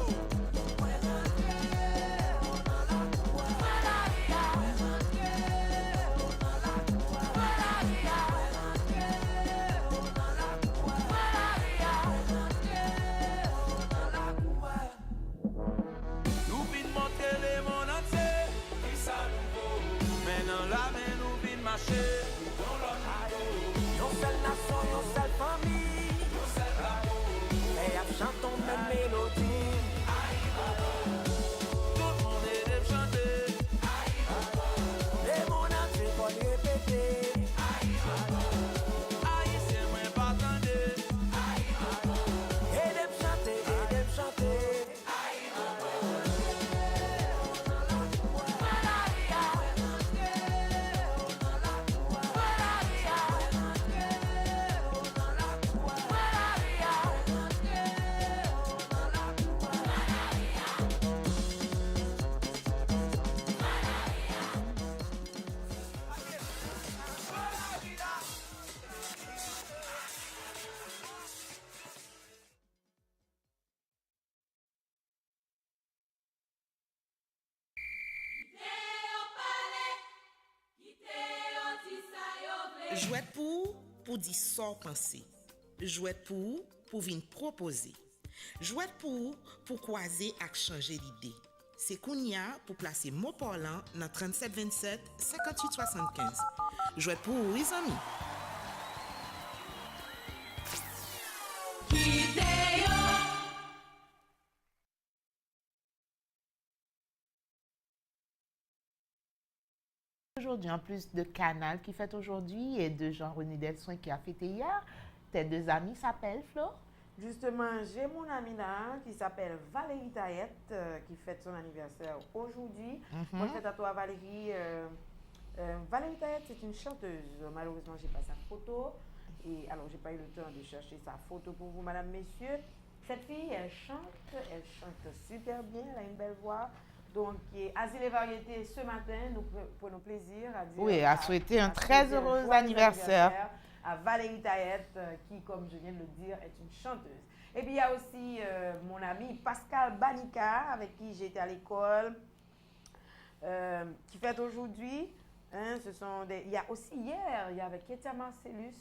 [SPEAKER 9] Nous vin monter les mon entier. Qui ça nous vaut? Maintenant la main nous vin marcher. Dans l'autre
[SPEAKER 10] Yon seul nation, yon seule famille.
[SPEAKER 9] nous c'est la
[SPEAKER 10] Et ap chanton même mélodie.
[SPEAKER 9] Tout le monde est de chanter.
[SPEAKER 10] Et mon entier faut le répéter.
[SPEAKER 9] Haïtien moi pas attendre.
[SPEAKER 10] Et dem chanter, et dem chanter.
[SPEAKER 4] Jouet pour dire sans penser. Jouet pour venir proposer. Jouet pour croiser et changer l'idée. C'est Kounia pour placer mot parlant dans 37 27 58 75. Jouet pour les amis.
[SPEAKER 2] Aujourd'hui, en plus de Canal qui fête aujourd'hui et de Jean-René Delsoin qui a fêté hier, tes deux amis s'appellent Flo?
[SPEAKER 3] Justement, j'ai mon amie là qui s'appelle Valérie Taillette qui fête son anniversaire aujourd'hui. Bonne fête à toi Valérie. Valérie Taillette, c'est une chanteuse. Malheureusement, j'ai pas sa photo. Et alors, j'ai pas eu le temps de chercher sa photo pour vous, madame, messieurs. Cette fille, elle chante super bien, elle a une belle voix. Donc, Asile et Variété, ce matin, nous prenons plaisir à dire.
[SPEAKER 2] Oui, à souhaiter un très heureux anniversaire
[SPEAKER 3] à Valérie Taillette, qui, comme je viens de le dire, est une chanteuse. Et puis, il y a aussi mon ami Pascal Banica, avec qui j'étais à l'école, qui fête aujourd'hui. Hein, il y a aussi hier, il y avait Ketia Marcellus.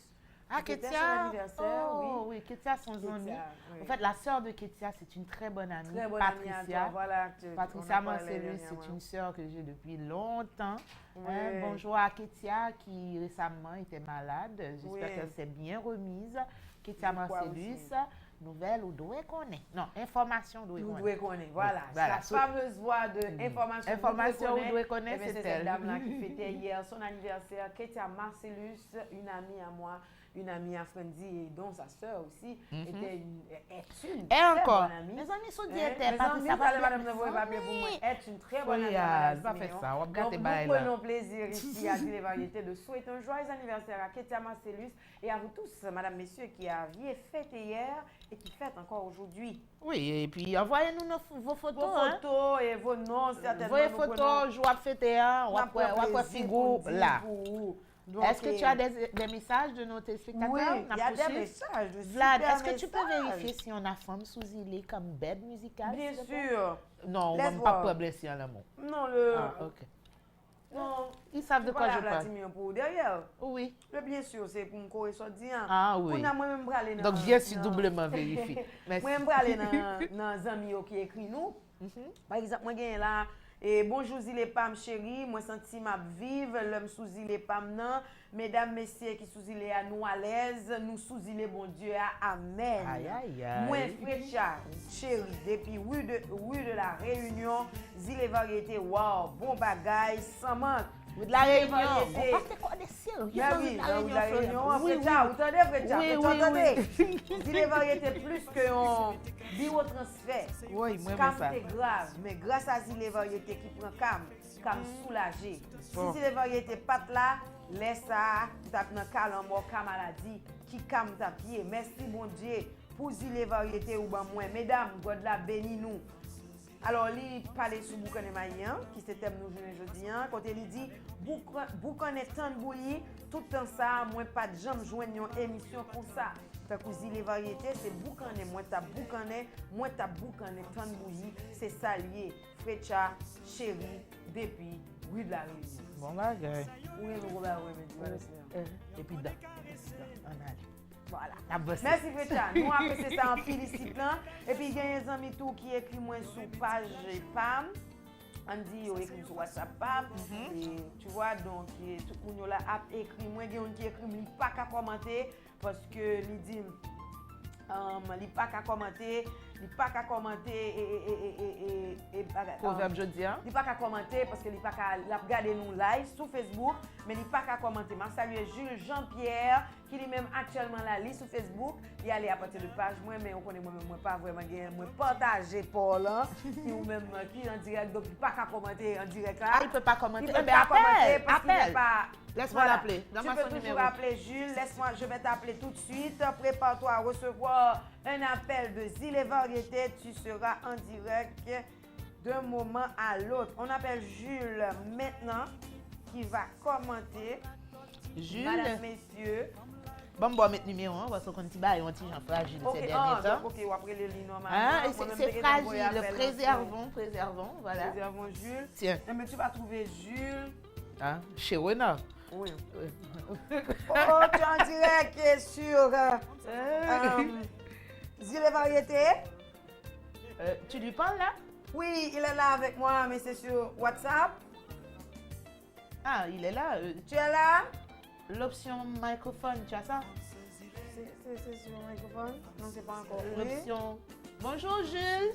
[SPEAKER 2] Ah, Ketia,
[SPEAKER 3] oui.
[SPEAKER 2] Oui, Ketia, son ami.
[SPEAKER 3] Oui.
[SPEAKER 2] En fait, la sœur de Ketia, c'est une très bonne amie,
[SPEAKER 3] Très bonne
[SPEAKER 2] Patricia.
[SPEAKER 3] amie à toi, voilà,
[SPEAKER 2] Patricia Marcellus, c'est une sœur que j'ai depuis longtemps.
[SPEAKER 3] Oui.
[SPEAKER 2] Hein, bonjour à Ketia qui récemment était malade. J'espère
[SPEAKER 3] Oui.
[SPEAKER 2] qu'elle s'est bien remise. Ketia
[SPEAKER 3] Je crois
[SPEAKER 2] Marcellus,
[SPEAKER 3] aussi.
[SPEAKER 2] nouvelle ou doué qu'on est. Non, information doué
[SPEAKER 3] Nous
[SPEAKER 2] qu'on
[SPEAKER 3] devons
[SPEAKER 2] est.
[SPEAKER 3] connaître, voilà.
[SPEAKER 2] Voilà.
[SPEAKER 3] La fameuse voix de information.
[SPEAKER 2] Information
[SPEAKER 3] nous
[SPEAKER 2] doué qu'on est, c'est
[SPEAKER 3] cette
[SPEAKER 2] elle.
[SPEAKER 3] dame-là qui fêtait hier son anniversaire, Ketia Marcellus, une amie à moi, une amie à Frendi et dont sa sœur aussi est une
[SPEAKER 2] Et
[SPEAKER 3] très
[SPEAKER 2] encore,
[SPEAKER 3] bonne amie.
[SPEAKER 2] mes amis sont
[SPEAKER 3] Hein,
[SPEAKER 2] diétés,
[SPEAKER 3] mes
[SPEAKER 2] Patricia
[SPEAKER 3] amis, allez, madame, ne voyez pas bien pour moi, est une très bonne amie.
[SPEAKER 2] elle va faire ça, on va
[SPEAKER 3] Donc,
[SPEAKER 2] gâter
[SPEAKER 3] nous
[SPEAKER 2] bail là.
[SPEAKER 3] prenons plaisir ici à Asile et Variété de souhaiter un joyeux anniversaire à Ketia Marcellus et à vous tous, madame, messieurs, qui aviez fêté hier et qui fêtent encore aujourd'hui.
[SPEAKER 2] Oui, et puis envoyez-nous vos photos.
[SPEAKER 3] Vos
[SPEAKER 2] hein.
[SPEAKER 3] photos et vos noms, certainement.
[SPEAKER 2] Vos
[SPEAKER 3] nous prenons-
[SPEAKER 2] photos, je vais fêter, on va faire figure là.
[SPEAKER 3] Donc,
[SPEAKER 2] Est-ce que tu as des messages de nos téléspectateurs?
[SPEAKER 3] Oui,
[SPEAKER 2] On a
[SPEAKER 3] il y a
[SPEAKER 2] poursuivi.
[SPEAKER 3] des messages. de
[SPEAKER 2] Vlad,
[SPEAKER 3] super
[SPEAKER 2] est-ce que tu peux
[SPEAKER 3] messages.
[SPEAKER 2] vérifier si on a femme sous îlée comme bed musicale?
[SPEAKER 3] Bien
[SPEAKER 2] s'il te plaît?
[SPEAKER 3] sûr.
[SPEAKER 2] Non, on
[SPEAKER 3] Laisse
[SPEAKER 2] ne va
[SPEAKER 3] voir.
[SPEAKER 2] pas blesser en amour.
[SPEAKER 3] Non,
[SPEAKER 2] Ah, ok.
[SPEAKER 3] Non.
[SPEAKER 2] Ils savent de quoi je parle.
[SPEAKER 3] Vladimir pour derrière.
[SPEAKER 2] Oui.
[SPEAKER 3] Mais bien sûr, c'est pour me correspondre.
[SPEAKER 2] Ah oui.
[SPEAKER 3] Moi-même, je aller
[SPEAKER 2] Donc, bien sûr, doublement vérifié. Merci.
[SPEAKER 3] Moi, je aller dans les amis qui écrit nous. Par exemple, moi, je là. Et bonjour, Zile Pam chérie, moi senti ma vive, l'homme sous Zile Pam nan, mesdames, messieurs qui sous Zile à nous à l'aise, nous sous Zile bon Dieu à amen.
[SPEAKER 2] Aïe, aïe, aïe.
[SPEAKER 3] Moi, Frécha, chérie, depuis rue de la Réunion, Zile Variété, wow, bon bagaille, sans manque.
[SPEAKER 2] De la Réunion.
[SPEAKER 3] Variété.
[SPEAKER 2] On partait quoi des sérieux?
[SPEAKER 3] Ben oui, de la Réunion,
[SPEAKER 2] Oui,
[SPEAKER 3] Frécha, vous entendez Frécha?
[SPEAKER 2] Oui,
[SPEAKER 3] Vous
[SPEAKER 2] oui,
[SPEAKER 3] entendez? Zile Variété plus qu'un biotransfert.
[SPEAKER 2] Oui, moi,
[SPEAKER 3] Cam
[SPEAKER 2] ça.
[SPEAKER 3] c'est grave, mais grâce à Zile Variété qui prend cam soulagé.
[SPEAKER 2] Bon.
[SPEAKER 3] Si Zile Variété pas là, laisse ça, t'as dans calme mort ka maladie, qui calme ta pied. Merci bon Dieu pour les variétés ou ben moi. Mesdames, God la béni nous. Alors, il parle sur Boukane Maïen, qui c'est thème nous aujourd'hui, quand il dit Boukane tant bouilli, tout le temps ça, moi pas de jambes joindre une émission comme ça. Fait que les variétés, c'est Boukane, moi t'as Boukane tant bouilli, c'est ça lié. Frecha, chéri, depuis, rue de la Réunion.
[SPEAKER 2] Bon bagage.
[SPEAKER 3] Oui, nous
[SPEAKER 2] Et puis là, on a.
[SPEAKER 3] Voilà. Merci Frecha. Nous apprécions ça en félicitant. Et puis il y a des amis tout qui écrit moi sur page PAM. On dit yo écrit sur WhatsApp PAM. Et tu vois donc tout le monde là a écrit moi il y a qui écrit il pas qu'à commenter parce que il dit il pas qu'à commenter
[SPEAKER 2] Proverbe jeudi.
[SPEAKER 3] Il pas qu'à commenter parce que il pas qu'à regarder nous live sur Facebook, mais il pas qu'à commenter. Je salue Jules Jean-Pierre qui lui-même actuellement la lit sur Facebook. Il allait à partir de page moi mais on connaît moi pas vraiment moi partager Paul qui ou même qui en direct donc il pas qu'à commenter en direct là.
[SPEAKER 2] Ah, il peut pas commenter.
[SPEAKER 3] Il peut pas commenter parce qu'il n'est pas.
[SPEAKER 2] Laisse-moi l'appeler.
[SPEAKER 3] Tu peux toujours appeler Jules. Laisse-moi, je vais t'appeler tout de suite. Prépare-toi à recevoir un appel de Zile et Variété. Tu seras en direct d'un moment à l'autre. On appelle Jules maintenant qui va commenter.
[SPEAKER 2] Jules.
[SPEAKER 3] Madame, messieurs.
[SPEAKER 2] Bon, on va mettre numéro 1 parce qu'on dit bah, on dit Jean fragile ces derniers temps.
[SPEAKER 3] Ok, on va prendre le lit normalement.
[SPEAKER 2] Ah, c'est fragile. Préservons, voilà.
[SPEAKER 3] Préservons Jules.
[SPEAKER 2] Tiens.
[SPEAKER 3] Mais tu vas trouver Jules.
[SPEAKER 2] Ah, chez Renard.
[SPEAKER 3] Oui. Oh, tu es en direct sur Zile et Variété.
[SPEAKER 2] Tu lui parles là?
[SPEAKER 3] Oui, il est là avec moi, mais c'est sur WhatsApp.
[SPEAKER 2] Ah, il est là.
[SPEAKER 3] Tu es là?
[SPEAKER 2] L'option microphone, tu as ça?
[SPEAKER 3] C'est sur le microphone? Non, c'est pas encore.
[SPEAKER 2] L'option. Bonjour Jules.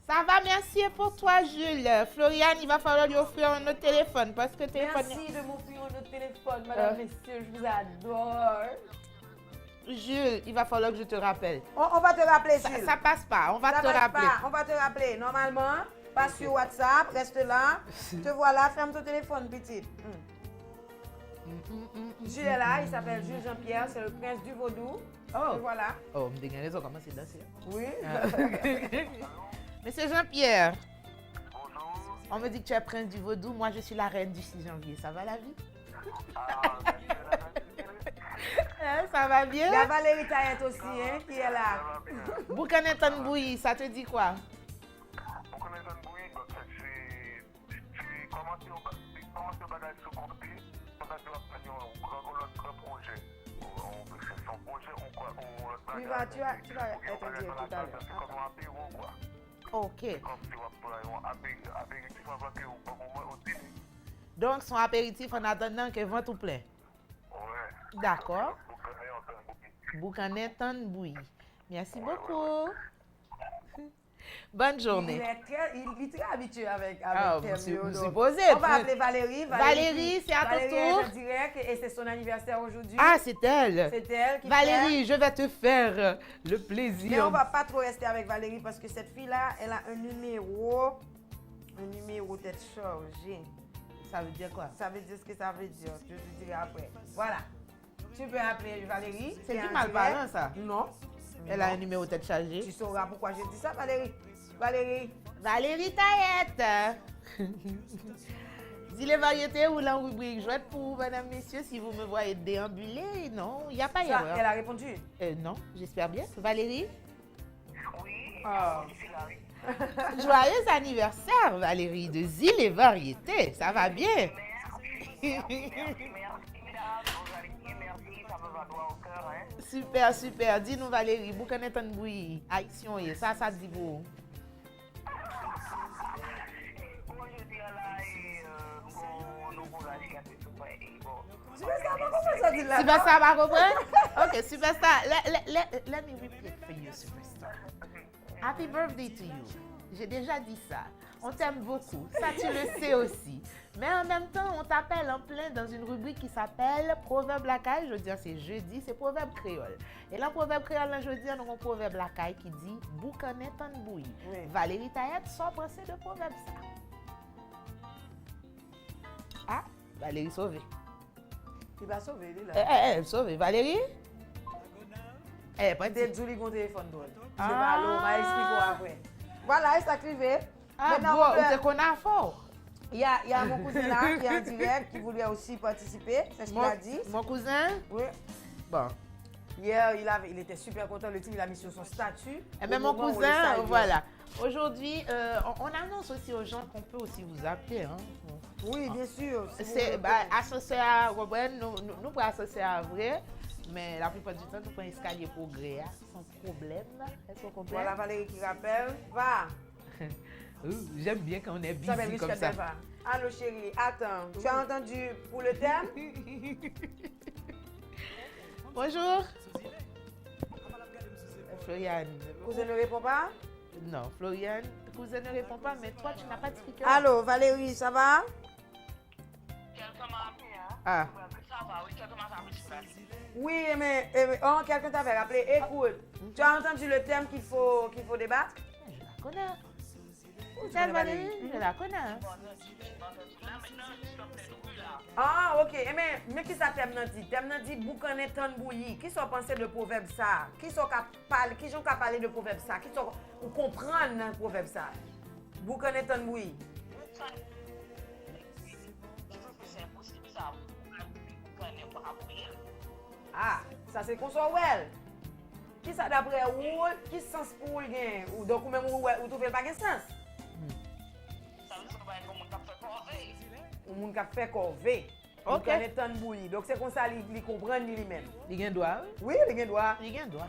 [SPEAKER 2] Ça va, merci pour toi Jules. Floriane, il va falloir lui offrir un autre téléphone parce que téléphone.
[SPEAKER 3] Merci de m'offrir un autre téléphone, madame, messieurs, je vous adore.
[SPEAKER 2] Jules, il va falloir que je te rappelle.
[SPEAKER 3] On va te rappeler, Jules.
[SPEAKER 2] Ça passe pas, on va te rappeler.
[SPEAKER 3] On va te rappeler. Normalement, passe sur WhatsApp, reste là. Te voilà, ferme ton téléphone, petite. Jules est là, il s'appelle Jules Jean-Pierre, c'est le prince du vaudou.
[SPEAKER 2] Oh.
[SPEAKER 3] Et voilà.
[SPEAKER 2] Oh, me dégaine, on commence à danser.
[SPEAKER 3] Oui.
[SPEAKER 2] Monsieur Jean-Pierre. Bonjour. On me dit que tu es prince du vaudou, moi je suis la reine du 6 janvier. Ça va la vie? Ça va bien?
[SPEAKER 3] Il y a Valérie Taillette aussi, hein, qui est là.
[SPEAKER 2] Boukane tan bouilli, ça te dit quoi?
[SPEAKER 11] Boukane tan bouilli, c'est commencer au bagage sur compte, parce que on a un projet. Son projet,
[SPEAKER 3] tu vas être en direct tout à l'heure.
[SPEAKER 11] C'est comme un apéro, quoi.
[SPEAKER 2] Ok.
[SPEAKER 11] Comme si on apéritif avant que au dîner.
[SPEAKER 2] Donc, son apéritif en attendant que vent tout plein.
[SPEAKER 11] Ouais.
[SPEAKER 2] D'accord. Boukane tan bouilli. Merci beaucoup. Bonne journée.
[SPEAKER 3] Il est très habitué avec
[SPEAKER 2] vous supposez.
[SPEAKER 3] On va appeler Valérie.
[SPEAKER 2] Valérie, c'est à ton tour.
[SPEAKER 3] Valérie est en direct et c'est son anniversaire aujourd'hui.
[SPEAKER 2] Ah, c'est elle.
[SPEAKER 3] C'est elle qui
[SPEAKER 2] Valérie, je vais te faire le plaisir.
[SPEAKER 3] Mais on va pas trop rester avec Valérie parce que cette fille-là, elle a un numéro tête chargée.
[SPEAKER 2] Ça veut dire quoi?
[SPEAKER 3] Ça veut dire ce que ça veut dire. Je te dirai après. Voilà. Tu peux appeler Valérie.
[SPEAKER 2] C'est du mal parlant, ça?
[SPEAKER 3] Non.
[SPEAKER 2] Elle a un numéro tête chargée.
[SPEAKER 3] Tu sauras pourquoi je dis ça, Valérie.
[SPEAKER 2] Valérie Taillette. Zile et Variété ou la rubrique jouette pour vous, mesdames, messieurs, si vous me voyez déambuler, non, il n'y a pas d'erreur.
[SPEAKER 3] Elle a répondu?
[SPEAKER 2] Non, j'espère bien. Valérie?
[SPEAKER 11] Oui.
[SPEAKER 2] Joyeux anniversaire, Valérie, de Zile et Variété. Ça va bien?
[SPEAKER 11] Merci, ça me va droit au cœur, hein.
[SPEAKER 2] Super, super. Dis-nous, Valérie, Boukane tan bouilli. Haïtien, ça dit vous. Superstar, va comprendre? Ok, Superstar, let me repeat for you, Superstar. Happy birthday to you. J'ai déjà dit ça. On t'aime beaucoup. Ça, tu le sais aussi. Mais en même temps, on t'appelle en plein dans une rubrique qui s'appelle Proverbe la caille. Je veux dire, c'est jeudi, c'est Proverbe créole. Et là, Proverbe créole, là, jeudi, on a un Proverbe la caille qui dit Boukane tan bouilli. Valérie Taillette sort penser de Proverbe ça. Ah, Valérie sauvé.
[SPEAKER 3] Il va sauver, il est là.
[SPEAKER 2] Elle sauvé. Valérie? Eh, pas
[SPEAKER 3] Peut-être Julie gon téléphone toi. C'est
[SPEAKER 2] Ah.
[SPEAKER 3] pas l'eau, m'a expliqué après. Voilà, il s'active.
[SPEAKER 2] Ah, bon, on te connaît fort.
[SPEAKER 3] Il y a mon cousin là qui est en direct, qui voulait aussi participer, c'est ce qu'il a dit.
[SPEAKER 2] Mon cousin?
[SPEAKER 3] Oui.
[SPEAKER 2] Bon.
[SPEAKER 3] Hier, il était super content, le type, il a mis sur son statut.
[SPEAKER 2] Eh bien, mon cousin, voilà. Aujourd'hui, on annonce aussi aux gens qu'on peut aussi vous appeler. Hein.
[SPEAKER 3] Oui, bien sûr.
[SPEAKER 2] C'est associé à Robin, nous pouvons associer à vrai, mais la plupart du temps, nous prenons escalier progrès sans problème. Est-ce qu'on comprend?
[SPEAKER 3] Voilà Valérie qui rappelle. Va.
[SPEAKER 2] J'aime bien quand on est busy comme ça.
[SPEAKER 3] Allô chérie, attends. Tu as entendu pour le thème?
[SPEAKER 2] Bonjour. Floriane.
[SPEAKER 3] Cousin ne répond pas?
[SPEAKER 2] Non, Floriane, cousin ne répond pas, mais toi, tu n'as pas de speaker.
[SPEAKER 3] Allô, Valérie, ça va?
[SPEAKER 2] Ah.
[SPEAKER 3] Oui, mais quelqu'un t'avait rappelé. Écoute, tu as entendu le thème qu'il faut débattre?
[SPEAKER 2] Je la connais. Vous savez, Valérie, je la connais. Hein?
[SPEAKER 3] Ah, ok. Mais qui ça t'aime dit? T'aime dit boucané tan bouilli. Qui sont pensé de proverbe ça? Qui sont parler de proverbe ça? Qui sont comprendre le proverbe ça? Boucané tan bouilli. Ah, ça c'est qu'on soit well. Qui ça d'après ou qui sens pour le gain ou donc ou même ou trouver pas de sens? Ou moun ka fait corvée.
[SPEAKER 2] OK.
[SPEAKER 3] On est tan bouilli. Donc c'est comme ça il comprend lui-même.
[SPEAKER 2] Il gagne droit.
[SPEAKER 3] Oui, il gagne droit.
[SPEAKER 2] Il gagne droit.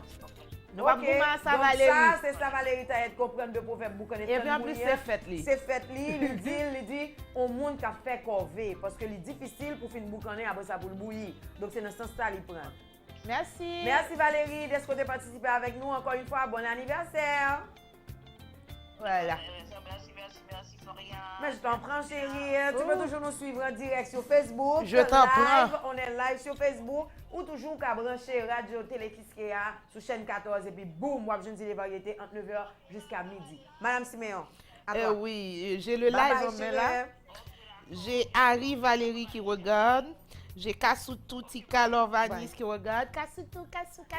[SPEAKER 2] Nous
[SPEAKER 3] OK.
[SPEAKER 2] pas ça
[SPEAKER 3] Donc
[SPEAKER 2] Valérie.
[SPEAKER 3] ça c'est ça Valérie t'a aide comprendre de proverbe boucané tan bouilli.
[SPEAKER 2] Et puis en plus c'est fait lui.
[SPEAKER 3] C'est fait lui, il dit on monde qui a fait corvée parce que c'est difficile pour finir boucaner après ça pour le bouillir. Donc c'est dans ce sens ça il prend.
[SPEAKER 2] Merci.
[SPEAKER 3] Merci Valérie d'être de participer avec nous encore une fois. Bon anniversaire.
[SPEAKER 2] Voilà.
[SPEAKER 11] Merci Florian.
[SPEAKER 3] Mais je t'en prends chérie. Tu peux toujours nous suivre en direct sur Facebook.
[SPEAKER 2] Je t'en prends.
[SPEAKER 3] On est live sur Facebook ou toujours qu'à brancher Radio Télé Kiskeya sur chaîne 14 et puis boum, moi je dis les variétés entre 9h jusqu'à midi. Madame Siméon.
[SPEAKER 2] Oui, j'ai le live en main là. J'ai Harry Valérie qui regarde. J'ai Kasutu Tika Lorvanis qui regarde. Kasutu.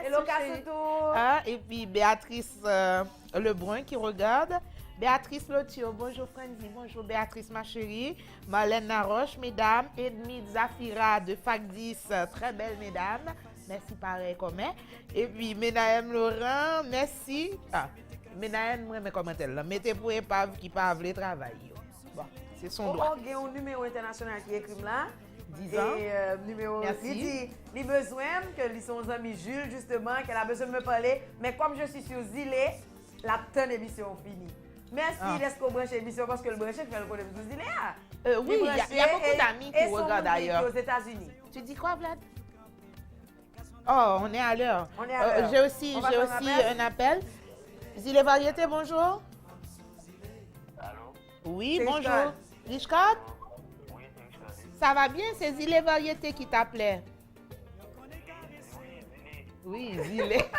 [SPEAKER 3] Hello Kasutu.
[SPEAKER 2] Et puis Béatrice Lebrun qui regarde. Béatrice Lotio, bonjour Franzi, bonjour Béatrice ma chérie. Marlène Naroche, mesdames. Edmid Zafira de Fac 10, très belle mesdames. Merci pareil comme elle. Et puis Menahem Laurent, merci. Menahem, moi, mais comment elle là? Mettez pour épave qui pas le travail. Bon, c'est son droit.
[SPEAKER 3] Il y a un numéro international qui écrit là.
[SPEAKER 2] 10 ans.
[SPEAKER 3] Et numéro, il dit, il a besoin que son ami Jules, justement, qu'elle a besoin de me parler. Mais comme je suis sur Zilé, la tonne émission finie. Merci d'être qu'on branche l'émission parce que le branché fait le connaître sur Zilé.
[SPEAKER 2] Oui, il y a beaucoup d'amis qui regardent d'ailleurs.
[SPEAKER 3] aux États-Unis.
[SPEAKER 2] Tu dis quoi, Vlad? Oh, on est à l'heure. J'ai aussi un appel. Zilé Variété, bonjour.
[SPEAKER 11] Allô?
[SPEAKER 2] Oui, bonjour. Richcott?
[SPEAKER 11] Oui, c'est Richcott.
[SPEAKER 2] Ça va bien, c'est Zilé Variété qui t'appelait. Oui, Zilé.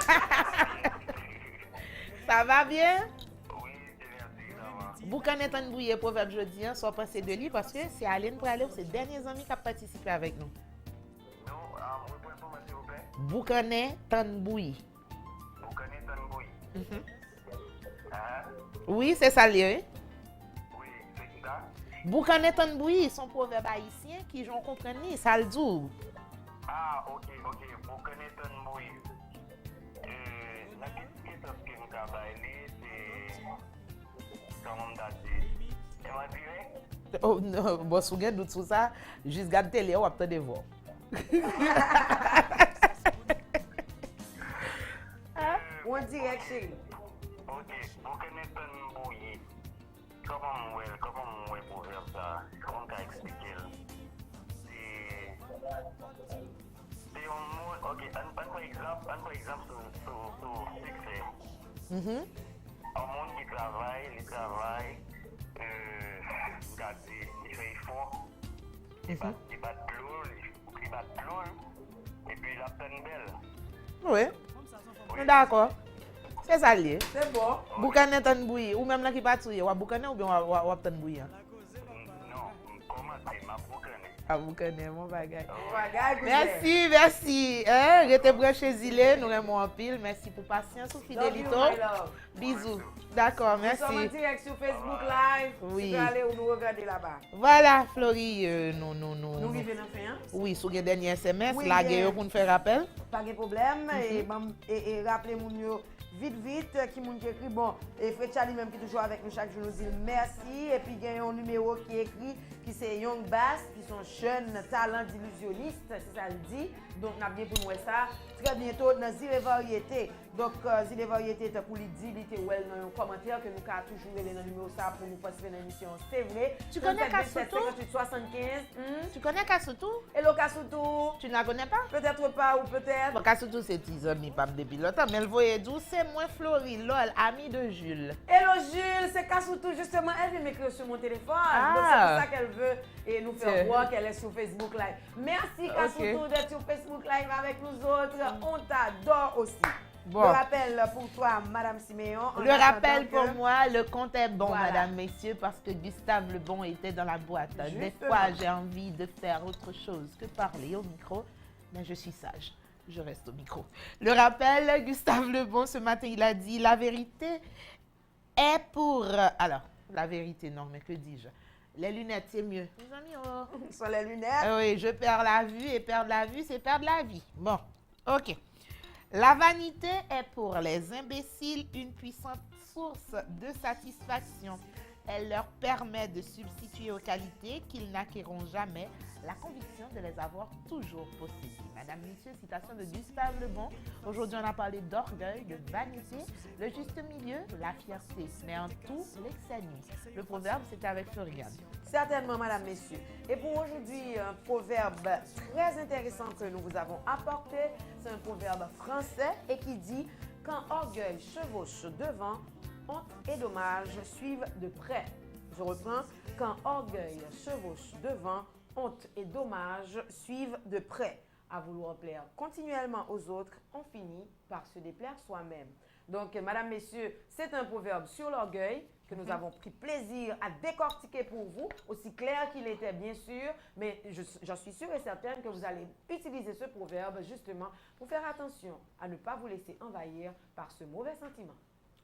[SPEAKER 2] Ça va bien?
[SPEAKER 11] Oui, merci, ça va.
[SPEAKER 2] Boucané tan bouillé proverbe jeudi, soit passé de lui parce que c'est Aline Pralé, c'est les derniers amis qui ont participé avec nous.
[SPEAKER 11] Non, vous pouvez pas s'il vous plaît?
[SPEAKER 2] Boucané tan bouillé.
[SPEAKER 11] Boucané tan bouilli.
[SPEAKER 2] Oui, c'est ça lié.
[SPEAKER 11] Oui, c'est ça.
[SPEAKER 2] Boucané tan bouillé, son proverbe haïtien qui j'en comprends ni, ça le dit.
[SPEAKER 11] Ah, ok. Boucané tan bouilli. La question que nous travaillons, c'est comment on dit. Et moi, direct?
[SPEAKER 2] Oh non, bon, si vous avez doute sur ça, juste garde télé ou après de voir.
[SPEAKER 3] Ou en direct chérie.
[SPEAKER 11] Ok, boucané tan bouilli. Comment on peut faire ça? Comment on peut expliquer? C'est un mot, ok, un par exemple sur succès. Un monde qui travaille, il fait effort, il bat de l'eau, et puis il a plein de belle.
[SPEAKER 2] Oui, d'accord. C'est ça lié.
[SPEAKER 3] C'est bon.
[SPEAKER 2] Boucané tan bouillé, ou même là qui pas touye, ou boucané ou bien ou tan bouillé.
[SPEAKER 11] Non, comment c'est ma boucané?
[SPEAKER 2] Ah, vous connaissez mon bagage.
[SPEAKER 3] Bagay,
[SPEAKER 2] Merci, merci. Hein, restez branchés Zilé, nous aimons en pile. Merci pour patience ou fidélité. Bisous. D'accord,
[SPEAKER 3] Nous sommes en
[SPEAKER 2] merci.
[SPEAKER 3] direct sur Facebook Live.
[SPEAKER 2] Oui.
[SPEAKER 3] Tu peux aller ou nous regarder là-bas.
[SPEAKER 2] Voilà, Florie, nous.
[SPEAKER 3] Nous arrivons dans fin.
[SPEAKER 2] Oui, sur le dernier SMS,
[SPEAKER 3] Oui,
[SPEAKER 2] la
[SPEAKER 3] bien.
[SPEAKER 2] guerre pour nous faire rappel.
[SPEAKER 3] Pas de problème. Et rappelez moun yo vite, qui moun qui écrit. Bon, et Fred Charlie même qui est toujours avec nous chaque jour nous dit merci. Et puis il y a un numéro qui est écrit, qui c'est Young Bass, qui sont jeunes talents d'illusionnistes, c'est ça le dit. Donc, nous avons bien pour nous ça. Très bientôt, dans Zile Variété. Donc, Zile Variété, pour lui dire, il était well dans un commentaire que nous avons toujours dans le numéro ça pour nous participer dans l'émission. C'est vrai.
[SPEAKER 2] Tu connais Kasutu?
[SPEAKER 3] 75.
[SPEAKER 2] Tu connais Kasutu?
[SPEAKER 3] Hello Kasutu.
[SPEAKER 2] Tu ne la connais pas?
[SPEAKER 3] Peut-être pas ou peut-être.
[SPEAKER 2] Bon, Kasutu, c'est 10 ans, pas depuis longtemps, mais elle voyait d'où c'est moi, Florie, lol, amie de Jules.
[SPEAKER 3] Hello Jules, c'est Kasutu justement. Elle vient m'écrire sur mon téléphone.
[SPEAKER 2] Ah.
[SPEAKER 3] Donc, c'est pour ça qu'elle veut et nous faire
[SPEAKER 2] C'est-
[SPEAKER 3] voir qu'elle est sur Facebook Live. Merci Kasutu
[SPEAKER 2] Ok.
[SPEAKER 3] d'être sur Facebook Live avec nous autres. On t'adore aussi.
[SPEAKER 2] Bon.
[SPEAKER 3] Le rappel pour toi, Madame Siméon. en
[SPEAKER 2] Le rappel
[SPEAKER 3] attendant
[SPEAKER 2] pour
[SPEAKER 3] que-
[SPEAKER 2] moi, le compte est bon,
[SPEAKER 3] Voilà.
[SPEAKER 2] madame, messieurs, parce que Gustave Lebon était dans la boîte. Des
[SPEAKER 3] Justement.
[SPEAKER 2] fois, j'ai envie de faire autre chose que parler au micro, mais je suis sage. Je reste au micro. Le rappel, Gustave Lebon, ce matin, il a dit, la vérité est pour... Alors, la vérité, non, mais que dis-je? Les lunettes, c'est mieux. Les amis, oh.
[SPEAKER 3] Sur les lunettes.
[SPEAKER 2] Ah oui, je perds la vue et perdre la vue, c'est perdre la vie. Bon, ok. La vanité est pour les imbéciles une puissante source de satisfaction. Elle leur permet de substituer aux qualités qu'ils n'acquerront jamais la conviction de les avoir toujours possédées. Madame, Monsieur, citation de Gustave Lebon. Aujourd'hui, on a parlé d'orgueil, de vanité, le juste milieu, la fierté, mais en tout, l'excès nuit. Le proverbe, c'était avec Florian.
[SPEAKER 3] Certainement, Madame, Messieurs. Et pour aujourd'hui, un proverbe très intéressant que nous vous avons apporté, c'est un proverbe français et qui dit « Quand orgueil chevauche devant, honte et dommage suivent de près. » Je reprends. « Quand orgueil chevauche devant, honte et dommage suivent de près. » À vouloir plaire continuellement aux autres, on finit par se déplaire soi-même. Donc, Madame, Messieurs, c'est un proverbe sur l'orgueil que nous avons pris plaisir à décortiquer pour vous, aussi clair qu'il était bien sûr, mais j'en suis sûre et certaine que vous allez utiliser ce proverbe justement pour faire attention à ne pas vous laisser envahir par ce mauvais sentiment.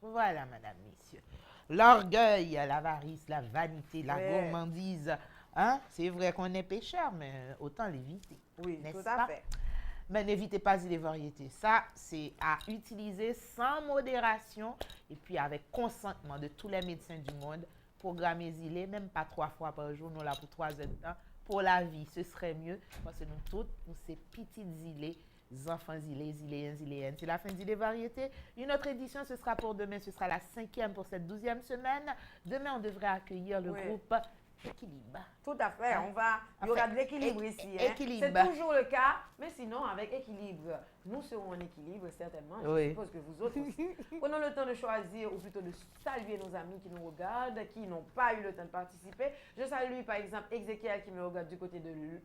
[SPEAKER 2] Voilà, madame, messieurs. L'orgueil, l'avarice, la vanité, la
[SPEAKER 3] Ouais.
[SPEAKER 2] gourmandise. Hein? C'est vrai qu'on est pécheur, mais autant l'éviter.
[SPEAKER 3] Oui,
[SPEAKER 2] n'est-ce
[SPEAKER 3] tout à
[SPEAKER 2] pas?
[SPEAKER 3] fait.
[SPEAKER 2] Mais n'évitez pas les variétés. Ça, c'est à utiliser sans modération et puis avec consentement de tous les médecins du monde. Programmez zilé, même pas 3 fois par jour, nous là pour 3 heures de temps. Pour la vie, ce serait mieux parce que nous toutes, nous ces petites zilés, enfants zilés, ziléens, ziléennes. C'est la fin d'Zilé Variété. Une autre édition, ce sera pour demain. Ce sera la 5e pour cette 12e semaine. Demain, on devrait accueillir le
[SPEAKER 3] Oui.
[SPEAKER 2] groupe Équilibre.
[SPEAKER 3] Tout à fait. Il y aura de l'équilibre ici. Hein.
[SPEAKER 2] Équilibre.
[SPEAKER 3] C'est toujours le cas, mais sinon, avec équilibre, nous serons en équilibre, certainement. Je
[SPEAKER 2] Oui.
[SPEAKER 3] suppose que vous autres aussi. Prenons le temps de choisir, ou plutôt de saluer nos amis qui nous regardent, qui n'ont pas eu le temps de participer. Je salue, par exemple, Ezekiel qui me regarde du côté de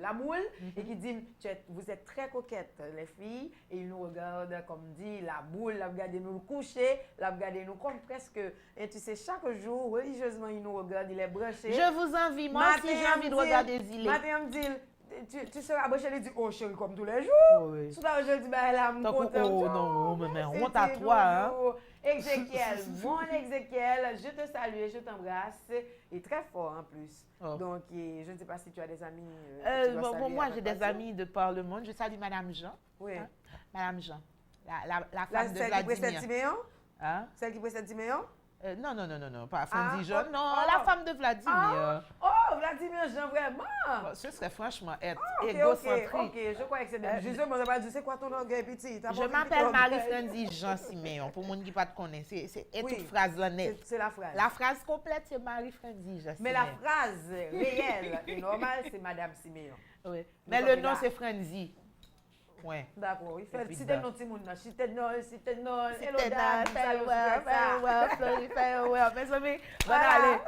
[SPEAKER 3] la moule et qui dit vous êtes très coquettes, les filles, et il nous regarde, comme dit, la boule, la regarde nous coucher, la regarde nous comme presque, et tu sais, chaque jour, religieusement, il nous regarde, il est branché.
[SPEAKER 2] Je vous envie, moi aussi j'ai envie de regarder Zilé.
[SPEAKER 3] Matin, me dit, tu seras branché, il dit, oh chérie, comme tous les jours.
[SPEAKER 2] Oui.
[SPEAKER 3] Tout à l'heure, je dis, ben là,
[SPEAKER 2] Tant qu'on- oh, non, mais honte à
[SPEAKER 3] c'était
[SPEAKER 2] toi, hein.
[SPEAKER 3] toujours. Ézéchiel, mon Ézéchiel, je te salue et je t'embrasse. Et très fort en plus.
[SPEAKER 2] Oh.
[SPEAKER 3] Donc, je ne sais pas si tu as des amis. que tu dois
[SPEAKER 2] Bon,
[SPEAKER 3] saluer
[SPEAKER 2] moi,
[SPEAKER 3] avec
[SPEAKER 2] j'ai des
[SPEAKER 3] passion.
[SPEAKER 2] amis de par le monde. Je salue Madame Jean.
[SPEAKER 3] Oui.
[SPEAKER 2] Hein? Madame Jean, la
[SPEAKER 3] La,
[SPEAKER 2] femme de
[SPEAKER 3] celle qui précède
[SPEAKER 2] Vladimir.
[SPEAKER 3] Timéon?
[SPEAKER 2] Hein?
[SPEAKER 3] Celle qui précède Timéon?
[SPEAKER 2] Non, pas Franzi Jean.
[SPEAKER 3] oh,
[SPEAKER 2] Non,
[SPEAKER 3] oh.
[SPEAKER 2] la femme de Vladimir.
[SPEAKER 3] Oh, Vladimir Jean, vraiment?
[SPEAKER 2] Bon, ce serait franchement être
[SPEAKER 3] Ok,
[SPEAKER 2] égocentrique.
[SPEAKER 3] ok, je crois que c'est bien. Justement, ça va dire, c'est quoi ton orgueil petit?
[SPEAKER 2] Je m'appelle Marie-Franzi Jean Siméon. Pour les gens qui ne te connaissent, c'est
[SPEAKER 3] Oui.
[SPEAKER 2] toute phrase là net.
[SPEAKER 3] C'est la phrase.
[SPEAKER 2] La phrase complète, c'est Marie-Franzi Jean
[SPEAKER 3] Mais
[SPEAKER 2] Siméon.
[SPEAKER 3] la phrase réelle et normale, c'est Madame Siméon.
[SPEAKER 2] Oui. Mais
[SPEAKER 3] Donc,
[SPEAKER 2] le
[SPEAKER 3] là-
[SPEAKER 2] nom, c'est Franzi. Ouais.
[SPEAKER 3] D'accord, il fait
[SPEAKER 2] puis
[SPEAKER 3] si
[SPEAKER 2] là.
[SPEAKER 3] t'es non, Timon, si t'es non, hello,
[SPEAKER 2] C'était
[SPEAKER 3] dad, salut,
[SPEAKER 2] farewell. Mes amis, bonne
[SPEAKER 3] Voilà.
[SPEAKER 2] allée.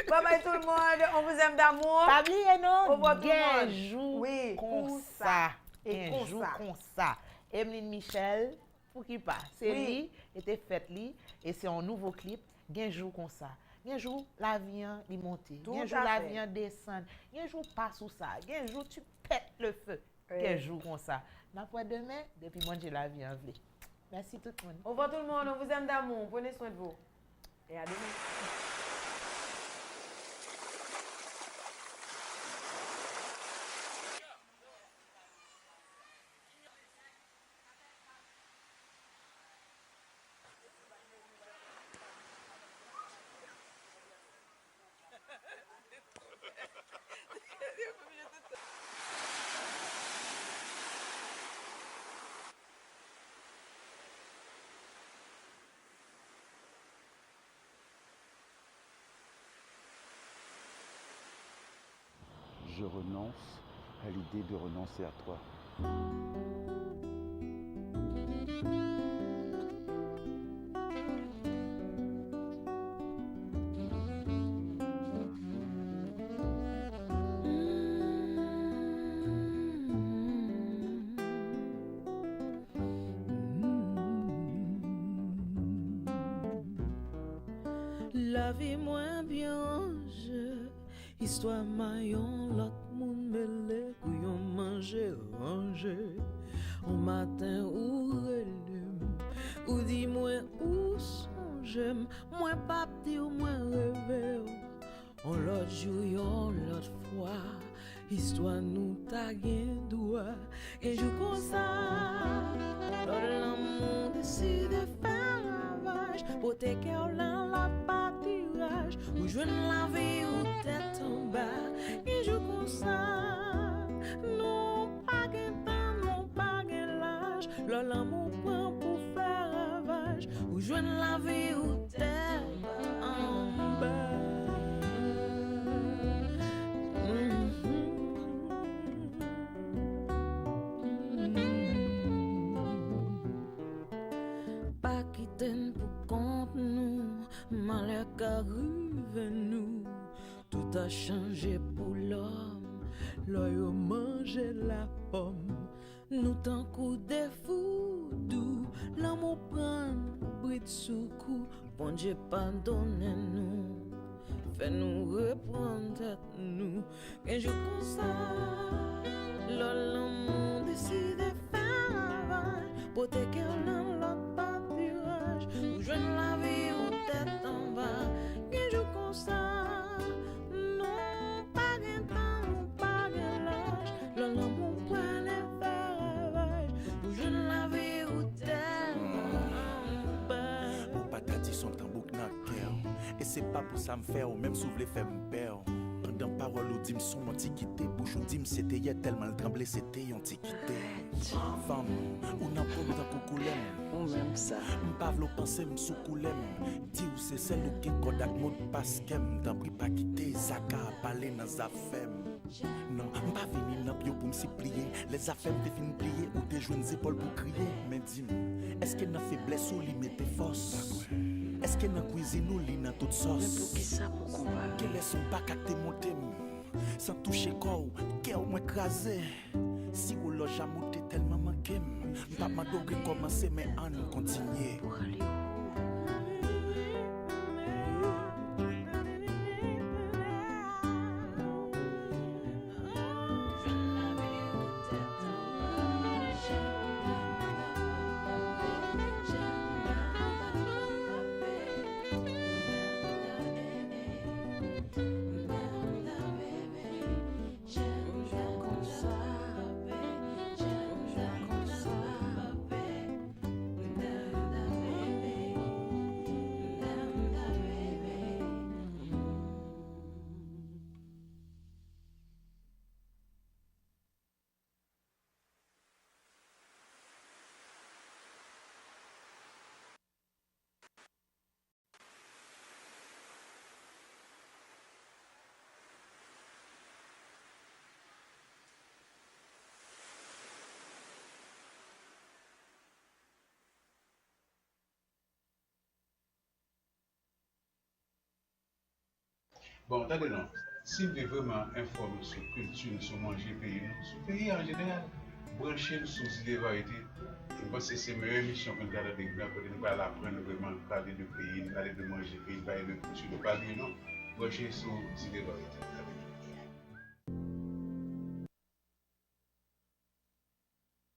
[SPEAKER 3] Bye bye tout le monde, on vous aime d'amour.
[SPEAKER 2] Pas oublier, non?
[SPEAKER 3] Au revoir tout le
[SPEAKER 2] Gain
[SPEAKER 3] monde.
[SPEAKER 2] jour
[SPEAKER 3] Oui,
[SPEAKER 2] comme
[SPEAKER 3] comme
[SPEAKER 2] ça.
[SPEAKER 3] ça. Et
[SPEAKER 2] Et
[SPEAKER 3] comme
[SPEAKER 2] un jour
[SPEAKER 3] ça.
[SPEAKER 2] comme ça. Emeline Michel, pour qui pas? C'est
[SPEAKER 3] Oui.
[SPEAKER 2] lui, était fait lui, et c'est un nouveau clip, Gain jour comme ça. Il y a un jour, l'avion, il monte. Il y a un
[SPEAKER 3] Tout
[SPEAKER 2] jour,
[SPEAKER 3] à
[SPEAKER 2] l'avion descend. Il y a un jour, pas sous ça. Il y a un jour, tu pètes le feu. Il y a un jour comme ça. Après demain, depuis moi, j'ai l'avion. Merci tout le monde.
[SPEAKER 3] Au revoir tout le monde, on vous aime d'amour. Prenez soin de vous. Et à demain.
[SPEAKER 12] Je renonce à l'idée de renoncer à toi.
[SPEAKER 13] La vie moins bien, histoire maillon, l'autre monde mêlé, couillon manger, ranger. Au matin ou relume, ou dis-moi où songe, moi pas petit ou moi rêve. On l'autre jour, on l'autre fois, histoire nous t'a gain doigt. Et je comme ça, l'amour décide de faire ravage, pour tes cœurs dans la pâturage, où je la vie ou tête en bas. Et je comme ça, non pas gain temps, non pas gain l'âge, l'amour prend pour faire ravage, où je la vie ou tête en bas. Pas quitter pour compte nous, malheur qu'arrive nous, tout a changé pour l'homme, l'œil manger la pomme, nous tant coup des fous doux, l'amour prend bride sous coup, bon Dieu pardonne nous, fait nous reprendre tête nous, et je comme ça, l'amour décide de faire ravage, pour tes cœurs dans l'autre pâturage, où je la vie ou tête en bas, et je comme ça, non pas gain temps, non pas gain l'âge, l'amour prend les faire ravage, où je la vie ou tête en bas.
[SPEAKER 10] Ou pas t'as dit son tambour dans le cœur. Et c'est pas pour ça me faire, ou même souffler fait me peur. Dans parole ou dim son antiquité, bouche ou dim c'était y a tellement le tremblé c'était antiquité. Femme, ou n'a pas dans coucoulem.
[SPEAKER 13] Ou même ça.
[SPEAKER 10] M'pavlo pensé m'sou coulem. Di ou c'est celle ou qui kodak mode paskem. Dans pris pas quitter, Zaka a parlé dans affaires. Non, m'pas vini dans bio pour m'supplier. Les affaires m'te fin plier ou te joindre épaules pour crier. Mais dis-moi, est-ce que n'a faiblesse ou li mette force? Est-ce que dans cuisine ou li dans toute sauce?
[SPEAKER 13] Mais pour qui ça pour qu'on va?
[SPEAKER 10] Qu'elle laisse son pas capter monter sans toucher corps, cœur moins écrasé. Si vous loge à monter tellement manqué, pas m'adorer commencer mais en continuer.
[SPEAKER 14] Bon, attendez, non. Si vous voulez vraiment informer sur la culture, sur manger pays, sur le pays en général, branchez sur les variétés Je pense que c'est la meilleure mission qu'on a de nous allons apprendre vraiment à parler de pays, parler de manger, parler de culture, de parler non, brancher sur les variétés.